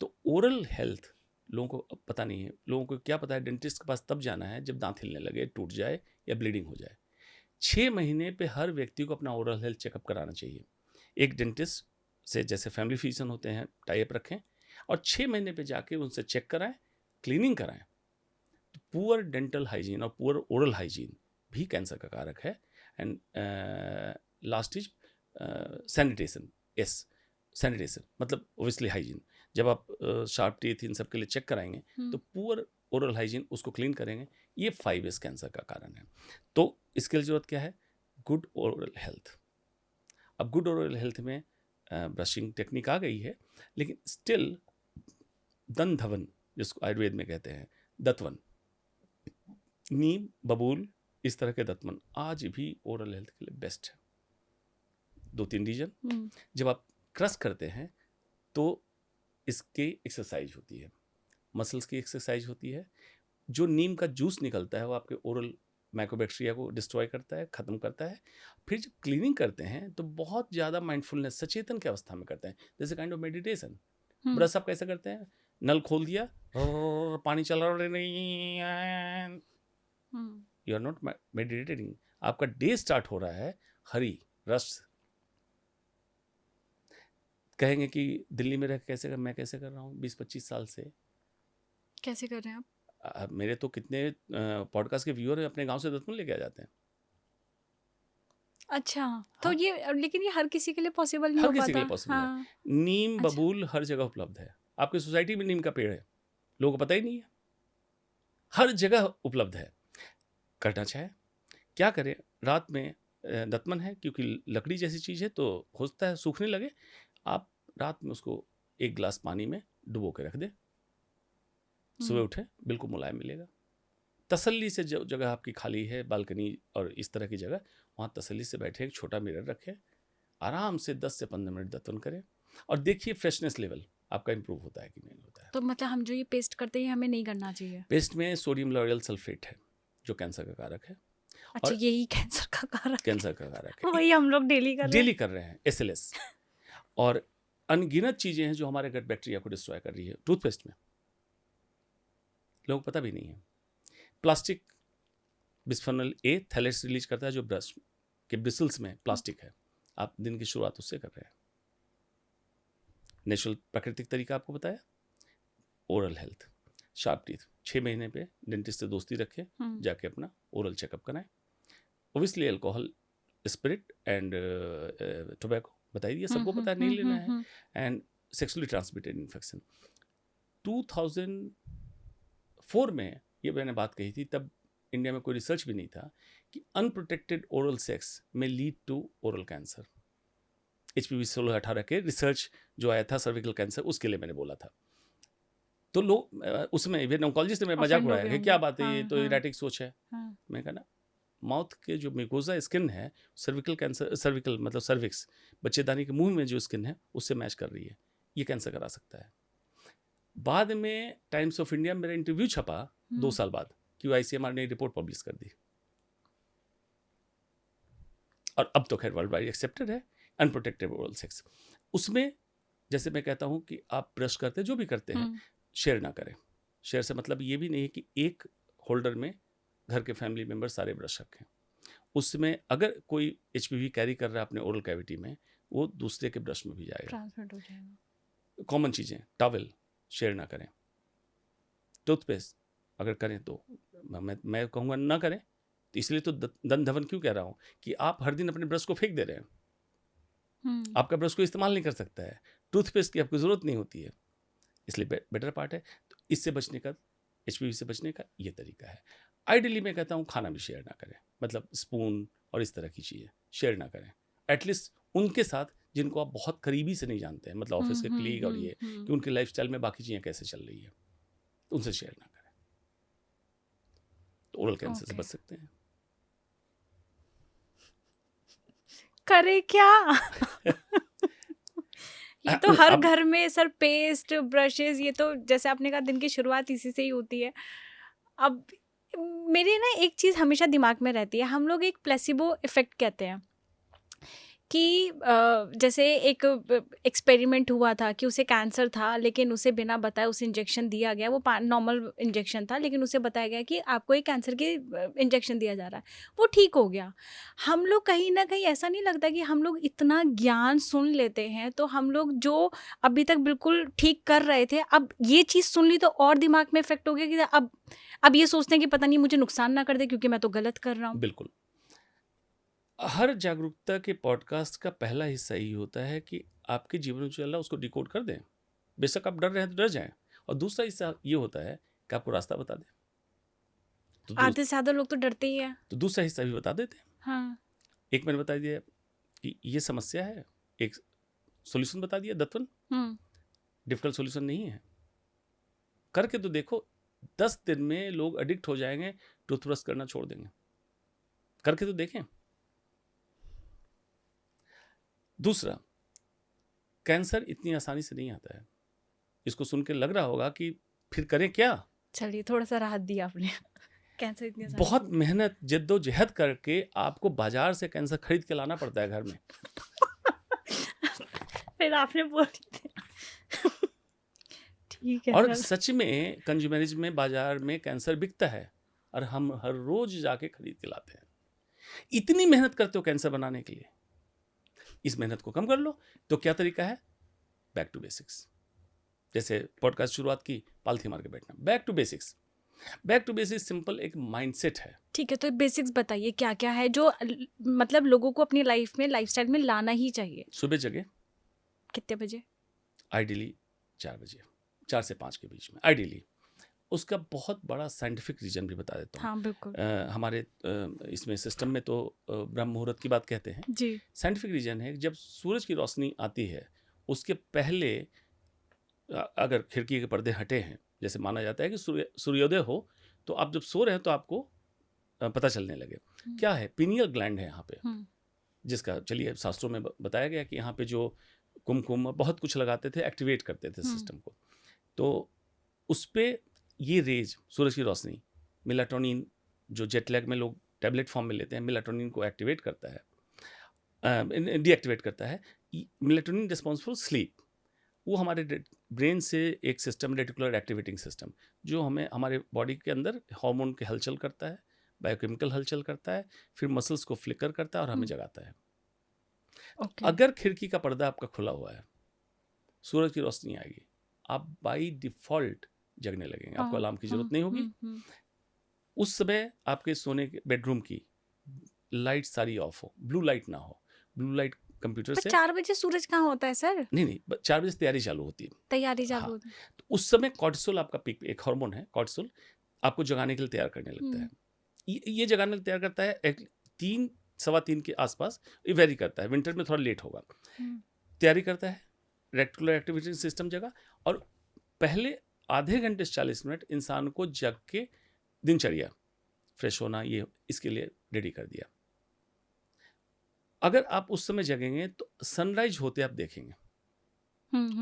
तो ओरल हेल्थ लोगों को पता नहीं है। लोगों को क्या पता है, डेंटिस्ट के पास तब जाना है जब दांत हिलने लगे, टूट जाए या ब्लीडिंग हो जाए। 6 महीने पे हर व्यक्ति को अपना ओरल हेल्थ चेकअप कराना चाहिए। एक डेंटिस्ट से, जैसे फैमिली फिजिशियन होते हैं, टाई अप रखें और 6 महीने पे जाके उनसे चेक कराएं, क्लीनिंग कराएं। तो पुअर डेंटल हाइजीन और पुअर ओरल हाइजीन भी कैंसर का कारक है। And last is sanitation. Yes, sanitation मतलब ओबियसली हाइजीन। जब आप शार्प टीथ इन सब के लिए चेक कराएंगे तो पुअर ओरल हाइजीन, उसको क्लीन करेंगे। ये 5S कैंसर का कारण है। तो इसके लिए जरूरत क्या है? Good oral health. अब गुड ओरल हेल्थ में ब्रशिंग टेक्निक आ गई है, लेकिन स्टिल दंत धवन, जिसको आयुर्वेद में कहते हैं दतवन, नीम, बबूल, इस तरह के दतवन आज भी ओरल हेल्थ के लिए बेस्ट है। 2-3 रीजन, जब आप क्रश करते हैं तो इसकी एक्सरसाइज होती है, मसल्स की एक्सरसाइज होती है। जो नीम का जूस निकलता है वो आपके ओरल माइक्रोबैक्टीरिया को डिस्ट्रॉय करता है, ख़त्म करता है। फिर जब क्लीनिंग करते हैं तो बहुत ज़्यादा माइंडफुलनेस, सचेतन की अवस्था में करते हैं, जैसे काइंड ऑफ मेडिटेशन। ब्रश आप कैसे करते हैं? नल खोल दिया, पानी चल रहा है, यू आर नॉट मेडिटेटिंग। आपका डे स्टार्ट हो रहा है हरी रस। कहेंगे कि दिल्ली में रह कैसे मैं कैसे कर रहा हूँ 20-25 साल से। कैसे कर रहे हैं आप? मेरे तो कितने पॉडकास्ट के व्यूअर अपने गांव से दतवन लेके आ जाते हैं। अच्छा, तो ये, लेकिन ये हर किसी के लिए पॉसिबल नहीं हो पाता। हर किसी के लिए पॉसिबल है। नीम, बबूल हर जगह उपलब्ध है। आपकी सोसाइटी में नीम का पेड़ है, लोगों को पता ही नहीं है, हर जगह उपलब्ध है। करना चाहे क्या करें? रात में दतमन है, क्योंकि लकड़ी जैसी चीज़ है तो हो सकता है सूखने लगे। आप रात में उसको 1 गिलास पानी में डुबो के रख दें, सुबह उठे बिल्कुल मुलायम मिलेगा। तसल्ली से, जो जगह आपकी खाली है, बालकनी और इस तरह की जगह, वहाँ तसल्ली से बैठे, एक छोटा मिरर रखें, आराम से 10 से 15 मिनट दतवन करें और देखिए फ्रेशनेस लेवल आपका इंप्रूव होता है कि नहीं होता है। तो मतलब हम जो ये पेस्ट करते हैं हमें नहीं करना चाहिए? पेस्ट में सोडियम लॉरियल सल्फेट है जो कैंसर का कारक है। अच्छा, यही कैंसर का कारक कैंसर का कारक है। वही हम लोग डेली कर रहे हैं। SLS। और अनगिनत चीज़ें हैं जो हमारे गट बैक्टीरिया को डिस्ट्रॉय कर रही है। टूथपेस्ट में लोगों को पता भी नहीं है। प्लास्टिक बिस्फेनोल ए थैलेट्स रिलीज करता है जो ब्रश के ब्रिसल्स में प्लास्टिक है। आप दिन की शुरुआत उससे कर रहे हैं। नेचुरल प्राकृतिक तरीका आपको बताया। ओरल हेल्थ, शार्प टीथ, 6 महीने पे डेंटिस्ट से दोस्ती रखें, जाके अपना ओरल चेकअप कराएं। Obviously alcohol, spirit and tobacco बताई दिया, सबको पता है, नहीं लेना है। एंड सेक्सुअली ट्रांसमिटेड इन्फेक्शन 2004 में ये मैंने बात कही थी, तब इंडिया में कोई रिसर्च भी नहीं था कि अनप्रोटेक्टेड ओरल सेक्स में lead to oral cancer. HPV 16-18 के रिसर्च जो आया था सर्विकल कैंसर, उसके लिए मैंने बोला था। तो लोग उसमें इवन ऑन्कोलॉजिस्ट ने मेरा मजाक उड़ाया कि क्या बात है, ये तो इरेटिक सोच है। मैं कहा ना, माउथ के जो म्यूकोजा स्किन है, सर्विकल कैंसर, सर्विकल मतलब सर्विक्स, बच्चेदानी के मुंह में जो स्किन है उससे मैच कर रही है, ये कैंसर करा सकता है। बाद में टाइम्स ऑफ इंडिया में मेरा इंटरव्यू छपा 2 साल बाद, QICMR ने रिपोर्ट पब्लिश कर दी। और अब तो खैर वर्ल्ड वाइड एक्सेप्टेड है अनप्रोटेक्टेड ओरल सेक्स। उसमें जैसे मैं कहता हूं कि आप ब्रश करते जो भी करते हैं, शेयर ना करें। शेयर से मतलब ये भी नहीं है कि एक होल्डर में घर के फैमिली मेंबर सारे ब्रश रखें। उसमें अगर कोई HPV कैरी कर रहा है अपने ओरल कैविटी में, वो दूसरे के ब्रश में भी जाएगा, ट्रांसमिट हो जाएगा। कॉमन चीज़ें, टॉवल शेयर ना करें। टूथपेस्ट अगर करें तो मैं कहूँगा ना करें। तो इसलिए तो दंत धवन क्यों कह रहा हूँ कि आप हर दिन अपने ब्रश को फेंक दे रहे हैं। आपका ब्रश को इस्तेमाल नहीं कर सकता है, टूथपेस्ट की आपको ज़रूरत नहीं होती है, इसलिए बेटर पार्ट है। तो इससे बचने का, HPV से बचने का ये तरीका है। आइडियली मैं कहता हूँ खाना भी शेयर ना करें, मतलब स्पून और इस तरह की चीज़ें शेयर ना करें, एटलीस्ट उनके साथ जिनको आप बहुत करीबी से नहीं जानते हैं, मतलब ऑफिस के कलीग और ये, कि उनकी लाइफस्टाइल में बाकी चीज़ें कैसे चल रही है, तो उनसे शेयर ना करें, तो ओरल कैंसर से बच सकते हैं। करे क्या? ये तो हर घर में सर, पेस्ट, ब्रशेस, ये तो जैसे आपने कहा दिन की शुरुआत इसी से ही होती है। अब मेरे ना एक चीज़ हमेशा दिमाग में रहती है, हम लोग एक प्लेसिबो इफेक्ट कहते हैं कि जैसे एक एक्सपेरिमेंट हुआ था कि उसे कैंसर था, लेकिन उसे बिना बताए उसे इंजेक्शन दिया गया। वो नॉर्मल इंजेक्शन था, लेकिन उसे बताया गया कि आपको एक कैंसर की इंजेक्शन दिया जा रहा है, वो ठीक हो गया। हम लोग कहीं ना कहीं ऐसा नहीं लगता कि हम लोग इतना ज्ञान सुन लेते हैं, तो हम लोग जो अभी तक बिल्कुल ठीक कर रहे थे, अब ये चीज़ सुन ली तो और दिमाग में इफेक्ट हो गया कि अब ये सोचते हैं कि पता नहीं मुझे नुकसान ना कर दे क्योंकि मैं तो गलत कर रहा हूँ। बिल्कुल, हर जागरूकता के पॉडकास्ट का पहला हिस्सा ही होता है कि आपके जीवन में जो चल रहा है उसको डिकोड कर दें। बेशक आप डर रहे हैं तो डर जाएं, और दूसरा हिस्सा ये होता है कि आपको रास्ता बता दें। तो आधे से ज़्यादा लोग तो डरते ही है। तो दूसरा हिस्सा भी बता देते हैं। हाँ, एक मैंने बता दिया कि ये समस्या है, एक सॉल्यूशन बता दिया, दत्वन डिफिकल्ट सॉल्यूशन नहीं है, करके तो देखो। 10 दिन में लोग एडिक्ट हो जाएंगे, टूथब्रश करना छोड़ देंगे, करके तो देखें। दूसरा, कैंसर इतनी आसानी से नहीं आता है। इसको सुन के लग रहा होगा कि फिर करें क्या। चलिए थोड़ा सा राहत दिया आपने। कैंसर इतनी आसानी बहुत मेहनत जद्दोजहद करके आपको बाजार से कैंसर खरीद के लाना पड़ता है घर में। फिर आपने बोल दिया। ठीक है। और सच में कंज्यूमरिज्म में बाजार में कैंसर बिकता है, और हम हर रोज जाके खरीद के लाते हैं। इतनी मेहनत करते हो कैंसर बनाने के लिए, इस मेहनत को कम कर लो। तो क्या तरीका है? Back to basics. जैसे पॉडकास्ट शुरुआत की, पालथी मार के बैठना, back to basics. Back to basics simple एक माइंडसेट है। ठीक है, तो बेसिक्स बताइए क्या क्या है जो मतलब लोगों को अपनी लाइफ में, लाइफस्टाइल में लाना ही चाहिए। सुबह जगह, कितने बजे? आइडियली 4 बजे, 4 से 5 के बीच में आइडियली। उसका बहुत बड़ा साइंटिफिक रीजन भी बता देता हूँ। हाँ बिल्कुल। हमारे इसमें सिस्टम में तो ब्रह्म मुहूर्त की बात कहते हैं जी। साइंटिफिक रीजन है, जब सूरज की रोशनी आती है उसके पहले अगर खिड़की के पर्दे हटे हैं, जैसे माना जाता है कि सूर्योदय हो, तो आप जब सो रहे हैं तो आपको पता चलने लगे। क्या है? पीनियल ग्लैंड है यहाँ पे, जिसका चलिए शास्त्रों में बताया गया कि यहाँ पे जो कुमकुम बहुत कुछ लगाते थे, एक्टिवेट करते थे सिस्टम को। तो उस पर ये रेज, सूरज की रोशनी, मेलाटोनिन, जो जेट लैग में लोग टैबलेट फॉर्म में लेते हैं, मेलाटोनिन को एक्टिवेट करता है, डीएक्टिवेट करता है। मेलेटोनिन रिस्पॉन्सिबल स्लीप, वो हमारे ब्रेन से एक सिस्टम, रेटिकुलर एक्टिवेटिंग सिस्टम, जो हमें हमारे बॉडी के अंदर हार्मोन के हलचल करता है, बायोकेमिकल हलचल करता है, फिर मसल्स को फ्लिकर करता है और हमें जगाता है। ओके। अगर खिड़की का पर्दा आपका खुला हुआ है, सूरज की रोशनी आएगी, आप बाई डिफॉल्ट जगने लगेंगे, आपको अलार्म की जरूरत नहीं होगी। उस समय आपके सोने के बेडरूम की लाइट सारी ऑफ हो, ब्लू लाइट ना हो। ब्लू लाइट कंप्यूटर पर से 4 बजे सूरज कहाँ होता है सर? नहीं 4 बजे से तैयारी चालू होती है। तैयारी चालू हाँ, होती है। तो उस समय कॉर्टिसोल आपका पीक, एक हार्मोन है कॉर्टिसोल, आपको जगाने के लिए तैयार करने लगता है। ये जगाने के लिए तैयार करता है 3 सवा 3 के आसपास, ये वेरी करता है, विंटर में थोड़ा लेट होगा। तैयारी करता है, रेटिकुलर एक्टिवेटिंग सिस्टम जगा, और पहले आधे घंटे से 40 मिनट इंसान को जग के दिनचर्या, फ्रेश होना, ये इसके लिए रेडी कर दिया। अगर आप उस समय जगेंगे तो सनराइज होते आप देखेंगे,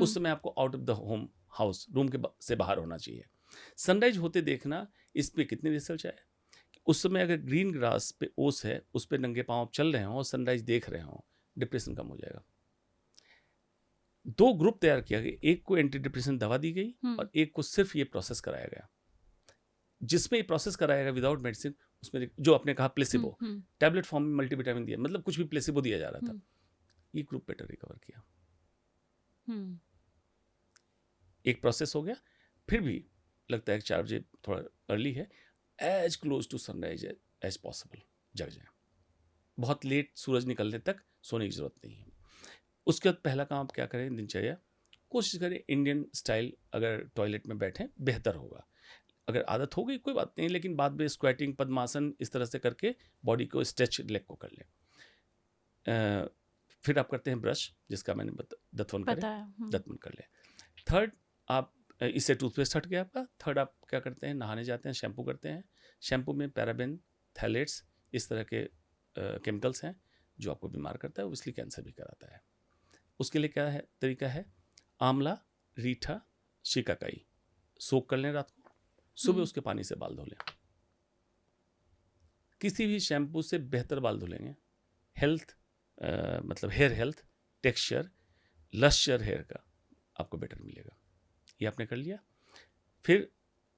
उस समय आपको out of the home house, room के से बाहर होना चाहिए। सनराइज होते देखना, इस पे कितनी रिसर्च है। उस समय अगर ग्रीन ग्रास पे ओस है, उस पे नंगे पांव आप चल रहे हो और सनराइज देख रहे हो, डिप्रेशन कम हो जाएगा। 2 ग्रुप तैयार किया गया, एक को एंटी डिप्रेशन दवा दी गई और एक को सिर्फ ये प्रोसेस कराया गया। जिसमें ये प्रोसेस कराया गया विदाउट मेडिसिन, उसमें जो आपने कहा प्लेसिबो, टैबलेट फॉर्म में मल्टीविटामिन दिया, मतलब कुछ भी प्लेसिबो दिया जा रहा था, ये ग्रुप बेटर रिकवर किया। एक प्रोसेस हो गया, फिर भी लगता है कि 4 बजे थोड़ा अर्ली है, as close to sunrise as possible जग जाए। बहुत लेट सूरज निकलने तक सोने की जरूरत नहीं है। उसके बाद पहला काम आप क्या करें, दिनचर्या कोशिश करें इंडियन स्टाइल, अगर टॉयलेट में बैठें बेहतर होगा। अगर आदत हो गई कोई बात नहीं, लेकिन बाद में स्क्वैटिंग, पद्मासन, इस तरह से करके बॉडी को स्ट्रेच, लेग को कर लें। फिर आप करते हैं ब्रश, जिसका मैंने दतवन करें, दतवन कर लें। थर्ड, आप इससे टूथपेस्ट हट गया आपका। थर्ड, आप क्या करते हैं, नहाने जाते हैं, शैम्पू करते हैं। शैम्पू में पैराबेन, थैलेट्स, इस तरह के केमिकल्स हैं जो आपको बीमार करता है, इसलिए कैंसर भी कराता है। उसके लिए क्या है तरीका है, आंवला, रीठा, शिकाकाई सोक कर लें रात को, सुबह उसके पानी से बाल धो लें। किसी भी शैम्पू से बेहतर बाल धुलेंगे, हेल्थ मतलब hair health, texture, lustre hair का आपको बेटर मिलेगा। ये आपने कर लिया। फिर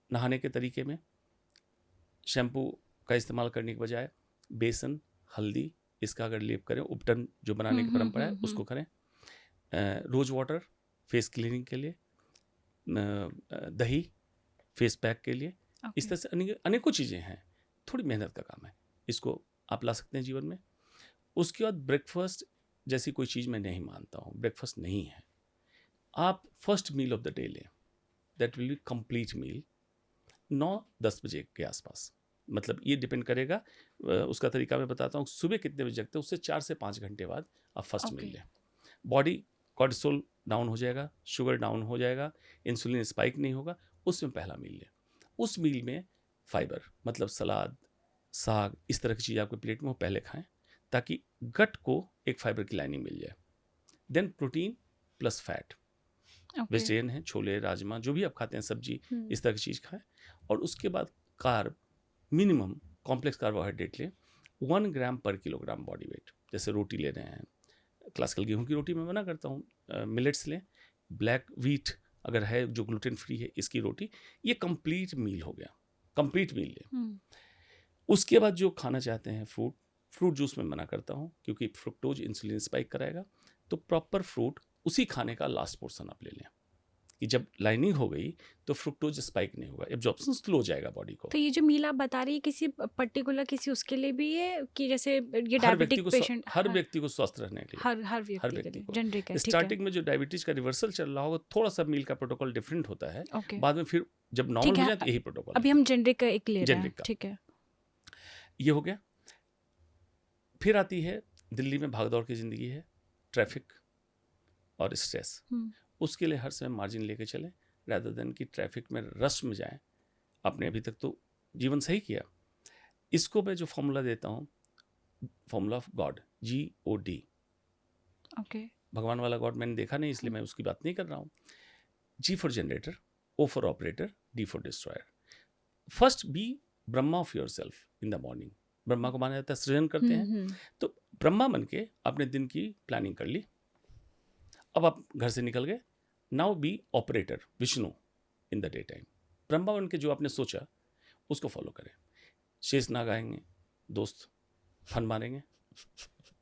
नहाने के तरीके में शैम्पू का इस्तेमाल करने के बजाय बेसन, हल्दी, इसका अगर लेप करें, उपटन जो बनाने की परंपरा है उसको करें। रोज वाटर फेस क्लीनिंग के लिए, दही फेस पैक के लिए, इस तरह से अनेकों चीज़ें हैं। थोड़ी मेहनत का काम है, इसको आप ला सकते हैं जीवन में। उसके बाद ब्रेकफास्ट जैसी कोई चीज़ मैं नहीं मानता हूँ, ब्रेकफास्ट नहीं है। आप first meal of the day लें, that will be complete meal, 9-10 बजे के आसपास। मतलब ये डिपेंड करेगा, उसका तरीका मैं बताता हूँ। सुबह कितने बजे जगते हैं, उससे 4 से 5 घंटे बाद आप फर्स्ट मील लें। बॉडी कॉर्टिसोल डाउन हो जाएगा, शुगर डाउन हो जाएगा, इंसुलिन स्पाइक नहीं होगा, उसमें पहला मील लें। उस मील में फाइबर, मतलब सलाद, साग, इस तरह की चीज़ आपके प्लेट में हो, पहले खाएं, ताकि गट को एक फाइबर की लाइनिंग मिल जाए। Then protein plus fat, vegetarian है, छोले, राजमा, जो भी आप खाते हैं, सब्जी, इस तरह की चीज़ खाएं। और उसके बाद कार्ब, मिनिमम कॉम्प्लेक्स कार्बोहाइड्रेट लें, 1 ग्राम पर किलोग्राम बॉडी वेट। जैसे रोटी ले रहे हैं, क्लासिकल गेहूं की रोटी मैं मना करता हूँ, मिलेट्स लें, ब्लैक व्हीट अगर है जो ग्लूटेन फ्री है, इसकी रोटी। ये कंप्लीट मील हो गया, कंप्लीट मील लें। उसके बाद जो खाना चाहते हैं, फ्रूट जूस में मना करता हूँ, क्योंकि फ्रुक्टोज इंसुलिन स्पाइक कराएगा। तो प्रॉपर फ्रूट, उसी खाने का लास्ट पोर्शन आप ले लें, कि जब लाइनिंग हो गई तो फ्रुक्टोज स्पाइक नहीं होगा, एब्जॉर्प्शन स्लो हो जाएगा बॉडी को। तो ये जो मील आप बता रही है, किसी पर्टिकुलर किसी उसके लिए भी है कि जैसे ये डायबिटिक पेशेंट? हर व्यक्ति को स्वस्थ रहने के लिए, हर व्यक्ति के लिए जनरिक है। स्टार्टिंग में जो डायबिटीज का रिवर्सल चल रहा होगा, थोड़ा सा मील का प्रोटोकॉल डिफरेंट होता है। बाद में फिर जब नॉर्मल हो जाए तो यही प्रोटोकॉल। अभी हम जनरिक का एक ले रहे हैं, ठीक है। ये हो गया। फिर आती है, दिल्ली में भागदौड़ की जिंदगी है, ट्रैफिक और स्ट्रेस। उसके लिए हर समय मार्जिन लेके चलें, rather देन कि ट्रैफिक में रश में जाएं। आपने अभी तक तो जीवन सही किया। इसको मैं जो फॉर्मूला देता हूँ, formula of God, GOD। Okay. भगवान वाला गॉड मैंने देखा नहीं, इसलिए मैं उसकी बात नहीं कर रहा हूँ। G for generator, O for operator, D for destroyer. First be Brahma of yourself in the morning. Brahma को माना जाता है, सृजन करते हैं। तो ब्रह्मा बन के अपने दिन की प्लानिंग कर ली, अब आप घर से निकल गए, now be operator Vishnu in the day time. Brahma बन के जो आपने सोचा उसको फॉलो करें। शेषनाग आएंगे, दोस्त फन मारेंगे,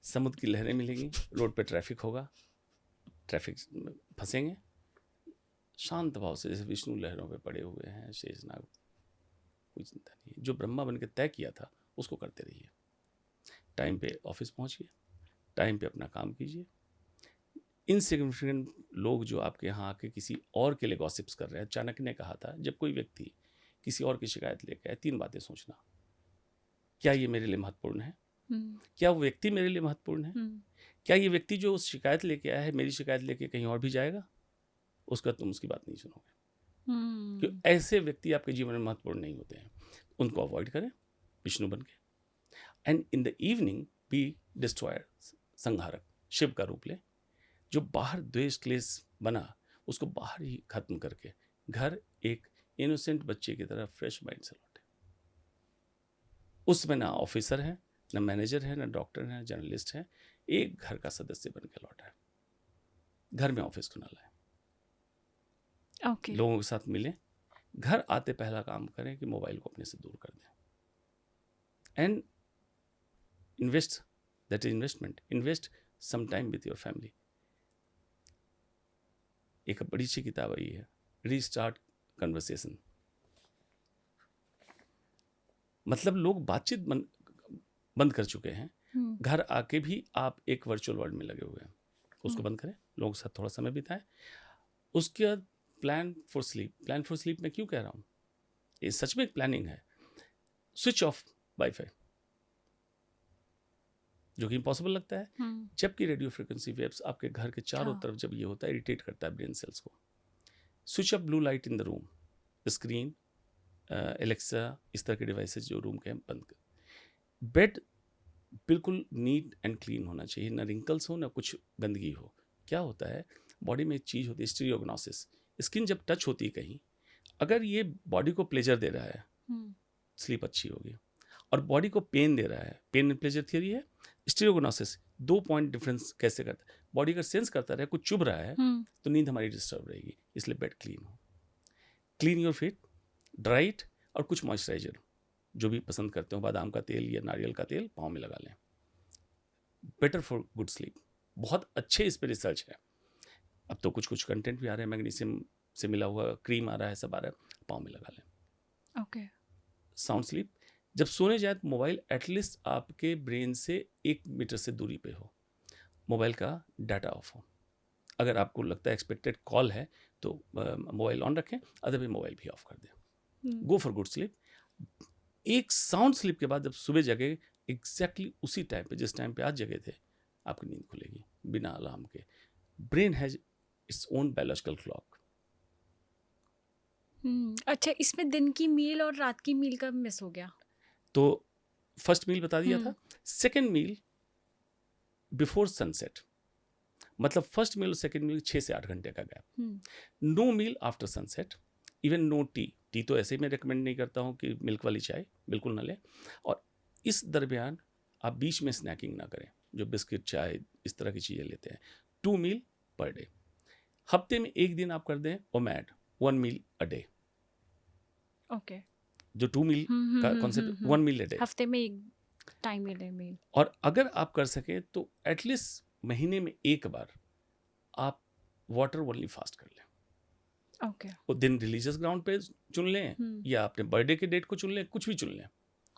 समुद्र की लहरें मिलेंगी, रोड पे ट्रैफिक होगा, ट्रैफिक में फंसेंगे, शांत भाव से जैसे विष्णु लहरों पे पड़े हुए हैं, शेषनाग, कोई चिंता नहीं है। जो ब्रह्मा बन के तय किया था उसको करते रहिए। टाइम पे ऑफिस पहुंचिए, टाइम पे अपना काम कीजिए। इनसिग्निफिकेंट लोग जो आपके यहाँ आके किसी और के लिए गॉसिप्स कर रहे हैं, चाणक्य ने कहा था जब कोई व्यक्ति किसी और की शिकायत लेके आए, 3 बातें सोचना। क्या ये मेरे लिए महत्वपूर्ण है? क्या वो व्यक्ति मेरे लिए महत्वपूर्ण है? क्या ये व्यक्ति जो उस शिकायत लेके आया है मेरी शिकायत लेके कहीं और भी जाएगा? उसका तुम उसकी बात नहीं सुनोगे, क्योंकि ऐसे व्यक्ति आपके जीवन में महत्वपूर्ण नहीं होते हैं। उनको अवॉइड करें विष्णु बन के। And in the evening be destroyer, संहारक, शिव का रूप ले। जो बाहर द्वेष क्लेश बना उसको बाहर ही खत्म करके घर एक इनोसेंट बच्चे की तरह फ्रेश माइंड से लौटे। उसमें ना ऑफिसर है, ना मैनेजर है, ना डॉक्टर है, जर्नलिस्ट है, एक घर का सदस्य बन के लौटा है। घर में ऑफिस को ना लाए, ओके। लोगों के साथ मिलें। घर आते पहला काम करें कि मोबाइल को अपने से दूर कर दें। And invest, that is investment, invest some time with your family. एक बड़ी सी किताब आई है, रीस्टार्ट कन्वर्सेशन। मतलब लोग बातचीत बंद कर चुके हैं। घर आके भी आप एक वर्चुअल वर्ल्ड में लगे हुए हैं, उसको बंद करें, लोगों के साथ थोड़ा समय बिताएं। उसके बाद plan for sleep. Plan for sleep मैं क्यों कह रहा हूँ, ये सच में एक प्लानिंग है। स्विच ऑफ वाईफाई, जो कि इम्पॉसिबल लगता है, जबकि रेडियो फ्रिक्वेंसी वेव्स आपके घर के चारों तरफ जब ये होता है, इरिटेट करता है ब्रेन सेल्स को। Switch off blue light in the room, screen, Alexa, इस तरह के डिवाइसेस जो रूम के बंद कर। बेड बिल्कुल नीट एंड क्लीन होना चाहिए, ना रिंकल्स हो ना कुछ गंदगी हो। क्या होता है, बॉडी में एक चीज़ होती है स्टीरियोग्नोसिस। स्किन जब टच होती है कहीं, अगर ये बॉडी को प्लेजर दे रहा है, स्लीप अच्छी होगी। और बॉडी को पेन दे रहा है, पेन एंड प्लेजर थियरी है। स्टीरियोग्नोसिस 2 पॉइंट डिफरेंस कैसे करता है, बॉडी का सेंस करता रहे कुछ चुभ रहा है तो नींद हमारी डिस्टर्ब रहेगी। इसलिए बेड क्लीन हो, क्लीन योर फीट, ड्राइट, और कुछ मॉइस्चराइजर जो भी पसंद करते हो, बादाम का तेल या नारियल का तेल पाँव में लगा लें। Better for good sleep. बहुत अच्छे इस पर रिसर्च है। अब तो कुछ कुछ कंटेंट भी आ रहे हैं, मैग्नीशियम से मिला हुआ क्रीम आ रहा है, सब आ रहा है, पाँव में लगा लें। ओके। साउंड स्लीप, जब सोने जाए तो मोबाइल एटलीस्ट आपके ब्रेन से 1 मीटर से दूरी पे हो, मोबाइल का डाटा ऑफ हो। अगर आपको लगता है एक्सपेक्टेड कॉल है तो मोबाइल ऑन रखें, अदरवाइज मोबाइल भी ऑफ कर दें। Go for good sleep. एक साउंड स्लीप के बाद जब सुबह जगे, एग्जैक्टली उसी टाइम पे जिस टाइम पे आज जगे थे, आपकी नींद खुलेगी बिना अलार्म के। Brain has its own biological clock. अच्छा, इसमें दिन की मील और रात की मील कब मिस हो गया? तो फर्स्ट मील बता दिया था। सेकंड मील बिफोर सनसेट, मतलब फर्स्ट मील और सेकंड मील 6 से 8 घंटे का gap. No meal after sunset, even no tea. Tea तो ऐसे ही मैं रिकमेंड नहीं करता हूँ कि मिल्क वाली चाय बिल्कुल ना लें। और इस दरमियान आप बीच में स्नैकिंग ना करें, जो बिस्किट, चाय, इस तरह की चीज़ें लेते हैं। 2 मील पर डे। हफ्ते में 1 दिन आप कर दें OMAD, 1 meal a day. Okay. जो 2 मील का कॉन्सेप्ट, 1 मील अ डे, हफ्ते में एक टाइम मिले मील। और अगर आप कर सकें तो एटलीस्ट महीने में 1 बार आप वाटर ओनली फास्ट कर लें। ओके। वो दिन रिलीजियस ग्राउंड पे चुन लें या अपने बर्थडे के डेट को चुन लें, कुछ भी चुन लें।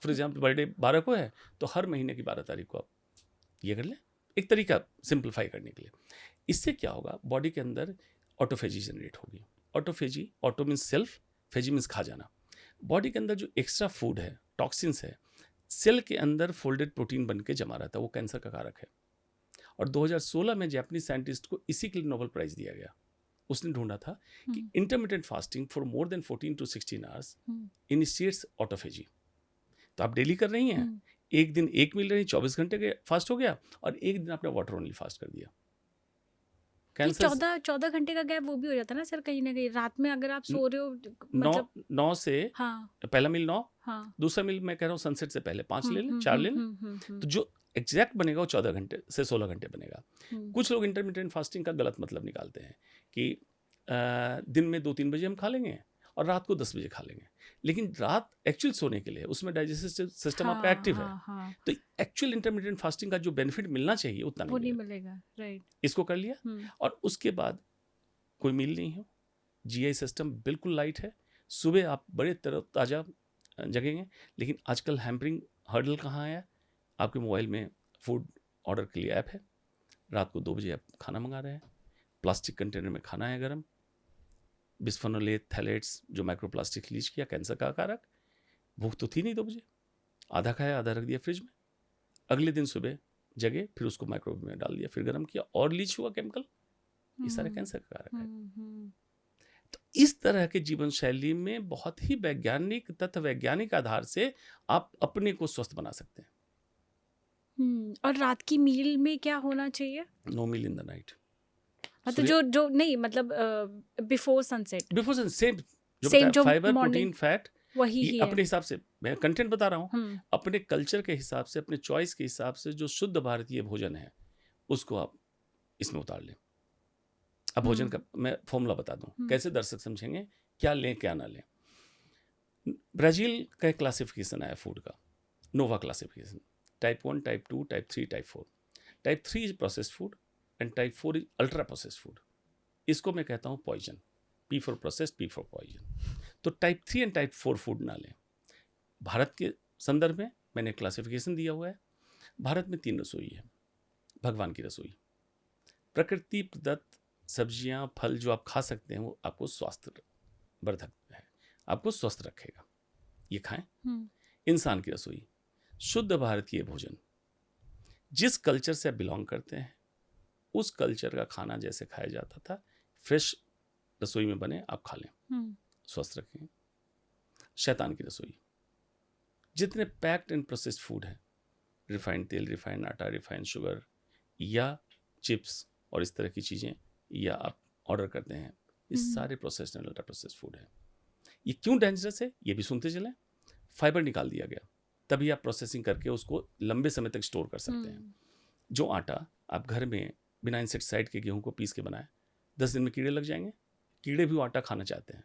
फॉर एग्जाम्पल बर्थडे 12 को है तो हर महीने की 12 तारीख को आप ये कर लें। एक तरीका सिंप्लीफाई करने के लिए। इससे क्या होगा, बॉडी के अंदर ऑटोफेजी जनरेट होगी। Autophagy, auto means self, phagy means खा जाना। बॉडी के अंदर जो एक्स्ट्रा फूड है, टॉक्सिन्स है, सेल के अंदर फोल्डेड प्रोटीन बन के जमा रहता है, वो कैंसर का कारक है। और 2016 में जापानीज साइंटिस्ट को इसी के लिए नोबेल प्राइज दिया गया। उसने ढूंढा था कि intermittent fasting for more than 14 to 16 hours initiates autophagy. तो आप डेली कर रही हैं, एक दिन 1 मील रही, 24 घंटे के फास्ट हो गया, और एक दिन आपने वाटर ओनली फास्ट कर दिया। कैंसर 14 घंटे का गैप वो भी हो जाता है ना सर, कहीं ना कहीं रात में अगर आप सो रहे हो, मतलब 9 से, हाँ, पहला मील 9, हाँ, दूसरा मील मैं कह रहा हूँ सनसेट से पहले 5 ले लें, 4 ले लें। तो जो एग्जैक्ट बनेगा वो 14 घंटे से 16 घंटे बनेगा। हम्म, कुछ लोग इंटरमिटेंट फास्टिंग का गलत मतलब निकालते हैं कि दिन में 2-3 बजे हम खा लेंगे और रात को 10 बजे खा लेंगे, लेकिन रात एक्चुअल सोने के लिए उसमें डाइजेस्टिव सिस्टम आपका हाँ एक्टिव है, हाँ हाँ, तो एक्चुअल इंटरमिटेंट फास्टिंग का जो बेनिफिट मिलना चाहिए उतना वो नहीं नहीं मिलेगा। मिलेगा, राइट। इसको कर लिया और उसके बाद कोई मील नहीं हो, जीआई सिस्टम बिल्कुल लाइट है, सुबह आप बड़े तरोताज़ा जगेंगे। लेकिन आजकल हैम्परिंग हर्डल कहाँ है? आपके मोबाइल में फूड ऑर्डर के लिए ऐप है, रात को 2 बजे आप खाना मंगा रहे हैं, प्लास्टिक कंटेनर में खाना है गर्म, बिस्फेनोल ए, थैलेट्स जो माइक्रोप्लास्टिक लीच किया, कैंसर का कारक। भूख तो थी नहीं 2 बजे, आधा खाया आधा रख दिया फ्रिज में, अगले दिन सुबह जगे फिर उसको माइक्रोवेव में डाल दिया, फिर गर्म किया और लीच हुआ केमिकल, ये सारे कैंसर का कारक है। तो इस तरह के जीवन शैली में बहुत ही वैज्ञानिक तथा वैज्ञानिक आधार से आप अपने को स्वस्थ बना सकते हैं। और रात की मील में क्या होना चाहिए? No meal in the night. मतलब जो जो नहीं, मतलब बिफोर सनसेट, बिफोर सेम जो सेम बताया, जो फाइबर, मॉर्निंग, प्रोटीन, फैट, वही ये ही है। अपने हिसाब से मैं कंटेंट बता रहा हूँ, हम्म अपने कल्चर के हिसाब से, अपने चॉइस के हिसाब से जो शुद्ध भारतीय भोजन है उसको आप इसमें उतार लें। अब भोजन का मैं फॉर्मूला बता दूं, कैसे दर्शक समझेंगे क्या लें क्या ना लें। ब्राजील का एक क्लासिफिकेशन आया फूड का, NOVA classification, type 1, type 2, type 3, type 4। Type 3 is processed food and type 4 is ultra processed food. इसको मैं कहता हूँ poison, P for processed, P for poison. तो टाइप 3 एंड टाइप 4 फूड ना लें। भारत के संदर्भ में मैंने क्लासिफिकेशन दिया हुआ है। भारत में 3 रसोई है, भगवान की रसोई, प्रकृति प्रदत्त सब्जियां फल जो आप खा सकते हैं वो आपको स्वास्थ्य वर्धक है, आपको स्वस्थ रखेगा, ये खाएं। इंसान की रसोई, शुद्ध भारतीय भोजन, जिस कल्चर से आप बिलोंग करते हैं उस कल्चर का खाना जैसे खाया जाता था, फ्रेश रसोई में बने आप खा लें, स्वस्थ रखें। शैतान की रसोई, जितने पैक्ड एंड प्रोसेस्ड फूड है, रिफाइंड तेल, रिफाइंड आटा, रिफाइंड शुगर या चिप्स और इस तरह की चीज़ें या आप ऑर्डर करते हैं, ये सारे processed and ultra processed food है। ये क्यों डेंजरस है ये भी सुनते चलें। फाइबर निकाल दिया गया, तभी आप प्रोसेसिंग करके उसको लंबे समय तक स्टोर कर सकते हैं। जो आटा आप घर में बिना इंसेक्टिसाइड के गेहूं को पीस के बनाए, 10 दिन में कीड़े लग जाएंगे। कीड़े भी वो आटा खाना चाहते हैं,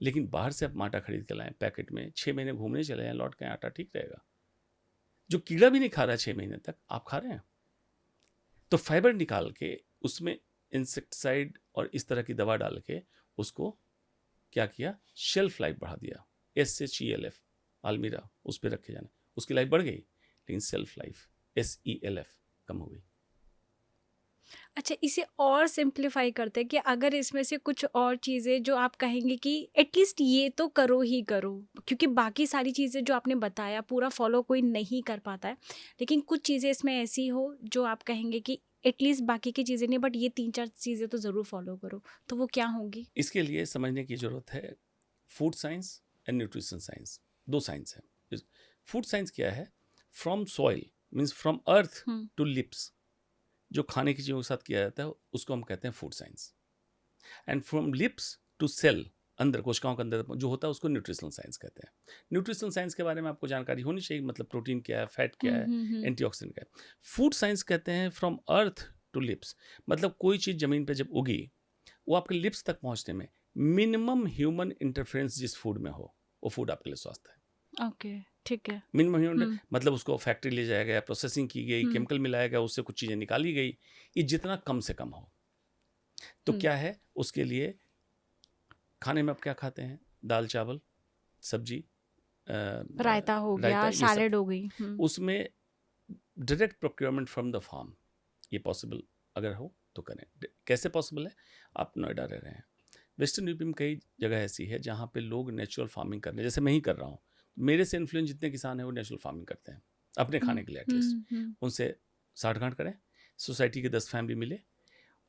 लेकिन बाहर से आप आटा खरीद के लाएं पैकेट में, 6 महीने घूमने चले जाएं, लौट के आटा ठीक रहेगा। जो कीड़ा भी नहीं खा रहा 6 महीने तक, आप खा रहे हैं। तो फाइबर निकाल के उसमें इंसेक्टिसाइड और इस तरह की दवा डाल के उसको क्या किया, शेल्फ लाइफ बढ़ा दिया। SHELF आलमीरा उस पर रखे जाने, उसकी लाइफ बढ़ गई, लेकिन सेल्फ लाइफ SELF कम हो गई। अच्छा, इसे और सिंप्लीफाई करते हैं कि अगर इसमें से कुछ और चीज़ें जो आप कहेंगे कि एटलीस्ट ये तो करो ही करो, क्योंकि बाकी सारी चीज़ें जो आपने बताया पूरा फॉलो कोई नहीं कर पाता है, लेकिन कुछ चीज़ें इसमें ऐसी हो जो आप कहेंगे कि एटलीस्ट बाकी की चीज़ें नहीं बट ये 3-4 चीज़ें तो ज़रूर फॉलो करो, तो वो क्या होंगी? इसके लिए समझने की जरूरत है food science and nutrition science, 2 science है। फूड साइंस क्या है? From soil means from earth to lips, जो खाने की चीज़ों के साथ किया जाता है उसको हम कहते हैं food science. And from lips to cell, अंदर कोशिकाओं के अंदर जो होता है उसको न्यूट्रिशनल साइंस कहते हैं। न्यूट्रिशनल साइंस के बारे में आपको जानकारी होनी चाहिए, मतलब प्रोटीन क्या है, फैट क्या है, एंटीऑक्सीडेंट क्या है। फूड साइंस कहते हैं फ्रॉम अर्थ टू लिप्स, मतलब कोई चीज़ जमीन पर जब उगी वो आपके लिप्स तक पहुंचने में मिनिमम ह्यूमन इंटरफेरेंस जिस फूड में हो वो फूड आपके लिए स्वस्थ है। ओके, ठीक है। मिनिमम ह्यूमन मतलब उसको फैक्ट्री ले जाया गया, प्रोसेसिंग की गई, केमिकल मिलाया गया, उससे कुछ चीज़ें निकाली गई, ये जितना कम से कम हो। तो क्या है उसके लिए खाने में आप क्या खाते हैं? दाल चावल सब्जी, रायता हो गया, सैलेड हो गई, उसमें direct procurement from the farm, ये पॉसिबल अगर हो तो करें। कैसे पॉसिबल है? आप नोएडा रह रहे हैं, वेस्टर्न यूपी में कई जगह ऐसी है जहाँ पे लोग नेचुरल फार्मिंग कर रहे हैं, जैसे मैं ही कर रहा हूँ। मेरे से इन्फ्लुएंस जितने किसान हैं वो नेचुरल फार्मिंग करते हैं अपने खाने के लिए एटलीस्ट। उनसे साठगांठ करें, सोसाइटी के 10 फैमिली मिले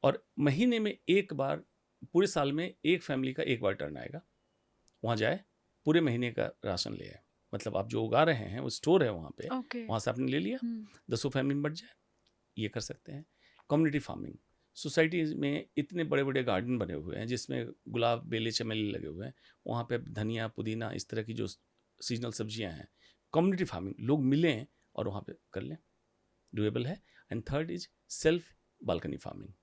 और महीने में एक बार, पूरे साल में एक फैमिली का एक बार टर्न आएगा, वहाँ जाए पूरे महीने का राशन ले आए। मतलब आप जो उगा रहे हैं वो स्टोर है वहाँ पे, वहाँ से आपने ले लिया, 10 फैमिली में बढ़ जाए, ये कर सकते हैं। कम्युनिटी फार्मिंग, सोसाइटी में इतने बड़े बड़े गार्डन बने हुए हैं जिसमें गुलाब, बेले, चमेली लगे हुए हैं, वहाँ पे धनिया, पुदीना, इस तरह की जो सीजनल सब्जियां हैं, कम्युनिटी फार्मिंग, लोग मिलें और वहाँ पे कर लें। डुएबल है। And third is self balcony farming.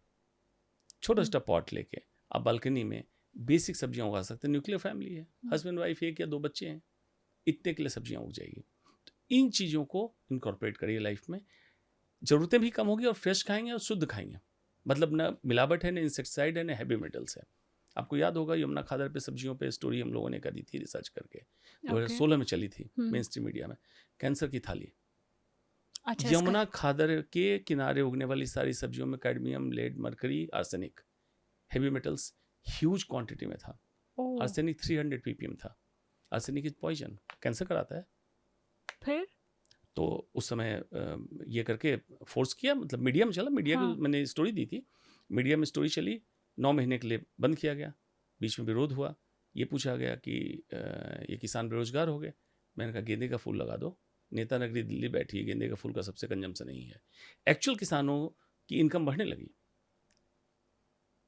छोटा छोटा पॉट लेके आप बालकनी में बेसिक सब्जियां उगा सकते हैं। न्यूक्लियर फैमिली है, हस्बैंड वाइफ, एक या दो बच्चे हैं, इतने के लिए सब्जियां उग जाएगी। तो इन चीज़ों को इनकॉर्पोरेट करिए लाइफ में, ज़रूरतें भी कम होगी और फ्रेश खाएंगे और शुद्ध खाएंगे। मतलब ना मिलावट है, ना इंसेक्टिसाइड है, ना हैवी मेटल्स है। आपको याद होगा यमुना खादर पे सब्जियों पे स्टोरी हम लोगों ने करी थी रिसर्च करके, 2016 में चली थी मेन स्ट्रीम मीडिया में, कैंसर की थाली। अच्छा, यमुना खादर के किनारे उगने वाली सारी सब्जियों में cadmium, lead, mercury, arsenic, heavy metals huge quantity में था। आर्सेनिक 300 ppm था। आर्सेनिक इज पॉइजन, कैंसर कराता है। फिर तो उस समय ये करके फोर्स किया, मतलब मीडिया में चला, मीडिया हाँ। को मैंने स्टोरी दी थी, मीडिया में स्टोरी चली, 9 महीने के लिए बंद किया गया। बीच में विरोध हुआ, ये पूछा गया कि ये किसान बेरोजगार हो गए। मैंने कहा गेंदे का फूल लगा दो, नेता नगरी दिल्ली बैठी है, गेंदे का फूल का सबसे कंजम्पशन नहीं है। एक्चुअल किसानों की इनकम बढ़ने लगी,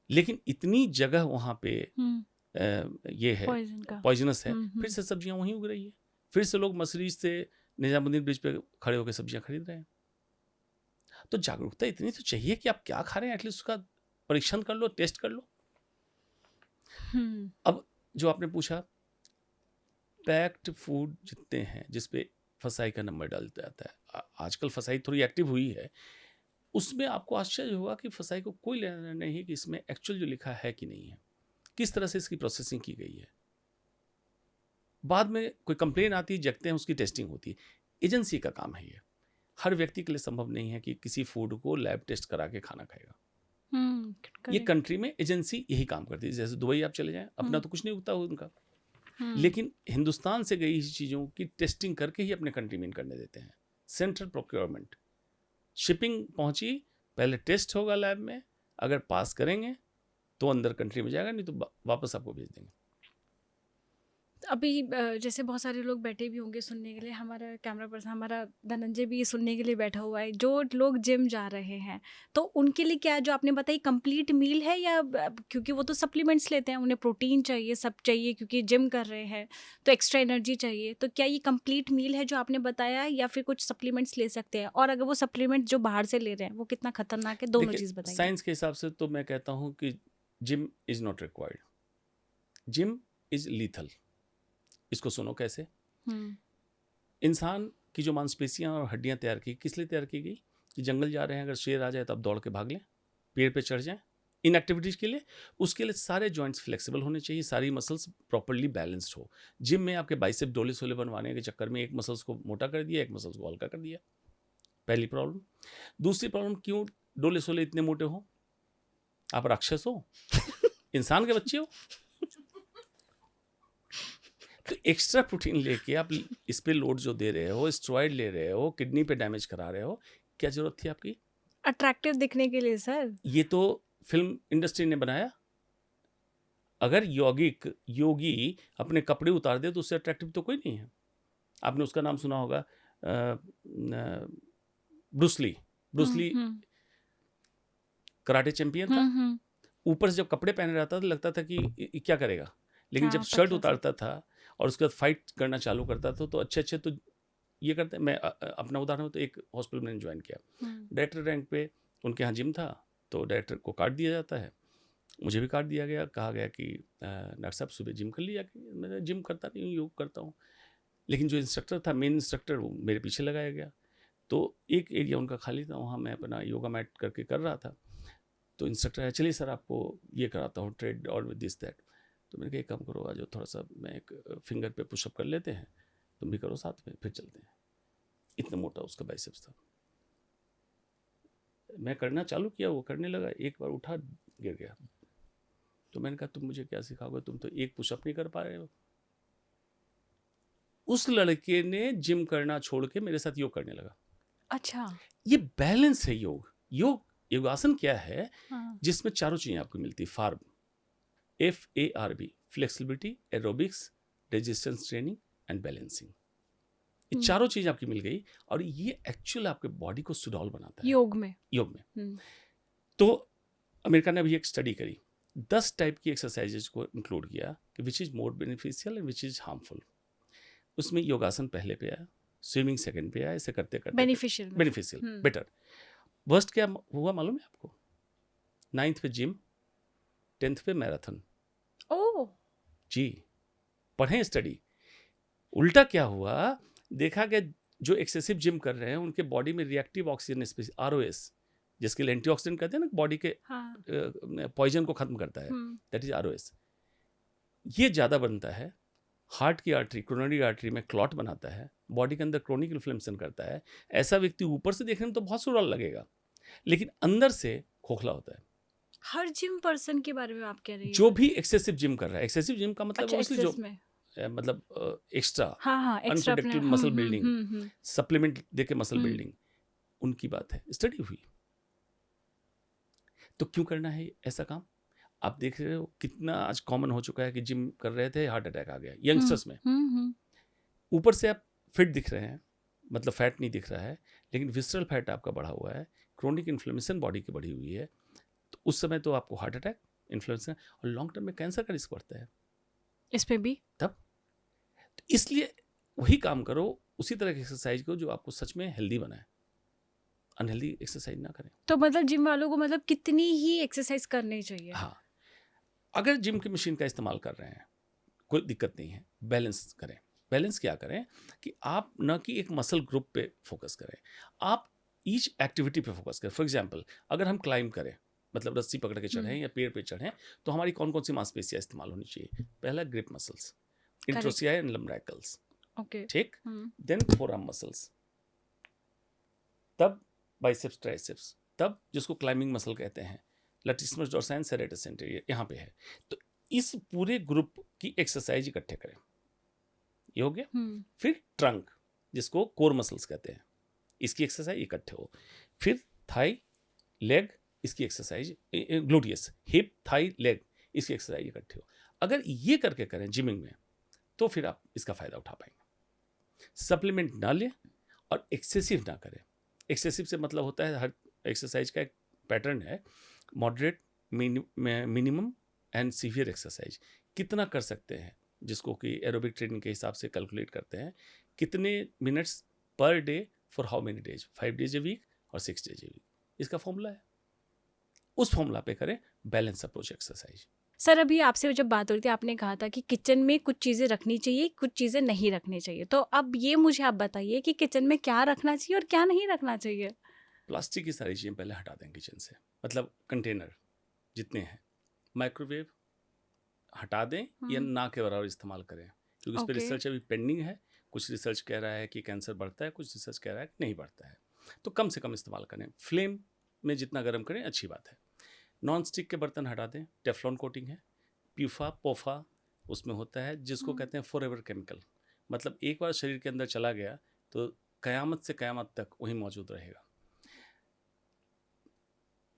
लेकिन इतनी जगह वहाँ पे ये है पॉइजनस है, फिर से सब्जियां वहीं उग रही है, फिर से लोग मसरीज से निजामुद्दीन ब्रिज पे खड़े होकर सब्जियां खरीद रहे हैं। तो जागरूकता इतनी तो चाहिए कि आप क्या खा रहे हैं, एटलीस्ट उसका परीक्षण कर लो, टेस्ट कर लो। अब जो आपने पूछा, पैक्ड फूड जितने हैं जिसपे फसाई का नंबर डाल जाता है, आजकल फसाई थोड़ी एक्टिव हुई है, उसमें आपको आश्चर्य होगा कि फसाई को कोई लेना नहीं है कि इसमें एक्चुअल जो लिखा है कि नहीं है, किस तरह से इसकी प्रोसेसिंग की गई है। बाद में कोई कंप्लेन आती है, जगते हैं, उसकी टेस्टिंग होती है। एजेंसी का काम है ये, हर व्यक्ति के लिए संभव नहीं है कि किसी फूड को लैब टेस्ट करा के खाना खाएगा। ये कंट्री में एजेंसी यही काम करती है। जैसे दुबई आप चले जाएं, अपना तो कुछ नहीं उगता उनका, लेकिन हिंदुस्तान से गई चीज़ों की टेस्टिंग करके ही अपने कंट्री में करने देते हैं। सेंट्रल प्रोक्योरमेंट, शिपिंग पहुंची, पहले टेस्ट होगा लैब में, अगर पास करेंगे तो अंदर कंट्री में जाएगा, नहीं तो वापस आपको भेज देंगे। अभी जैसे बहुत सारे लोग बैठे भी होंगे सुनने के लिए, हमारा कैमरा पर्सन, हमारा धनंजय भी सुनने के लिए बैठा हुआ है, जो लोग जिम जा रहे हैं, तो उनके लिए क्या जो आपने बताई कंप्लीट मील है, या क्योंकि वो तो सप्लीमेंट्स लेते हैं, उन्हें प्रोटीन चाहिए, सब चाहिए, क्योंकि जिम कर रहे हैं तो एक्स्ट्रा एनर्जी चाहिए, तो क्या ये कंप्लीट मील है जो आपने बताया, या फिर कुछ सप्लीमेंट्स ले सकते हैं? और अगर वो सप्लीमेंट जो बाहर से ले रहे हैं वो कितना खतरनाक है, दोनों चीज़ बताइए। साइंस के हिसाब से तो मैं कहता हूँ कि gym is not required, gym is lethal. इसको सुनो कैसे। इंसान की जो मांसपेशियां और हड्डियां तैयार की, किस लिए तैयार की गई? कि जंगल जा रहे हैं, अगर शेर आ जाए तो आप दौड़ के भाग लें, पेड़ पे चढ़ जाएं, इन एक्टिविटीज़ के लिए। उसके लिए सारे जॉइंट्स फ्लेक्सिबल होने चाहिए, सारी मसल्स प्रॉपर्ली बैलेंस्ड हो। जिम में आपके बाइसेप डोले सोले बनवाने के चक्कर में एक मसल्स को मोटा कर दिया, एक मसल्स को हल्का कर दिया, पहली प्रॉब्लम। दूसरी प्रॉब्लम, क्यों डोले सोले इतने मोटे हो? आप राक्षस हो? इंसान के बच्चे हो? तो एक्स्ट्रा प्रोटीन लेके आप इस पे लोड जो दे रहे हो, स्टेरॉइड ले रहे हो, किडनी पे डैमेज करा रहे हो, क्या जरूरत थी आपकी? अट्रैक्टिव दिखने के लिए सर। ये तो फिल्म इंडस्ट्री ने बनाया। अगर योगी अपने कपड़े उतार दे तो उससे अट्रैक्टिव तो कोई नहीं है। आपने उसका नाम सुना होगा, ब्रूसली। कराटे चैंपियन था। ऊपर से जब कपड़े पहने रहता था लगता था कि क्या करेगा, लेकिन जब शर्ट उतारता था और उसके बाद फाइट करना चालू करता था तो अच्छे तो ये करते। मैं अपना उदाहरण तो एक हॉस्पिटल में ज्वाइन किया, डायरेक्टर रैंक पे उनके यहाँ जिम था, तो डायरेक्टर को कार्ड दिया जाता है, मुझे भी कार्ड दिया गया। कहा गया कि डॉक्टर साहब सुबह जिम कर लिया। मैं जिम करता नहीं हूँ, योग करता हूँ। लेकिन जो इंस्ट्रक्टर था, मेन इंस्ट्रक्टर, वो मेरे पीछे लगाया गया। तो एक एरिया उनका खाली था, वहाँ मैं अपना योगा मैट करके कर रहा था। तो इंस्ट्रक्टर है, चलिए सर आपको ये कराता हूँ, ट्रेड और विद दिस दैट। तो मैंने कहा एक काम करो, आज थोड़ा सा मैं एक फिंगर पे पुशअप कर लेते हैं, तुम भी करो साथ में, फिर चलते हैं। इतना मोटा उसका बाइसेप्स था। मैं करना चालू किया, वो करने लगा, एक बार उठा, गिर गया। तो मैंने कहा तुम मुझे क्या सिखाओगे, तुम तो एक पुशअप नहीं कर पा रहे हो। उस लड़के ने जिम करना छोड़ के मेरे साथ योग करने लगा। अच्छा, ये बैलेंस है योग। योगासन क्या है? जिसमें चारों चीजें आपको मिलती, farm, FARB, flexibility, aerobics, resistance training and balancing. ये चारों चीज आपकी मिल गई, और ये एक्चुअल आपके बॉडी को सुडौल बनाता है योग में। तो अमेरिका ने अभी एक स्टडी करी, 10 टाइप की एक्सरसाइजेज को इंक्लूड किया कि which is more beneficial and which is harmful. उसमें योगासन पहले पे आया, स्विमिंग सेकंड पे आया, ऐसे करते करते बेनिफिशियल बेनिफिशियल बेटर। वर्स्ट क्या हुआ मालूम है आपको? 9th पे जिम, 10th पे मैराथन। ओह जी, पढ़ें स्टडी। उल्टा क्या हुआ, देखा गया जो एक्सेसिव जिम कर रहे हैं उनके बॉडी में रिएक्टिव ऑक्सीजन ROS, जिसके लिए एंटीऑक्सीडेंट कहते हैं ना, बॉडी के हाँ पॉइजन को खत्म करता है, दैट इज ROS। ये ज़्यादा बनता है, हार्ट की आर्टरी, कोरोनरी आर्टरी में क्लॉट बनाता है, बॉडी के अंदर क्रोनिक इन्फ्लेमेशन करता है। ऐसा व्यक्ति ऊपर से देखने में तो बहुत सुडौल लगेगा, लेकिन अंदर से खोखला होता है। हर जिम पर्सन के बारे में आप कह रही जो भी एक्सेसिव जिम कर रहा है, एक्सेसिव जिम का मतलब अच्छा मोस्टली जो एक्सेस में मतलब एक्स्ट्रा हाँ extra unproductive muscle building, supplement देके मसल बिल्डिंग, उनकी बात है। स्टडी हुई तो क्यों करना है ऐसा काम? आप देख रहे हो कितना आज कॉमन हो चुका है कि जिम कर रहे थे, हार्ट अटैक आ गया यंगस्टर्स में। ऊपर से आप फिट दिख रहे हैं, मतलब फैट नहीं दिख रहा है, लेकिन विसरल फैट आपका बढ़ा हुआ है, क्रोनिक इन्फ्लेमेशन बॉडी की बढ़ी हुई है, तो उस समय तो आपको हार्ट अटैक, इन्फ्लेमेशन और लॉन्ग टर्म में कैंसर का रिस्क बढ़ता है इस पे भी। तब तो इसलिए वही काम करो, उसी तरह की एक्सरसाइज करो जो आपको सच में हेल्दी बनाए, अनहेल्दी एक्सरसाइज ना करें। तो मतलब जिम वालों को मतलब कितनी ही एक्सरसाइज करनी चाहिए? हाँ, अगर जिम की मशीन का इस्तेमाल कर रहे हैं कोई दिक्कत नहीं है, बैलेंस करें। बैलेंस क्या करें कि आप न कि एक मसल ग्रुप पे फोकस करें, आप ईच एक्टिविटी पे फोकस करें। फॉर एग्जांपल अगर हम क्लाइंब करें, मतलब रस्सी पकड़ के चढ़ें या पेड़ पे चढ़ें, तो हमारी कौन कौन सी मांसपेशियां इस्तेमाल होनी चाहिए? पहला ग्रिप मसल्स, इंट्रोसियाई एंड लम्बरैकल्स, ओके ठीक। देन फोरआर्म मसल्स, तब बाइसेप्स ट्राइसेप्स, तब जिसको क्लाइंबिंग मसल कहते हैं लैटिसिमस डोर्साई, सेरेटस एंटेरियर, यहाँ पे है। तो इस पूरे ग्रुप की एक्सरसाइज इकट्ठे करें, ये हो गया। फिर ट्रंक, जिसको कोर मसल्स कहते हैं, इसकी एक्सरसाइज इकट्ठे हो। फिर थाई, लेग, इसकी exercise, gluteus, hip, thigh, leg, इसकी एक्सरसाइज इकट्ठे हो। अगर ये करके करें जिमिंग में, तो फिर आप इसका फायदा उठा पाएंगे। सप्लीमेंट ना लें और एक्सेसिव ना करें। एक्सेसिव से मतलब होता है हर एक्सरसाइज का एक पैटर्न है, moderate, minimum and severe exercise. कितना कर सकते हैं, जिसको कि एरोबिक ट्रेनिंग के हिसाब से कैलकुलेट करते हैं, कितने minutes per day for how many days, 5 days a week और 6 days a week, इसका फॉर्मूला है। उस फॉर्मूला पे करें बैलेंस अप्रोच एक्सरसाइज। सर अभी आपसे जब बात हो रही थी आपने कहा था कि किचन में कुछ चीज़ें रखनी चाहिए, कुछ चीज़ें नहीं रखनी चाहिए, तो अब ये मुझे आप बताइए कि किचन में क्या रखना चाहिए और क्या नहीं रखना चाहिए? प्लास्टिक की सारी चीज़ें पहले हटा दें किचन से, मतलब कंटेनर जितने हैं। माइक्रोवेव हटा दें या ना के बराबर इस्तेमाल करें, क्योंकि इस पर रिसर्च अभी पेंडिंग है। कुछ रिसर्च कह रहा है कि कैंसर बढ़ता है, कुछ रिसर्च कह रहा है कि नहीं बढ़ता है। तो कम से कम इस्तेमाल करें। फ्लेम में जितना गर्म करें अच्छी बात है। नॉन स्टिक के बर्तन हटा दें, टेफ्लॉन कोटिंग है। प्यूफा पोफा उसमें होता है, जिसको कहते हैं फॉरएवर केमिकल, मतलब एक बार शरीर के अंदर चला गया तो कयामत से कयामत तक वही मौजूद रहेगा।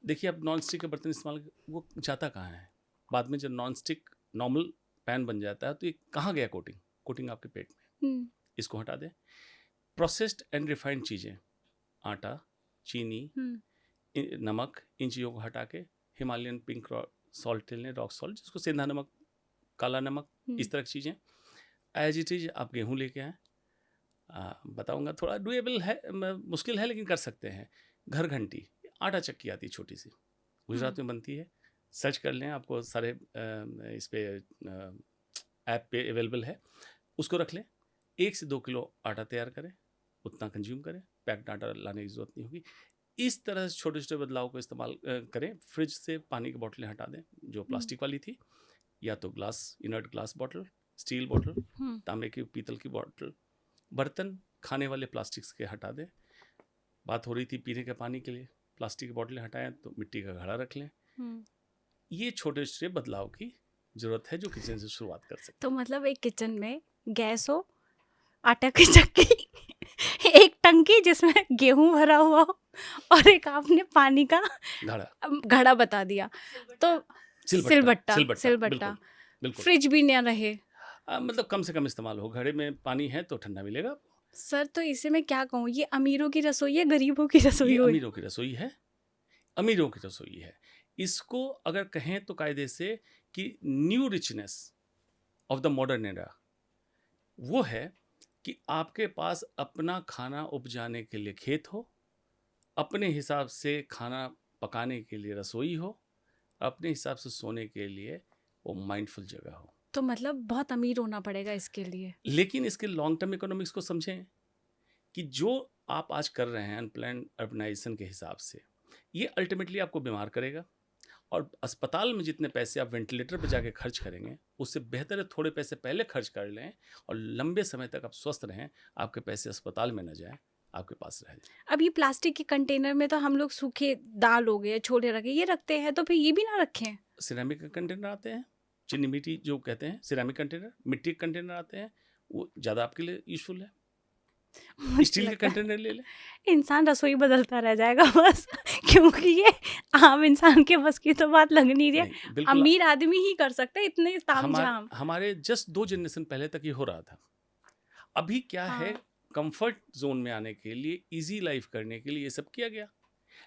देखिए अब नॉन स्टिक के बर्तन इस्तेमाल वो जाता कहाँ है? बाद में जब नॉन स्टिक नॉर्मल पैन बन जाता है तो ये कहाँ गया? कोटिंग आपके पेट में। इसको हटा दें। प्रोसेस्ड एंड रिफाइंड चीज़ें, आटा, चीनी, नमक, इन चीज़ों को हटा के हिमालयन पिंक सॉल्ट लें, रॉक सॉल्ट, जिसको सेंधा नमक, काला नमक, इस तरह की चीज़ें। एज इट इज आप गेहूँ लेके आएँ। बताऊँगा, थोड़ा डुएबल है, मुश्किल है लेकिन कर सकते हैं। घर घंटी, आटा चक्की आती है छोटी सी, गुजरात में बनती है, सर्च कर लें, आपको सारे इस पे ऐप पे अवेलेबल है, उसको रख लें। 1 से 2 किलो आटा तैयार करें, उतना कंज्यूम करें, पैक्ड आटा लाने की ज़रूरत नहीं होगी। इस तरह से छोटे छोटे बदलाव को इस्तेमाल करें। फ्रिज से पानी की बोतलें हटा दें जो प्लास्टिक वाली थी, या तो glass, inert glass bottle, steel bottle, तांबे की, पीतल की बॉटल। बर्तन खाने वाले प्लास्टिक्स के हटा दें। बात हो रही थी पीने के पानी के लिए, प्लास्टिक की बोतलें हटाएं तो मिट्टी का घड़ा रख लें। ये छोटे छोटे बदलाव की जरूरत है जो किचन से शुरुआत कर सकते। तो मतलब एक किचन में गैस हो, आटा की चक्की, एक टंकी जिसमें गेहूं भरा हुआ हो, और एक आपने पानी का घड़ा बता दिया, तो सिलबट्टा, फ्रिज भी ना रहे, मतलब कम से कम इस्तेमाल हो। घड़े में पानी है तो ठंडा मिलेगा। सर तो इसे मैं क्या कहूँ, ये अमीरों की रसोई है, गरीबों की रसोई है? अमीरों की रसोई है, अमीरों की रसोई है। इसको अगर कहें तो कायदे से कि new richness of the modern era वो है कि आपके पास अपना खाना उपजाने के लिए खेत हो, अपने हिसाब से खाना पकाने के लिए रसोई हो, अपने हिसाब से सोने के लिए वो माइंडफुल जगह हो। तो मतलब बहुत अमीर होना पड़ेगा इसके लिए। लेकिन इसके लॉन्ग टर्म इकोनॉमिक्स को समझें कि जो आप आज कर रहे हैं अनप्लान्ड अर्बनाइजेशन के हिसाब से, ये अल्टीमेटली आपको बीमार करेगा। और अस्पताल में जितने पैसे आप वेंटिलेटर पर जाके खर्च करेंगे, उससे बेहतर है थोड़े पैसे पहले खर्च कर लें और लंबे समय तक आप स्वस्थ रहें, आपके पैसे अस्पताल में न जाएं, आपके पास रह जाए। अब ये प्लास्टिक के कंटेनर में तो हम लोग सूखे दाल हो गए, छोले रखे, ये रखते हैं, तो फिर ये भी ना रखें। सिरेमिक के कंटेनर आते हैं, चीनी मिट्टी जो कहते हैं, सिरेमिक कंटेनर, मिट्टी के कंटेनर आते हैं, वो ज़्यादा आपके लिए यूजफुल है। मुझे स्टील के लगता है कंटेनर ले लें। इंसान रसोई बदलता रह जाएगा बस क्योंकि ये आम इंसान के बस की तो बात लग नहीं रही है। नहीं, बिल्कुल। अमीर आदमी ही कर सकते हैं इतने तामझाम। हमारे जस्ट 2 जनरेशन पहले तक ये हो रहा था। अभी क्या है, हाँ, कंफर्ट जोन में आने के लिए, इजी लाइफ करने के लिए ये सब किया गया।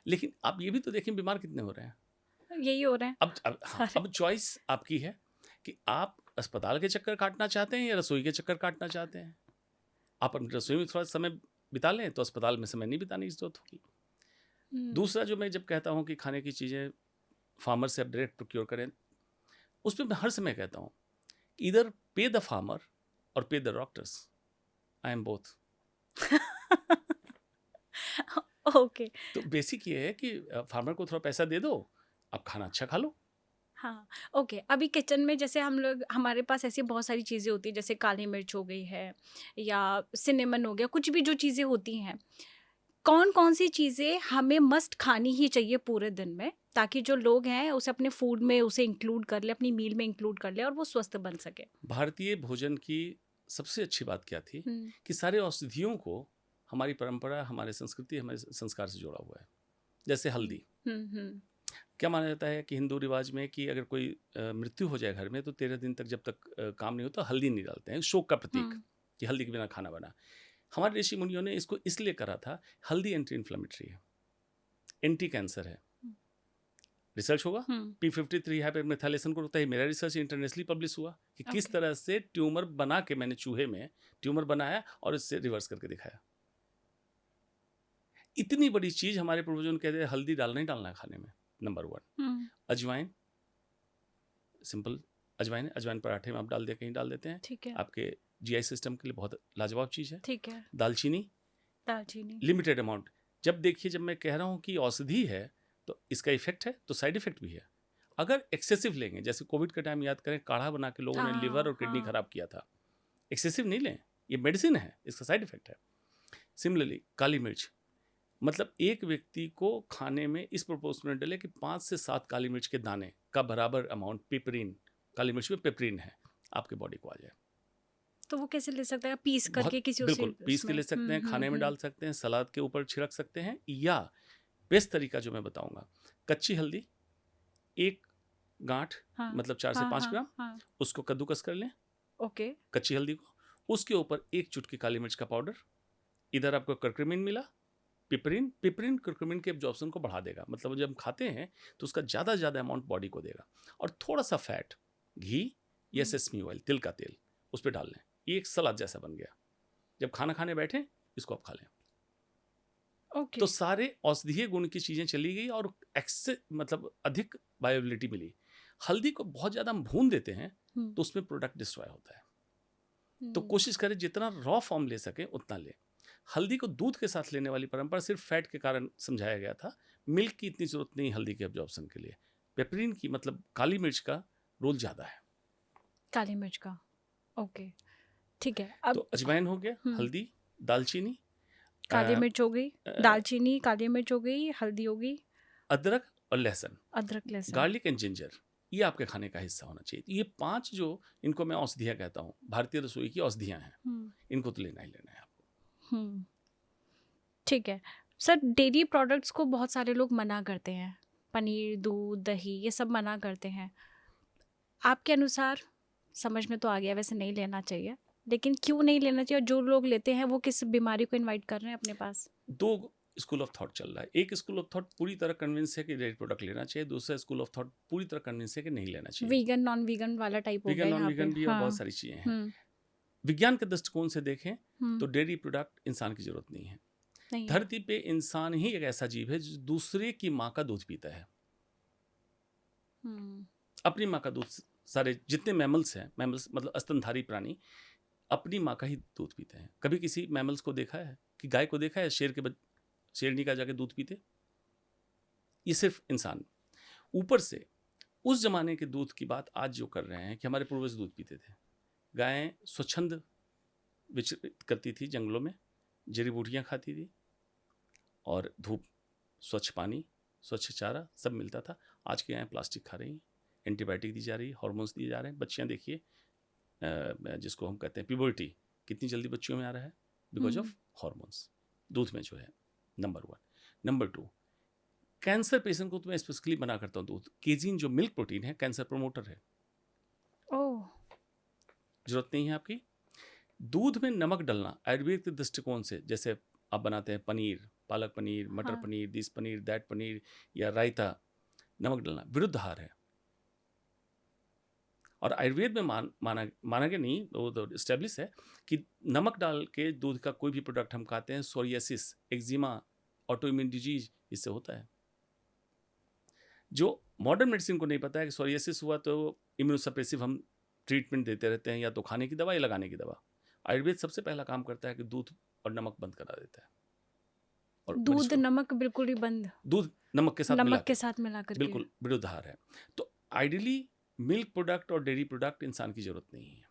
लेकिन आप ये भी तो देखें बीमार कितने हो रहे हैं। यही हो रहे हैं हाँ, सारे। अब चॉइस आपकी है कि आप अस्पताल के चक्कर काटना चाहते हैं या रसोई के चक्कर काटना चाहते हैं। आप अपनी रसोई में थोड़ा समय बिता लें तो अस्पताल में समय नहीं बिताने की जरूरत होगी। दूसरा, जो मैं जब कहता हूँ कि खाने की चीज़ें फार्मर से आप डायरेक्ट प्रोक्योर करें, उसमें मैं हर समय कहता हूँ इधर पे द फार्मर और पे the doctors, I am both. Okay. तो बेसिक ये है कि फार्मर को थोड़ा पैसा दे दो, आप खाना अच्छा खा लो। हाँ, ओके। अभी किचन में जैसे हम लोग, हमारे पास ऐसी बहुत सारी चीज़ें होती हैं, जैसे काली मिर्च हो गई है या सिनेमन हो गया, कुछ भी जो चीज़ें होती हैं, कौन कौन सी चीज़ें हमें मस्ट खानी ही चाहिए पूरे दिन में, ताकि जो लोग हैं उसे अपने फूड में उसे इंक्लूड कर ले, अपनी मील में इंक्लूड कर ले और वो स्वस्थ बन सके। भारतीय भोजन की सबसे अच्छी बात क्या थी हम्म, कि सारे औषधियों को हमारी परंपरा, हमारे संस्कृति, हमारे संस्कार से जोड़ा हुआ है। जैसे हल्दी, हम्म। क्या माना जाता है कि हिंदू रिवाज में कि अगर कोई मृत्यु हो जाए घर में तो 13 दिन तक जब तक काम नहीं होता हल्दी नहीं डालते हैं, शोक का प्रतीक कि हल्दी के बिना खाना बना। हमारे ऋषि मुनियों ने इसको इसलिए करा था, हल्दी एंटी इन्फ्लेमेटरी है, एंटी कैंसर है। रिसर्च होगा, P53 हाइपरमेथाइलेशन को रोकता है। मेरा रिसर्च इंटरनेशनली पब्लिश हुआ कि किस तरह से ट्यूमर बना के मैंने चूहे में ट्यूमर बनाया और इससे रिवर्स करके दिखाया। इतनी बड़ी चीज हमारे पूर्वजों ने कहते हैं हल्दी डालना ही डालना है खाने में। नंबर 1, अजवाइन, सिंपल अजवाइन, अजवाइन पराठे में आप डाल दे, कहीं डाल देते हैं, ठीक है, आपके जीआई सिस्टम के लिए बहुत लाजवाब चीज़ है। ठीक है। दालचीनी, दालचीनी। Limited amount. जब देखिए, जब मैं कह रहा हूँ कि औषधि है तो इसका इफेक्ट है तो साइड इफेक्ट भी है। अगर एक्सेसिव लेंगे, जैसे कोविड का टाइम याद करें, काढ़ा बना के लोगों ने लिवर और किडनी खराब किया था। एक्सेसिव नहीं लें, ये मेडिसिन है, इसका साइड इफेक्ट है। सिमिलरली काली मिर्च, मतलब एक व्यक्ति को खाने में इस प्रोपोर्शनल डले कि 5 से 7 काली मिर्च के दाने का बराबर अमाउंट पिपरीन, काली मिर्च में पिपरीन है, आपके बॉडी को आ जाए। तो वो कैसे ले सकता है? पीस करके किसी बिल्कुल पीस के ले सकते हैं, खाने में डाल सकते हैं, सलाद के ऊपर छिड़क सकते हैं, या बेस्ट तरीका जो मैं बताऊंगा, कच्ची हल्दी 1 गांठ, मतलब 4 से 5 ग्राम, उसको कद्दूकस कर लें। ओके। कच्ची हल्दी को, उसके ऊपर 1 चुटकी काली मिर्च का पाउडर, इधर आपको कर्क्यूमिन मिला, पिपरीन, पिपरीन कर्क्यूमिन के एब्जॉर्प्शन को बढ़ा देगा, मतलब जब हम खाते हैं तो उसका ज़्यादा ज़्यादा अमाउंट बॉडी को देगा। और थोड़ा सा फैट, घी या सेसमी ऑयल, तिल का तेल, उस पर डाल लें, ये एक सलाद जैसा बन गया। जब खाना खाने बैठे इसको आप खा लें। ओके। तो सारे औषधीय गुण की चीज़ें चली गई और मतलब अधिक बायोबिलिटी मिली। हल्दी को बहुत ज़्यादा हम भून देते हैं तो उसमें प्रोडक्ट डिस्ट्रॉय होता है। तो कोशिश करें जितना रॉ फॉर्म ले सके उतना लें। हल्दी को दूध के साथ लेने वाली परंपरा सिर्फ फैट के कारण समझाया गया था, मिल्क की इतनी जरूरत नहीं हल्दी के एब्जॉर्प्शन के लिए। पेपरिन की, मतलब काली मिर्च का रोल ज़्यादा है। काली मिर्च का, ओके, ठीक है। अब तो अजवाइन हो गया, हल्दी, दालचीनी, काली मिर्च हो गई, दालचीनी, काली मिर्च हो गई, हल्दी हो गई, अदरक और लहसुन, अदरक, लहसुन, गार्लिक एंड जिंजर, ये आपके खाने का हिस्सा होना चाहिए। ये 5 जो, इनको मैं औषधियाँ कहता हूँ, भारतीय रसोई की औषधियाँ हैं, इनको तो लेना ही लेना है आपको। ठीक है सर। डेयरी प्रोडक्ट्स को बहुत सारे लोग मना करते हैं, पनीर, दूध, दही, ये सब मना करते हैं। आपके अनुसार, समझ में तो आ गया वैसे नहीं लेना चाहिए, लेकिन क्यों नहीं लेना चाहिए? और जो लोग लेते हैं वो किस बीमारी को इनवाइट कर रहे हैं अपने पास? 2 स्कूल ऑफ थॉट चल रहा है। एक स्कूल ऑफ थॉट पूरी तरह कन्विंस है कि डेयरी प्रोडक्ट लेना चाहिए, दूसरा स्कूल ऑफ थॉट पूरी तरह कन्विंस है कि नहीं लेना चाहिए। वीगन, नॉन वीगन वाला टाइप हो गया वीगन, नॉन यहाँ पे। वीगन भी और बहुत सारी चीज़ें हैं। विज्ञान के दृष्टिकोण से देखें हम्म, तो डेयरी प्रोडक्ट इंसान की जरूरत नहीं है। नहीं है। धरती पे इंसान ही एक ऐसा जीव है जो दूसरे की माँ का दूध पीता है। हम्म, अपनी माँ का दूध, सारे जितने मैमल्स हैं, मैमल्स मतलब स्तनधारी प्राणी, अपनी माँ का ही दूध पीते हैं। कभी किसी मैमल्स को देखा है कि गाय को देखा है शेरनी का जाके दूध पीते? ये सिर्फ इंसान। ऊपर से उस जमाने के दूध की बात आज जो कर रहे हैं कि हमारे पूर्वज दूध पीते थे। गायें स्वच्छंद विचरित करती थी जंगलों में, जड़ी बूटियाँ खाती थी, और धूप, स्वच्छ पानी, स्वच्छ चारा सब मिलता था। आज की गायें प्लास्टिक खा रही हैं, एंटीबायोटिक दी जा रही है, हार्मोन्स दिए जा रहे हैं। बच्चियाँ देखिए, जिसको हम कहते हैं प्यूबर्टी, कितनी जल्दी बच्चियों में आ रहा है, बिकॉज ऑफ हार्मोन्स, दूध में जो है। नंबर 1। नंबर 2, कैंसर पेशेंट को तो मैं स्पेसिफिकली मना करता हूँ दूध। केजीन जो मिल्क प्रोटीन है, कैंसर प्रमोटर है, ओह, जरूरत नहीं है आपकी। दूध में नमक डालना आयुर्वेद के दृष्टिकोण से, जैसे आप बनाते हैं पनीर, पालक पनीर, मटर हाँ, पनीर, दिस पनीर, दैट पनीर, या रायता, नमक डालना विरुद्ध आहार है। और आयुर्वेद में माना के नहीं, वो तो स्टेब्लिश है कि नमक डाल के दूध का कोई भी प्रोडक्ट हम खाते हैं, सोरियासिस, एक्जिमा, ऑटोइम्यून डिजीज इससे होता है। जो मॉडर्न मेडिसिन को नहीं पता है कि सोरियासिस हुआ तो इम्यूनोसप्रेसिव हम ट्रीटमेंट देते रहते हैं, या तो खाने की दवा या लगाने की दवा। आयुर्वेद सबसे पहला काम करता है कि दूध और नमक बंद करा देता है, और मरीज दूध को नमक बिल्कुल ही बंद, दूध नमक के साथ मिला नमक के, के साथ मिला करके। बिल्कुल विरुद्ध आहार है। तो आइडियली मिल्क प्रोडक्ट और डेयरी प्रोडक्ट इंसान की जरूरत नहीं है।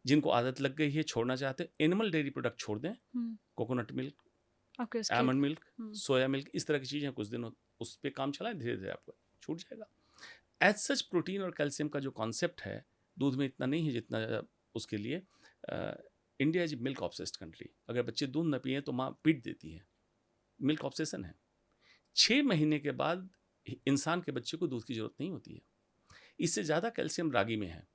जिनको आदत लग गई है, छोड़ना चाहते हैं, एनिमल डेयरी प्रोडक्ट छोड़ दें। कोकोनट मिल्क, ओके, उसके आलमंड मिल्क, सोया मिल्क, इस तरह की चीज़ें कुछ दिन उस पर काम चलाएं, धीरे धीरे आपको छूट जाएगा। एज सच प्रोटीन और कैल्शियम का जो कॉन्सेप्ट है दूध में इतना नहीं है जितना उसके लिए। India is milk obsessed country. अगर बच्चे दूध न पिए तो माँ पीट देती है। मिल्क ऑब्सेशन है। 6 महीने के बाद इंसान के बच्चे को दूध की जरूरत नहीं होती है। इससे ज़्यादा कैल्शियम रागी में है।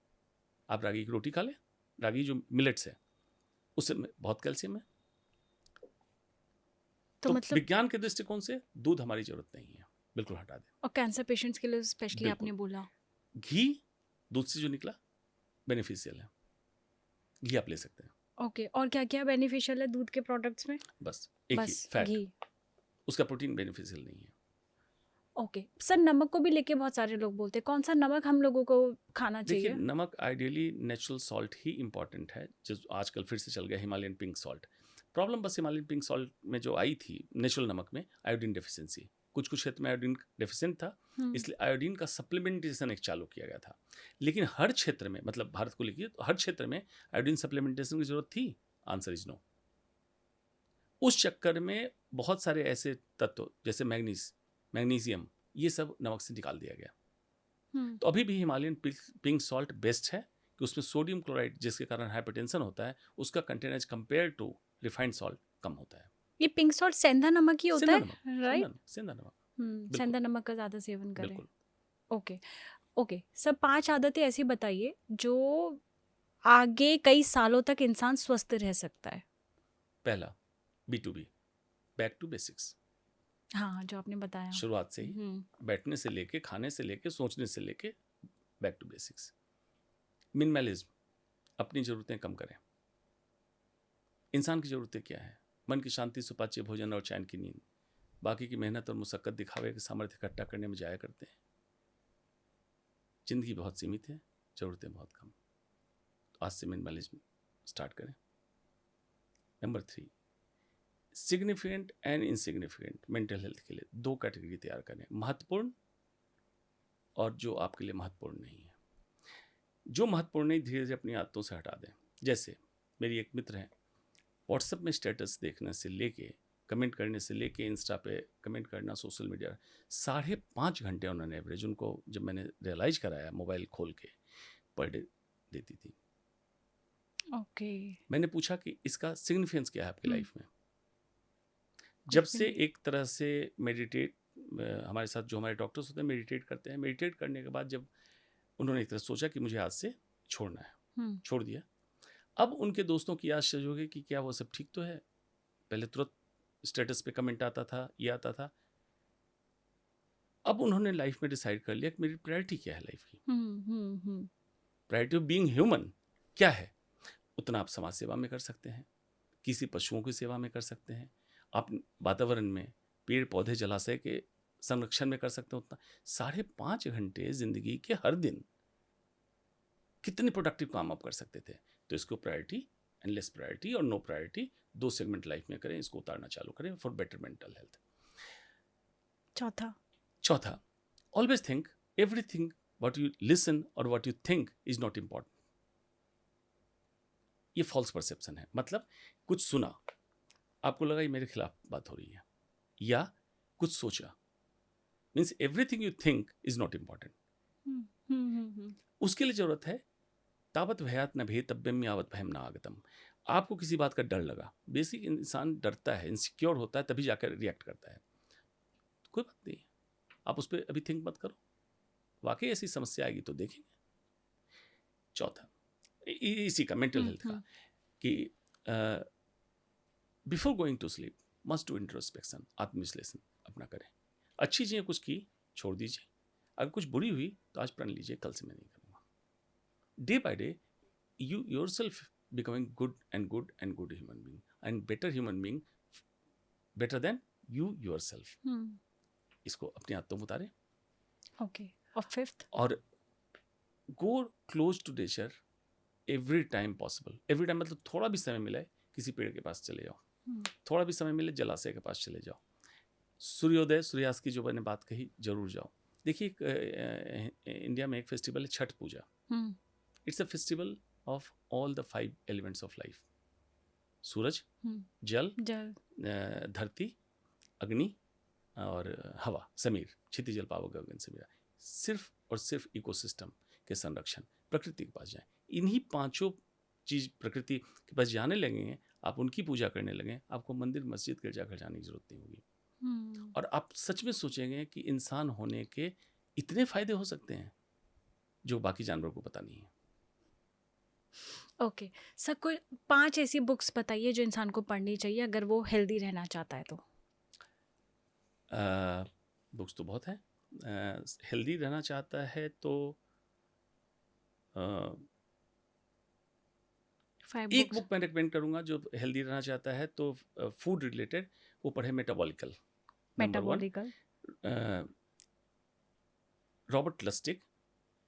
आप रागी की रोटी खा लें, रागी जो मिलेट्स है उससे बहुत कैल्शियम है। तो मतलब, विज्ञान के दृष्टिकोण से दूध हमारी जरूरत नहीं है, बिल्कुल हटा दें। और कैंसर पेशेंट्स के लिए स्पेशली बिल्कुल। आपने बोला घी दूध से जो निकला बेनिफिशियल है, घी आप ले सकते हैं। ओके, और क्या क्या बेनिफिशियल है दूध के प्रोडक्ट्स में? बस एक ही बस फैट, घी। उसका प्रोटीन बेनिफिशियल नहीं है। ओके सर, नमक को भी लेके बहुत सारे लोग बोलते हैं, कौन सा नमक हम लोगों को खाना देखिए, चाहिए? नमक आइडियली नेचुरल सॉल्ट ही इंपॉर्टेंट है, जो आजकल फिर से चल गया हिमालयन पिंक सॉल्ट। प्रॉब्लम बस हिमालयन पिंक सॉल्ट में जो आई थी नेचुरल नमक में, आयोडीन डेफिशिएंसी। कुछ कुछ क्षेत्र में आयोडीन डेफिशिएंट था, इसलिए आयोडीन का सप्लीमेंटेशन एक चालू किया गया था। लेकिन हर क्षेत्र में, मतलब भारत को लेकर तो हर क्षेत्र में आयोडीन सप्लीमेंटेशन की जरूरत थी? Answer is no. उस चक्कर में बहुत सारे ऐसे तत्व जैसे मैग्नीशियम, ये सब नमक से निकाल दिया गया। तो अभी भी हिमालयन पिंक सॉल्ट बेस्ट है कि उसमें सोडियम क्लोराइड, जिसके कारण हाइपरटेंशन होता है, उसका content as compare to refined salt कम होता है। ये पिंक सॉल्ट सेंधा नमक ही होता सेंधा है, नमक, राइट? सेंधा नमक, सेंधा नमक का ज़्यादा सेवन करें। बिल्कुल। ओके ओके सर, 5 आदतें ऐसी बताइए जो आगे कई सालों तक इंसान स्वस्थ रह सकता है। पहला, B2B, बैक टू बेसिक्स। हाँ, जो आपने बताया। शुरुआत से ही, बैठने से लेके, खाने से लेके, सोचने से लेके, बैक टू बेसिक्स। मिनिमलिज्म, अपनी ज़रूरतें कम करें। इंसान की ज़रूरतें क्या है? मन की शांति, सुपाच्य भोजन और चैन की नींद। बाकी की मेहनत और मुशक्कत दिखावे के सामर्थ्य इकट्ठा करने में जाया करते हैं। जिंदगी बहुत सीमित है, ज़रूरतें बहुत कम। तो आज से मिनिमलिज्म स्टार्ट करें। Number 3, significant and insignificant mental health के लिए 2 कैटेगरी तैयार करें, महत्वपूर्ण और जो आपके लिए महत्वपूर्ण नहीं है। जो महत्वपूर्ण नहीं, धीरे धीरे अपनी आदतों से हटा दें। जैसे मेरी एक मित्र हैं, व्हाट्सएप में स्टेटस देखने से लेके, कमेंट करने से लेके, इंस्टा पे कमेंट करना, सोशल मीडिया, 5.5 घंटे उन्होंने एवरेज, उनको जब मैंने रियलाइज कराया मोबाइल खोल के, पर डे देती थी। ओके। मैंने पूछा कि इसका सिग्निफिकेंस क्या है आपकी लाइफ में? जब से एक तरह से मेडिटेट, हमारे साथ जो हमारे डॉक्टर्स होते हैं मेडिटेट करते हैं, मेडिटेट करने के बाद जब उन्होंने एक तरह सोचा कि मुझे आज से छोड़ना है, छोड़ दिया। अब उनके दोस्तों की याद शुरू हो गई कि क्या वो सब ठीक तो है? पहले तुरंत स्टेटस पे कमेंट आता था, ये आता था। अब उन्होंने लाइफ में डिसाइड कर लिया कि मेरी प्रायोरिटी क्या है लाइफ की। प्रायोरिटी ऑफ बीइंग ह्यूमन क्या है? उतना आप समाज सेवा में कर सकते हैं, किसी पशुओं की सेवा में कर सकते हैं, आप वातावरण में पेड़ पौधे जलाशय के संरक्षण में कर सकते हैं। उतना 5.5 घंटे जिंदगी के हर दिन कितने प्रोडक्टिव काम आप कर सकते थे। तो इसको प्रायोरिटी एंड लेस प्रायोरिटी और नो प्रायोरिटी 2 सेगमेंट लाइफ में करें, इसको उतारना चालू करें फॉर बेटर मेंटल हेल्थ। चौथा, always think everything what you listen और what you think is not important. ये फॉल्स परसेप्शन है। मतलब कुछ सुना, आपको लगा ये मेरे खिलाफ बात हो रही है, या कुछ सोचा, means everything you think is not important. उसके लिए जरूरत है तावत भयात न भेतव्यम यावत भयम न आगतम। आपको किसी बात का डर लगा, बेसिक इंसान डरता है, इनसिक्योर होता है, तभी जाकर रिएक्ट करता है। तो कोई बात नहीं, आप उस पर अभी थिंक मत करो, वाकई ऐसी समस्या आएगी तो देखेंगे। चौथा, इसी का मेंटल हेल्थ का, कि before going to sleep must do introspection, आत्मविश्लेषण अपना करें। अच्छी चीज़ें कुछ की छोड़ दीजिए, अगर कुछ बुरी हुई तो आज प्रण लीजिए कल से मैं नहीं करूँगा। Day by day you yourself becoming good and good human being and better human being, better than you yourself. इसको अपने आत्म में उतारें। ओके, और फिफ्थ, और go close to nature every time possible. every time मतलब थोड़ा भी समय मिले किसी पेड़ के पास चले जाओ, थोड़ा भी समय मिले जलाशय के पास चले जाओ, सूर्योदय सूर्यास्त की जो मैंने बात कही जरूर जाओ। देखिए इंडिया में एक फेस्टिवल है Chhath Puja. It's a festival of all the 5 elements of life: सूरज, जल, धरती, अग्नि और हवा, समीर, क्षितिज जल पावक गगन समीरा। सिर्फ और सिर्फ इकोसिस्टम के संरक्षण, प्रकृति के पास जाएं। इन्हीं 5 चीज प्रकृति के पास जाने लगेंगे, आप उनकी पूजा करने लगें, आपको मंदिर मस्जिद गिरजाघर जाने की जरूरत नहीं होगी। और आप सच में सोचेंगे कि इंसान होने के इतने फायदे हो सकते हैं जो बाकी जानवरों को पता नहीं है। ओके सर, कोई 5 ऐसी बुक्स बताइए जो इंसान को पढ़नी चाहिए अगर वो हेल्दी रहना चाहता है तो। बुक्स तो बहुत हैं। हेल्दी रहना चाहता है तो एक बुक मैं रिकमेंड करूंगा। जो हेल्दी रहना चाहता है तो फूड रिलेटेड वो पढ़े, मेटाबॉलिकल। रॉबर्ट लस्टिक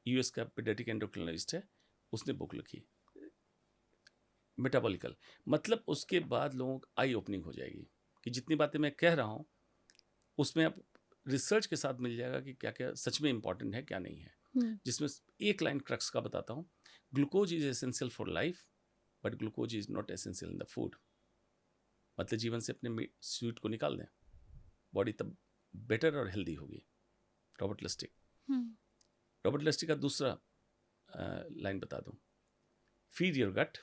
यूएस का पीडियाट्रिक एंडोक्रिनोलॉजिस्ट है, उसने बुक लिखी मेटाबॉलिकल। मतलब उसके बाद लोगों को आई ओपनिंग हो जाएगी कि जितनी बातें मैं कह रहा हूँ उसमें आप रिसर्च के साथ मिल जाएगा कि क्या क्या सच में इंपॉर्टेंट है क्या नहीं है। जिसमें एक लाइन क्रक्स का बताता हूँ, glucose is essential for life but glucose is not essential in the food. मतलब जीवन से अपने स्वीट को निकाल दें, बॉडी तब बेटर और हेल्दी होगी। रॉबर्ट लस्टिक। रॉबर्ट लस्टिक का दूसरा लाइन बता दूं, feed your gut,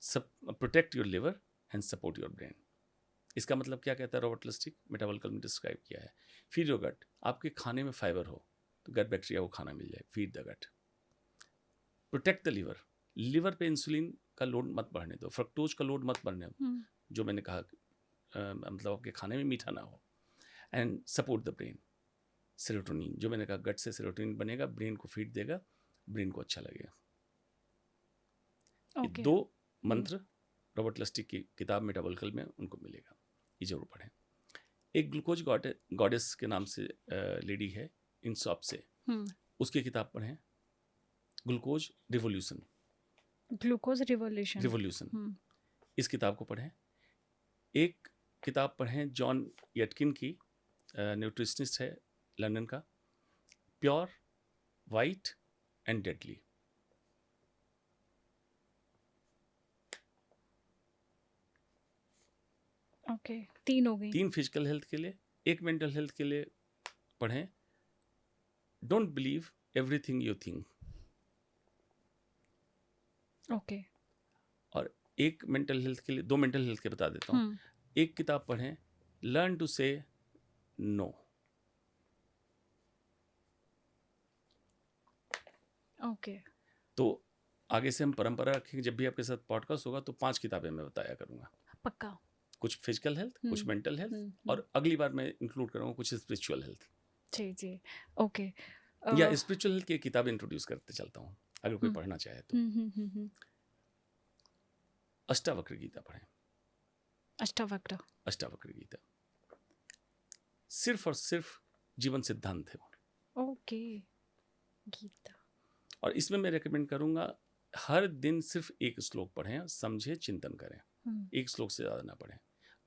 protect your liver and support your brain. इसका मतलब क्या कहता है रॉबर्ट लस्टिक? मेटाबॉलिकल में डिस्क्राइब किया है, फीड योर गट, आपके खाने में फाइबर हो तो गट बैक्टीरिया को खाना मिल जाए, feed the gut. Protect the liver, liver पे इंसुलिन का लोड मत बढ़ने दो, फ्रक्टोज का लोड मत बढ़ने दो, जो मैंने कहा मतलब आपके खाने में मीठा ना हो। And support the brain, serotonin, जो मैंने कहा गट से सेरोटोनिन बनेगा, ब्रेन को फीड देगा, ब्रेन को अच्छा लगेगा। Okay. 2 मंत्र रॉबर्ट लस्टिक की किताब मेटाबॉलिकल में उनको मिलेगा, ये जरूर पढ़ें। एक ग्लूकोज गॉडेस के नाम से लेडी है इंसॉप से, उसकी किताब पढ़ें, ग्लूकोज रिवोल्यूशन। इस किताब को पढ़ें। एक किताब पढ़ें जॉन यटकिन की, न्यूट्रिशनिस्ट है लंदन का, pure, white and deadly. Okay, 3 हो गई। 3 फिजिकल हेल्थ के लिए, एक मेंटल हेल्थ के लिए पढ़ें, don't believe everything you think. Okay. और एक मेंटल हेल्थ के लिए, 2 मेंटल हेल्थ के बता देता हूँ। एक किताब पढ़ें, लर्न टू से नो। ओके। तो आगे से हम परंपरा रखेंगे, जब भी आपके साथ पॉडकास्ट होगा तो 5 किताबें मैं बताया करूंगा। पक्का। कुछ फिजिकल हेल्थ, कुछ मेंटल हेल्थ, और अगली बार मैं इंक्लूड करूंगा कुछ स्पिरिचुअल हेल्थ। जी जी, ओके। या स्पिरिचुअल हेल्थ की किताब इंट्रोड्यूस करते चलता हूँ। अगर कोई पढ़ना चाहे तो। अष्टावक्र गीता पढ़ें। अष्टावक्र गीता सिर्फ और सिर्फ जीवन सिद्धांत है वो। ओके, गीता। और इसमें मैं रेकमेंड करूंगा हर दिन सिर्फ एक श्लोक पढ़ें, समझे, चिंतन करें। एक श्लोक से ज़्यादा ना पढ़ें।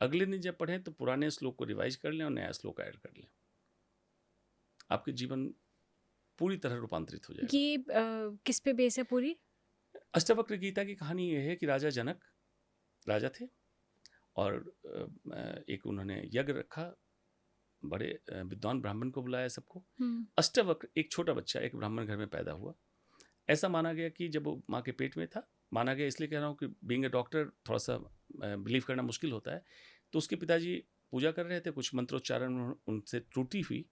अगले दिन जब पढ़ें तो पुराने श्लोक को रिवाइज कर लें और नया श्लोक ऐड कर लें। आपके जीवन पूरी तरह रूपांतरित हो जाएगा। ये किस पे बेस है पूरी? अष्टावक्र गीता की कहानी ये है कि राजा जनक राजा थे और एक उन्होंने यज्ञ रखा, बड़े विद्वान ब्राह्मण को बुलाया सबको। अष्टावक्र एक छोटा बच्चा एक ब्राह्मण घर में पैदा हुआ। ऐसा माना गया कि जब वो माँ के पेट में था, माना गया इसलिए कह रहा हूँ कि बीइंग ए डॉक्टर थोड़ा सा बिलीव करना मुश्किल होता है, तो उसके पिताजी पूजा कर रहे थे, कुछ मंत्रोच्चारण उनसे त्रुटि हुई,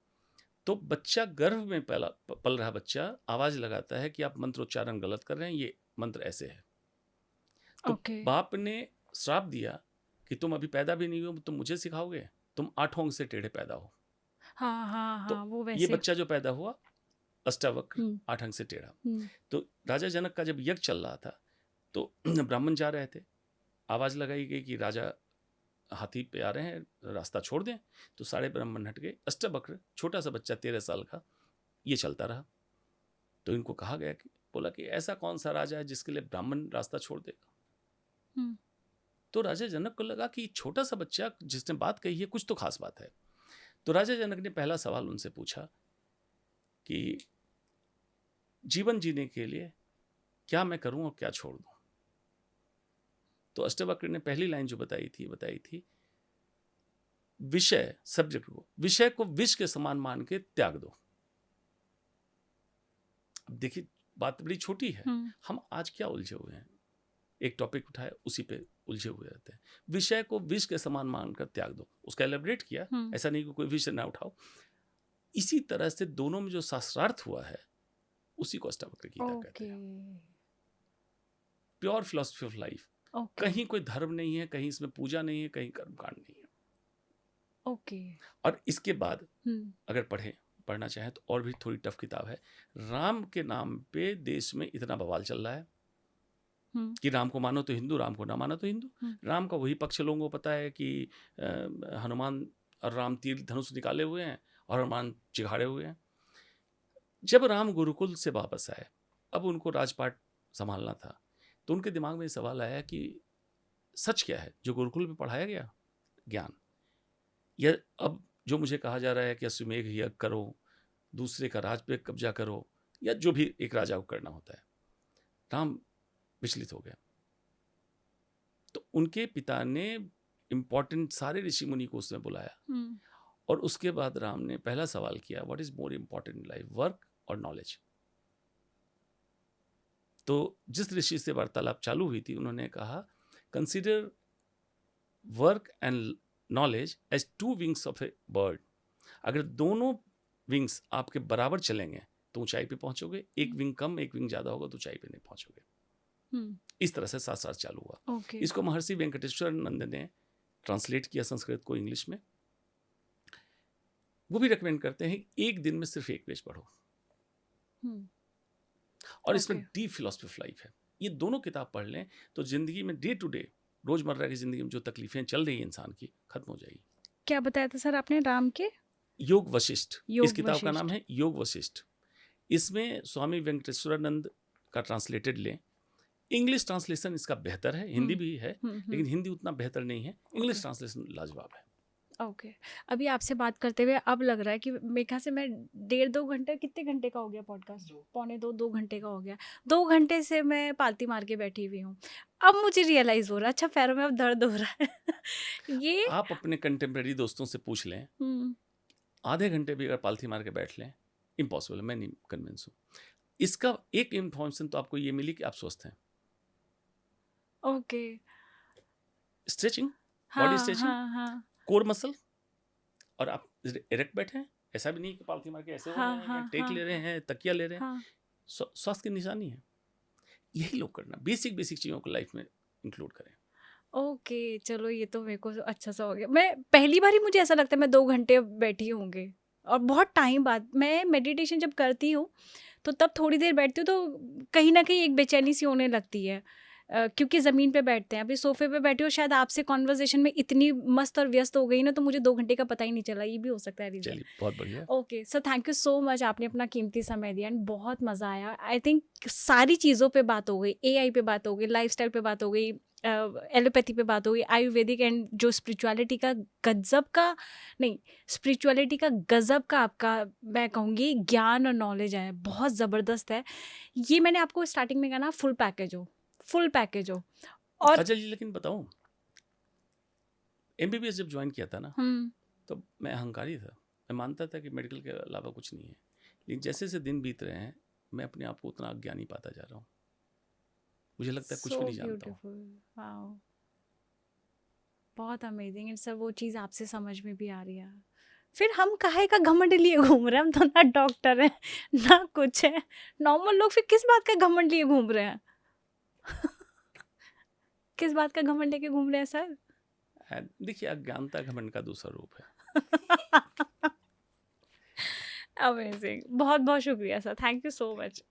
तो बच्चा गर्भ में पल रहा बच्चा आवाज लगाता है कि आप मंत्रोच्चारण गलत कर रहे हैं, ये मंत्र ऐसे है। तो बाप ने श्राप दिया कि तुम अभी पैदा भी नहीं हो, तुम मुझे सिखाओगे, तुम 8 अंग से टेढ़े पैदा हो। तो वो वैसे ये बच्चा जो पैदा हुआ अष्टावक्र 8 अंग से टेढ़ा। तो राजा जनक का जब यज्ञ चल रहा था तो ब्राह्मण जा रहे थे, आवाज लगाई गई कि राजा हाथी पे आ रहे हैं, रास्ता छोड़ दें। तो सारे ब्राह्मण हट गए। अष्टावक्र छोटा सा बच्चा 13 साल का, ये चलता रहा। तो इनको कहा गया कि बोला कि ऐसा कौन सा राजा है जिसके लिए ब्राह्मण रास्ता छोड़ देगा। तो राजा जनक को लगा कि छोटा सा बच्चा जिसने बात कही है कुछ तो खास बात है। तो राजा जनक ने पहला सवाल उनसे पूछा कि जीवन जीने के लिए क्या मैं करूं और क्या छोड़ दूं। तो अष्टावक्र ने पहली लाइन जो बताई थी विषय, सब्जेक्ट को, विषय को विष के समान मान के त्याग दो। अब देखिए बात बड़ी छोटी है, हम आज क्या उलझे हुए हैं, एक टॉपिक उठाए उसी पे उलझे हुए रहते हैं। विषय को विष के समान मानकर त्याग दो, उसका एलेबरेट किया, ऐसा नहीं कि कोई विषय ना उठाओ। इसी तरह से दोनों में जो शास्त्रार्थ हुआ है उसी को अष्टावक्र गीता कहते हैं। Pure philosophy of life. कहीं कोई धर्म नहीं है, कहीं इसमें पूजा नहीं है, कहीं कर्मकांड नहीं है। और इसके बाद अगर पढ़ना चाहें तो और भी थोड़ी टफ किताब है। राम के नाम पे देश में इतना बवाल चल रहा है कि राम को मानो तो हिंदू, राम को ना मानो तो हिंदू। राम का वही पक्ष लोगों को पता है कि हनुमान और राम तीर धनुष निकाले हुए हैं और हनुमान चिघाड़े हुए हैं। जब राम गुरुकुल से वापस आए, अब उनको राजपाट संभालना था, तो उनके दिमाग में सवाल आया कि सच क्या है जो गुरुकुल में पढ़ाया गया ज्ञान, या अब जो मुझे कहा जा रहा है कि अश्वमेघ यज्ञ करो, दूसरे का राज पे कब्जा करो, या जो भी एक राजा को करना होता है। राम विचलित हो गया। तो उनके पिता ने इंपॉर्टेंट सारे ऋषि मुनि को उसमें बुलाया और उसके बाद राम ने पहला सवाल किया, what is more important in life, work और नॉलेज। तो जिस ऋषि से वार्तालाप चालू हुई थी उन्होंने कहा, consider work and knowledge as 2 wings of a bird. अगर दोनों विंग्स आपके बराबर चलेंगे तो ऊंचाई पे पहुंचोगे, एक विंग कम एक विंग ज्यादा होगा तो ऊंचाई पे नहीं पहुंचोगे। इस तरह से शास्त्रार्थ चालू हुआ। इसको महर्षि वेंकटेश्वर नंद ने ट्रांसलेट किया संस्कृत को इंग्लिश में। वो भी रेकमेंड करते हैं एक दिन में सिर्फ 1 पेज पढ़ो और इसमें डीप फिलॉसफी ऑफ लाइफ है। ये दोनों किताब पढ़ लें तो जिंदगी में डे टू डे, रोजमर्रा की जिंदगी में जो तकलीफें चल रही है इंसान की, खत्म हो जाएगी। क्या बताया था सर आपने राम के? योग वशिष्ठ। इस किताब का नाम है योग वशिष्ठ। इसमें स्वामी वेंकटेश्वरानंद का ट्रांसलेटेड लें। इंग्लिश ट्रांसलेशन इसका बेहतर है, हिंदी भी है लेकिन हिंदी उतना बेहतर नहीं है। इंग्लिश ट्रांसलेशन लाजवाब है। अभी आपसे बात करते हुए अब लग रहा है कि मेरे ख्याल से मैं 1.5-2 घंटे, कितने घंटे का हो गया पॉडकास्ट? 2 घंटे का हो गया। 2 घंटे से मैं पालती मार के बैठी हुई हूँ। अब मुझे रियलाइज हो रहा है, अच्छा पैरों में अब दर्द हो रहा है। ये आप अपने कंटेम्प्रेरी दोस्तों से पूछ लें, आधे घंटे भी अगर पालती मार के बैठ लें, इम्पॉसिबल है, मैं नहीं कन्विंस हूँ। इसका एक इन्फॉर्मेशन तो आपको ये मिली कि आप स्वस्थ हैं। Stretching, body stretching, core muscle, और आप इरेक्ट बैठे हैं, ऐसा भी नहीं कि पालती मार के ऐसे हो रहे हैं, टेक ले रहे हैं, तकिया ले रहे हैं। स्वास्थ्य की निशानी है। यही लोग करना, बेसिक चीजों को लाइफ में इंक्लूड करें। चलो ये तो मेरे को अच्छा सा हो गया। मैं पहली बार ही मुझे ऐसा लगता है मैं 2 घंटे बैठी होंगे। और बहुत टाइम बाद मैं मेडिटेशन जब करती हूँ तो तब थोड़ी देर बैठती हूँ तो कहीं ना कहीं एक बेचैनी सी होने लगती है, क्योंकि ज़मीन पे बैठते हैं, अभी सोफे पे बैठे हो, शायद आपसे कॉन्वर्जेशन में इतनी मस्त और व्यस्त हो गई ना तो मुझे 2 घंटे का पता ही नहीं चला, ये भी हो सकता है रीज़न। चलिए बहुत बढ़िया। Okay sir, thank you so much, आपने अपना कीमती समय दिया एंड बहुत मज़ा आया। आई थिंक सारी चीज़ों पे बात हो गई, एआई पे बात हो गई, लाइफस्टाइल पे बात हो गई, एलोपैथी पे बात हो गई, आयुर्वेदिक एंड जो स्पिरिचुअलिटी का गजब का, नहीं, स्पिरिचुअलिटी का गजब का आपका, मैं कहूँगी, ज्ञान और नॉलेज है, बहुत ज़बरदस्त है। ये मैंने आपको स्टार्टिंग में कहा ना, फुल पैकेज हो, फुल पैकेज हो। और काजल जी लेकिन बताऊं, एमबीबीएस जब ज्वाइन किया था ना तो मैं अहंकारी था, मैं मानता था कि मेडिकल के अलावा कुछ नहीं है, लेकिन जैसे जैसे दिन बीत रहे हैं मैं अपने आप को उतना अज्ञानी पाता जा रहा हूँ, मुझे लगता है कुछ भी नहीं जानता हूँ। ब्यूटीफुल, वाओ, बहुत अमेजिंग। एंड सर वो चीज़ आपसे समझ में भी आ रही है। फिर हम काहे का घमंड लिए घूम रहे हैं, हम तो ना डॉक्टर हैं ना कुछ है, नॉर्मल लोग फिर किस बात का घमंड लिए घूम रहे हैं? किस बात का घमंड लेके घूम रहे हैं सर? देखिए, अज्ञानता घमंड का दूसरा रूप है। अमेजिंग, बहुत बहुत शुक्रिया sir, thank you so much.